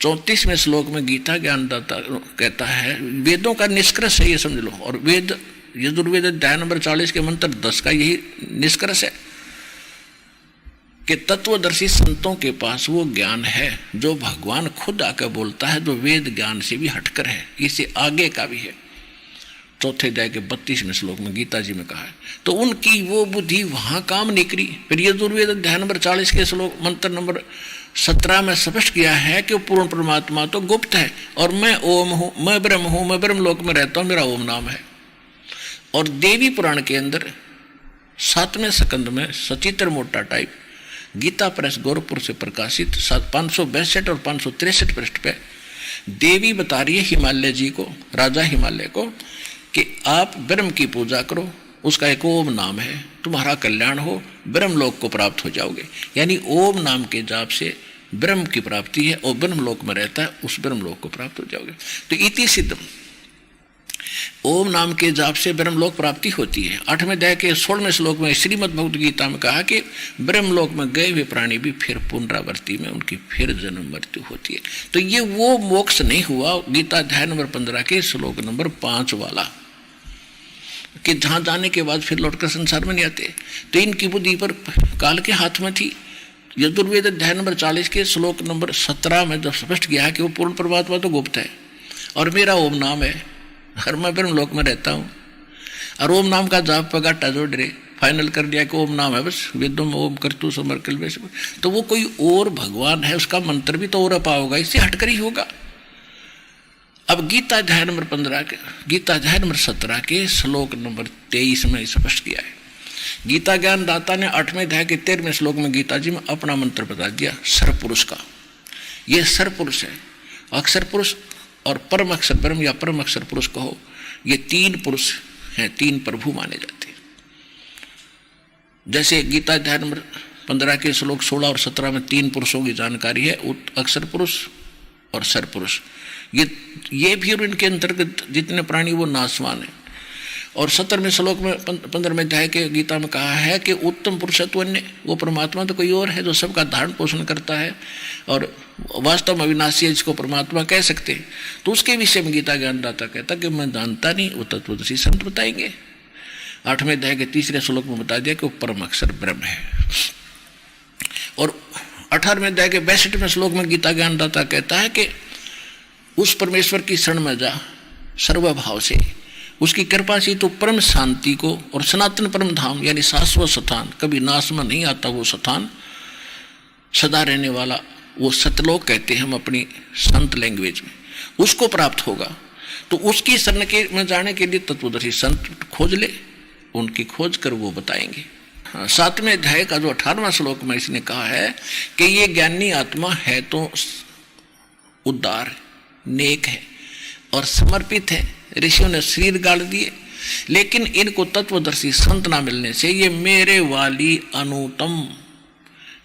34वें श्लोक में गीता ज्ञानदाता कहता है, वेदों का निष्कर्ष है ये समझ लो। और वेद यजुर्वेद अध्याय नंबर 40 के मंत्र 10 का यही निष्कर्ष है कि तत्वदर्शी संतों के पास वो ज्ञान है जो भगवान खुद आकर बोलता है, जो वेद ज्ञान से भी हटकर है, इससे आगे का भी है। चौथे अध्याय के 32वें श्लोक में गीता जी में कहा है। तो उनकी वो बुद्धि वहां काम निकली। फिर यजुर्वेद अध्याय नंबर 40 के श्लोक मंत्र नंबर 17 में स्पष्ट किया है कि पूर्ण परमात्मा तो गुप्त है और मैं ओम हूं, मैं ब्रह्म लोक में रहता हूं, मेरा ओम नाम है। और देवी पुराण के अंदर 7वें स्कंद में सचित्र मोटा टाइप गीता प्रेस गोरखपुर से प्रकाशित 562 और 563 पृष्ठ पे देवी बता रही है हिमालय जी को, राजा हिमालय को, कि आप ब्रह्म की पूजा करो, उसका एक ओम नाम है, तुम्हारा कल्याण हो, ब्रह्मलोक को प्राप्त हो जाओगे। यानी ओम नाम के जाप से ब्रह्म की प्राप्ति है और ब्रह्मलोक में रहता है, उस ब्रह्मलोक को प्राप्त हो जाओगे। तो इति सिद्धम, ओम नाम के जाप से ब्रह्मलोक प्राप्ति होती है। 8वें अध्याय के 16वें श्लोक में श्रीमद् भगवद गीता में कहा कि ब्रह्मलोक में गए हुए प्राणी भी फिर पुनरावृत्ति में उनकी फिर जन्म मृत्यु होती है। तो ये वो मोक्ष नहीं हुआ गीता अध्याय नंबर 15 के श्लोक नंबर 5 वाला, कि जहां जाने के बाद फिर लौटकर संसार में नहीं आते। तो इनकी बुद्धि पर काल के हाथ में थी। यजुर्वेद अध्याय नंबर 40 के श्लोक नंबर 17 में जब स्पष्ट किया कि वो पूर्ण परमात्मा तो गुप्त है और मेरा ओम नाम है, हर मैं ब्रह्मलोक में रहता हूँ, और ओम नाम का जाप पगाटा जोड़ रहे, फाइनल कर दिया कि ओम नाम है, बस वेदों में ओम करतु समर किलवे समर। तो वो कोई और भगवान है, उसका मंत्र भी तो और अपा होगा, इससे हटकर ही होगा। अब गीता अध्याय नंबर 15 के गीता अध्याय नंबर 17 के श्लोक नंबर 23 में स्पष्ट किया है। गीता ज्ञानदाता ने 8वें अध्याय के 13वें श्लोक में गीता जी में अपना मंत्र बता दिया सर्वपुरुष का। ये सर्वपुरुष है, अक्षर पुरुष और परम अक्षर ब्रह्म या परम अक्षर पुरुष कहो, ये 3 पुरुष हैं, 3 प्रभु माने जाते हैं। जैसे गीता अध्याय नंबर 15 के श्लोक 16 और 17 में 3 पुरुषों की जानकारी है, अक्षर पुरुष और सर पुरुष। ये भी इनके अंतर्गत जितने प्राणी वो नासवान है। और 17वें श्लोक में 15वें अध्याय के गीता में कहा है कि उत्तम पुरुषत्व अन्य, वो परमात्मा तो कोई और है जो सबका धारण पोषण करता है और वास्तव में अविनाशी है, जिसको परमात्मा कह सकते हैं। तो उसके विषय में गीता ज्ञानदाता कहता कि मैं जानता नहीं, वो तत्वदर्शी संत बताएंगे। 8वें अध्याय के 3रे श्लोक में बता दिया कि वो परम अक्षर ब्रह्म है। और 18वें अध्याय के 62वें श्लोक में गीता ज्ञानदाता कहता है कि उस परमेश्वर की शरण में जा सर्वभाव से, उसकी कृपा से तो परम शांति को और सनातन परम धाम यानी शाश्वत स्थान, कभी नाश में नहीं आता वो स्थान, सदा रहने वाला वो सतलोक कहते हैं हम अपनी संत लैंग्वेज में, उसको प्राप्त होगा। तो उसकी शरण के में जाने के लिए तत्वदर्शी संत खोज ले, उनकी खोज कर वो बताएंगे। 7वें अध्याय का जो 18वां श्लोक में इसने कहा है कि ये ज्ञानी आत्मा है तो उदार, नेक है और समर्पित है। ऋषियों ने शरीर गाड़ दिए, लेकिन इनको तत्वदर्शी संत ना मिलने से ये मेरे वाली अनुतम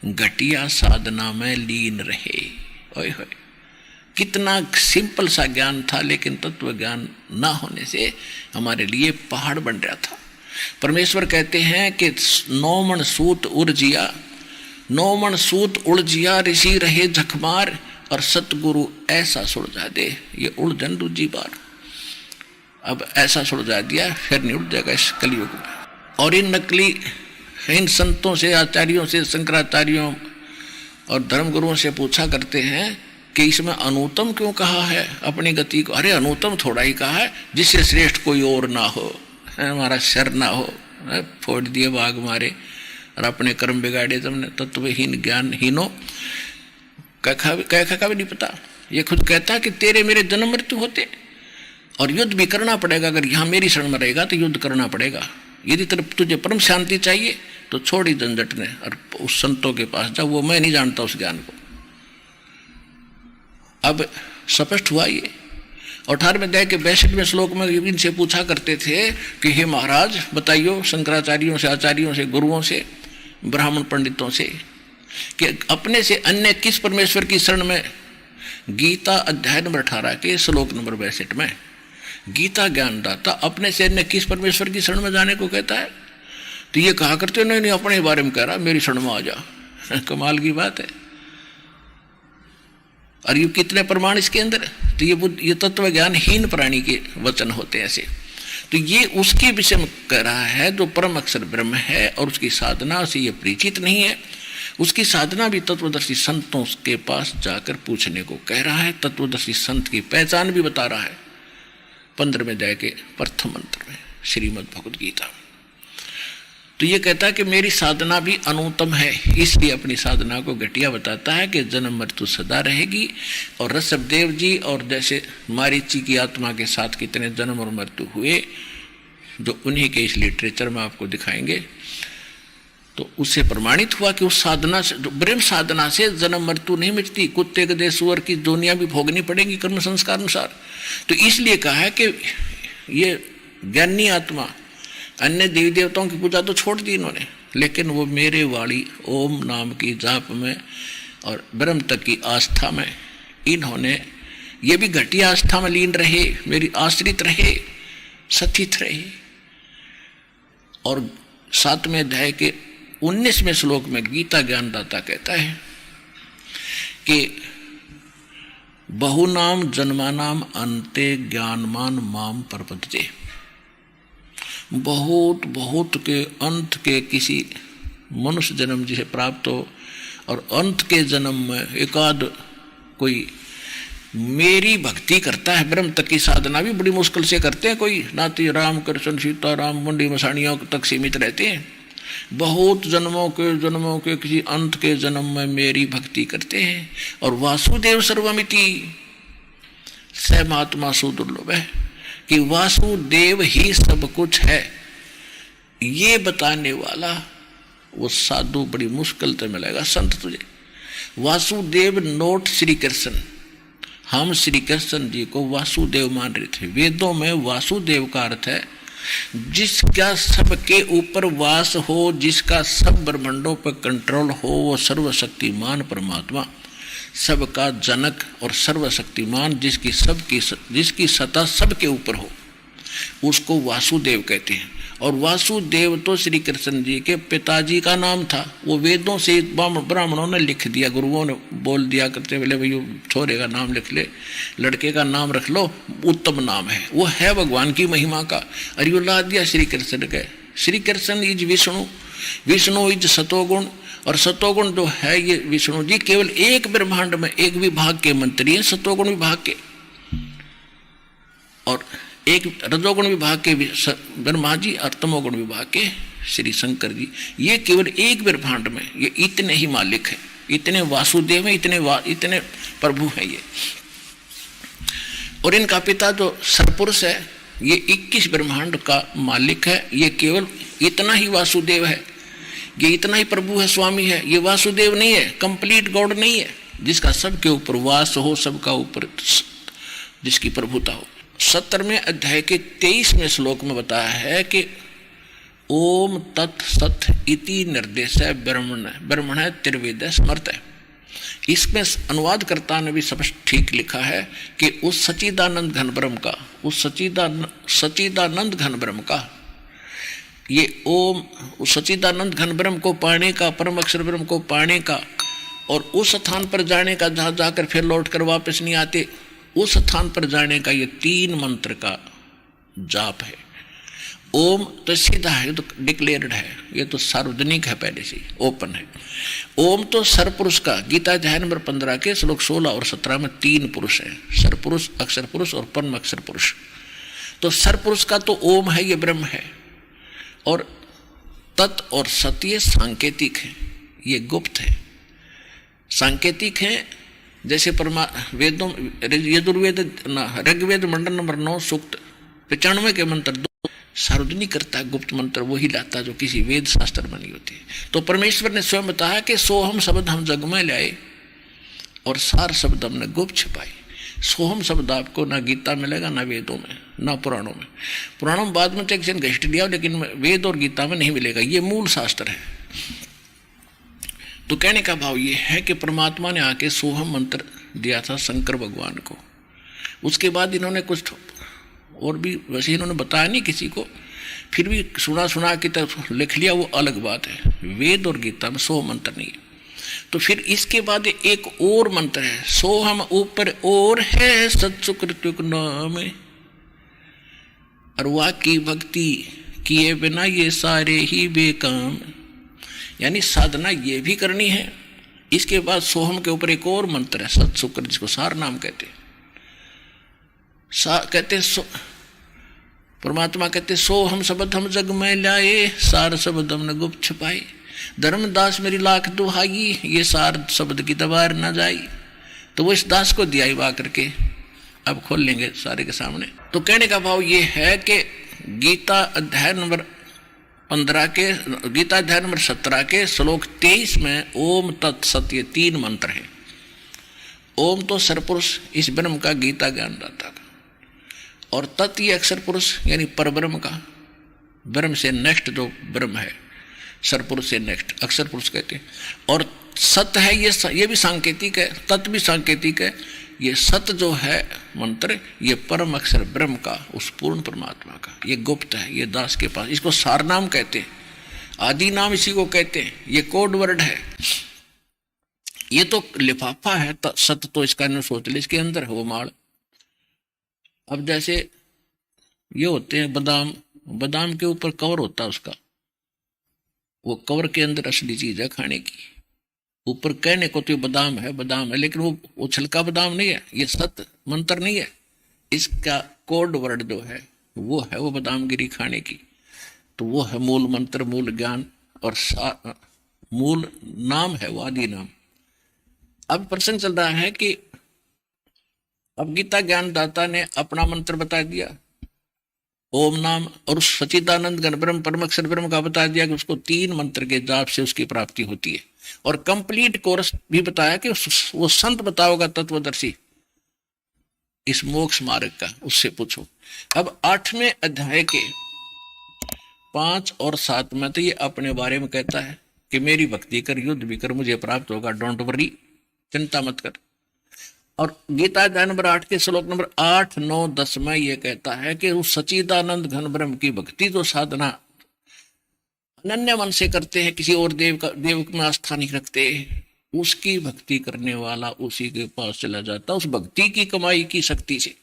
घटिया साधना में लीन रहे। ओए होए, कितना सिंपल सा ज्ञान था, लेकिन तत्व ज्ञान ना होने से हमारे लिए पहाड़ बन रहा था। परमेश्वर कहते हैं कि 9 मन सूत उर्जिया, 9 मन सूत उलझिया, ऋषि रहे झकमार और सतगुरु ऐसा सुलझा दे। ये उलझन दूजी बार, अब ऐसा सुलझा दिया, फिर नहीं उठ जाएगा इस कलयुग में। और इन नकली इन संतों से, आचार्यों से, शंकराचार्यों और धर्मगुरुओं से पूछा करते हैं कि इसमें अनुतम क्यों कहा है अपनी गति को। अरे अनुतम थोड़ा ही कहा है, जिससे श्रेष्ठ कोई और ना हो, हमारा शर ना हो, फोड़ दिए बाघ मारे और अपने कर्म बिगाड़े तुमने, तत्वहीन ज्ञानहीनो कह भी नहीं पता। ये खुद कहता है कि तेरे मेरे जन्म मृत्यु होते और युद्ध भी करना पड़ेगा। अगर यहाँ मेरी शरण में रहेगा तो युद्ध करना पड़ेगा, यदि तरफ तुझे परम शांति चाहिए तो छोड़ ही झंझट ने और उस संतों के पास जा, वो मैं नहीं जानता उस ज्ञान को। अब स्पष्ट हुआ ये। 18वें अध्याय के 62वें श्लोक में इनसे पूछा करते थे कि हे महाराज बताइयो शंकराचार्यों से, आचार्यों से, गुरुओं से, ब्राह्मण पंडितों से कि अपने से अन्य किस परमेश्वर की शरण में। गीता अध्याय नंबर 18 के श्लोक नंबर 62 में गीता ज्ञानदाता अपने से अन्य किस परमेश्वर की शरण में जाने को कहता है। तो ये कहा करते नहीं नहीं अपने बारे में कह रहा, मेरी शरण में आ जा। कमाल की बात है। और ये कितने प्रमाण इसके अंदर। तो ये तत्व ज्ञानहीन प्राणी के वचन होते हैं ऐसे। तो ये उसके विषय में कह रहा है जो परम अक्षर ब्रह्म है और उसकी साधना से ये परिचित नहीं है। उसकी साधना भी तत्वदर्शी संतों के पास जाकर पूछने को कह रहा है। तत्वदर्शी संत की पहचान भी बता रहा है 15वें अध्याय के प्रथम मंत्र में श्रीमद् भगवद गीता। तो ये कहता है कि मेरी साधना भी अनुत्तम है, इसलिए अपनी साधना को घटिया बताता है कि जन्म मृत्यु सदा रहेगी। और ऋषभदेव जी और जैसे मारीची की आत्मा के साथ कितने जन्म और मृत्यु हुए, जो उन्हीं के इस लिटरेचर में आपको दिखाएंगे। तो उससे प्रमाणित हुआ कि उस साधना से, ब्रह्म साधना से जन्म मृत्यु नहीं मिटती। कुत्ते गधे सुअर की दुनिया भी भोगनी पड़ेगी कर्म संस्कार अनुसार। तो इसलिए कहा है कि ये ज्ञानी आत्मा अन्य देवी देवताओं की पूजा तो छोड़ दी इन्होंने, लेकिन वो मेरे वाणी ओम नाम की जाप में और ब्रह्म तक की आस्था में इन्होंने ये भी घटिया आस्था में लीन रहे, मेरी आश्रित रहे, सचित रहे। और 7वें अध्याय के 19वें श्लोक में गीता ज्ञानदाता कहता है कि बहुनाम जन्मानाम अंते ज्ञानमान माम प्रपद्यते। बहुत बहुत के अंत के किसी मनुष्य जन्म जिसे प्राप्त हो और अंत के जन्म में एकाध कोई मेरी भक्ति करता है। ब्रह्म तक की साधना भी बड़ी मुश्किल से करते हैं, कोई नाती राम कृष्ण सीता राम मुंडी मसाणियों तक सीमित रहते हैं। बहुत जन्मों के किसी अंत के जन्म में मेरी भक्ति करते हैं। और वासुदेव सर्वमिति स महात्मा सुदुर्लभ है कि वासुदेव ही सब कुछ है, ये बताने वाला वो साधु बड़ी मुश्किल से मिलेगा संत तुझे। वासुदेव नोट श्री कृष्ण, हम श्री कृष्ण जी को वासुदेव मान रहे थे। वेदों में वासुदेव का अर्थ है जिसका सबके ऊपर वास हो, जिसका सब ब्रह्मांडों पर कंट्रोल हो, वो सर्वशक्तिमान परमात्मा, सबका जनक और सर्वशक्तिमान, जिसकी सत्ता सबके ऊपर हो, उसको वासुदेव कहते हैं। और वासुदेव तो श्री कृष्ण जी के पिताजी का नाम था। वो वेदों से ब्राह्मणों ने लिख दिया, गुरुओं ने बोल दिया करते बोले भाई छोरे का नाम लिख ले, लड़के का नाम रख लो, उत्तम नाम है, वो है भगवान की महिमा का। और यो ला दिया श्री कृष्ण के। श्री कृष्ण इज विष्णु, विष्णु इज सतोगुण, और सतोगुण जो है ये विष्णु जी केवल एक ब्रह्मांड में एक विभाग के मंत्री हैं, सतोगुण विभाग के, और एक रजोगुण विभाग के ब्रह्मा जी और तमोगुण विभाग के श्री शंकर जी। ये केवल एक ब्रह्मांड में ये इतने ही मालिक है, इतने वासुदेव हैं, इतने प्रभु हैं ये। और इनका पिता जो सरपुरुष है ये 21 ब्रह्मांड का मालिक है। ये केवल इतना ही वासुदेव है, ये इतना ही प्रभु है, स्वामी है। ये वासुदेव नहीं है, कंप्लीट गॉड नहीं है, जिसका सबके ऊपर वास हो, सबका ऊपर जिसकी प्रभुता हो। 17वें अध्याय के 23वें श्लोक में बताया है कि ओम तत् सत इति निर्देश है ब्रह्मण है त्रिवेद स्मृत है। इसमें अनुवादकर्ता ने भी सब ठीक लिखा है कि उस सच्चिदानंद घन ब्रह्म का, उस सच्चिदानंद घन ब्रह्म का, ये ओम उस सच्चिदानंद घन ब्रह्म को पाने का, परम अक्षर ब्रह्म को पाने का, और उस स्थान पर जाने का जहाँ जाकर फिर लौट कर वापस नहीं आते, उस स्थान पर जाने का ये 3 मंत्र का जाप है। ओम तो सीधा है, तो डिक्लेयर्ड है, ये तो सार्वजनिक है, पहले से ओपन है। ओम तो सरपुरुष का, गीता अध्याय नंबर 15 के श्लोक 16 और 17 में 3 पुरुष है, सरपुरुष, अक्षर पुरुष और परम अक्षर पुरुष। तो सरपुरुष का तो ओम है, ये ब्रह्म है, और तत् और सत्य सांकेतिक है, ये गुप्त है। सांकेतिक है जैसे वेदों यजुर्वेद ऋग्वेद मंडल नंबर 9 सूक्त 95 के मंत्र 2 सार्वजनिक करता है गुप्त मंत्र वही लाता है जो किसी वेद शास्त्र में नहीं होती। तो परमेश्वर ने स्वयं बताया कि सोहम शब्द हम जग में लाए और सार शब्द हमने गुप्त छिपाए। सोहम शब्द आपको ना गीता मिलेगा, ना वेदों में, ना पुराणों में। पुराणों में बाद में तो एक जन घट दिया, लेकिन वेद और गीता में नहीं मिलेगा, ये मूल शास्त्र है। तो कहने का भाव ये है कि परमात्मा ने आके सोहम मंत्र दिया था शंकर भगवान को। उसके बाद इन्होंने कुछ और भी, वैसे इन्होंने बताया नहीं किसी को, फिर भी सुना की तरफ लिख लिया, वो अलग बात है। वेद और गीता में 100 मंत्र नहीं है। तो फिर इसके बाद एक और मंत्र है, सोहम ऊपर और है सत्सुकृत्युक नाम, और वाह की भक्ति किए बिना ये सारे ही बेकाम। यानी साधना ये भी करनी है। इसके बाद सोहम के ऊपर एक और मंत्र है सत्सुकृत, जिसको सार नाम कहते हैं। परमात्मा कहते सोहम शब्द हम जग में लाए, सार शब्द हमने गुप्त छिपाए। धर्मदास मेरी लाख दुहाई, ये सार शब्द की दबार ना जाई। तो वो इस दास को दिया वा करके अब खोल लेंगे सारे के सामने। तो कहने का भाव ये है कि गीता अध्याय नंबर 15 के, गीता अध्याय नंबर 17 के श्लोक 23 में ओम तत्सत ये 3 मंत्र हैं। ओम तो सरपुरुष इस ब्रह्म का गीता ज्ञान दाता का, और तत् ये अक्षर पुरुष यानी परब्रह्म का, ब्रह्म से नेक्स्ट जो ब्रह्म है, सरपुरुष से नेक्स्ट अक्षर पुरुष कहते हैं। और सत है ये भी सांकेतिक है, तत् भी सांकेतिक है। ये सत जो है मंत्र, ये परम अक्षर ब्रह्म का, उस पूर्ण परमात्मा का, ये गुप्त है, ये दास के पास। इसको सार नाम कहते हैं, आदि नाम इसी को कहते हैं। ये कोड वर्ड है, ये तो लिफाफा है। सत तो इसका न सोच ले, इसके अंदर है वो माल। अब जैसे ये होते हैं बादाम, बादाम के ऊपर कवर होता है उसका, वो कवर के अंदर असली चीज है खाने की। ऊपर कहने को तो ये बादाम है, लेकिन वो छिलका बादाम नहीं है, ये सत मंत्र नहीं है। इसका कोड वर्ड जो है वो बादामगिरी खाने की। तो वो है मूल मंत्र, मूल ज्ञान, और मूल नाम है वो आदि नाम। अब प्रसंग चल रहा है कि अब गीता ज्ञानदाता ने अपना मंत्र बता दिया ओम नाम, और उस सच्चिदानंद घन ब्रह्म परम अक्षर ब्रह्म का बता दिया कि उसको 3 मंत्र के जाप से उसकी प्राप्ति होती है। और कंप्लीट कोर्स भी बताया कि वो संत बताओगा तत्वदर्शी इस मोक्ष मार्ग का, उससे पूछो। अब 8वें अध्याय के 5 और 7 में तो ये अपने बारे में कहता है कि मेरी भक्ति कर, युद्ध भी कर, मुझे प्राप्त होगा, डोंट वरी, चिंता मत कर। और गीता अध्याय नंबर 8 के श्लोक नंबर 8, 9, 10 में ये कहता है कि उस सच्चिदानंद घन ब्रह्म की भक्ति जो साधना अनन्य मन से करते हैं, किसी और देव में आस्था नहीं रखते, उसकी भक्ति करने वाला उसी के पास चला जाता, उस भक्ति की कमाई की शक्ति से,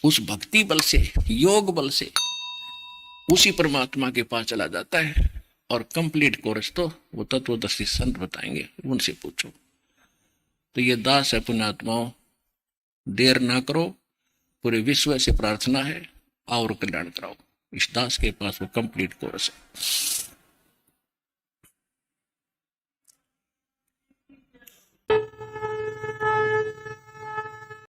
उस भक्ति बल से, योग बल से उसी परमात्मा के पास चला जाता है। और कंप्लीट कोर्स तो वो तत्वदर्शी संत बताएंगे, उनसे पूछो। तो ये दास है पुण्यात्माओं, देर ना करो, पूरे विश्व से प्रार्थना है और कल्याण कराओ। इस दास के पास वो कंप्लीट कोर्स है।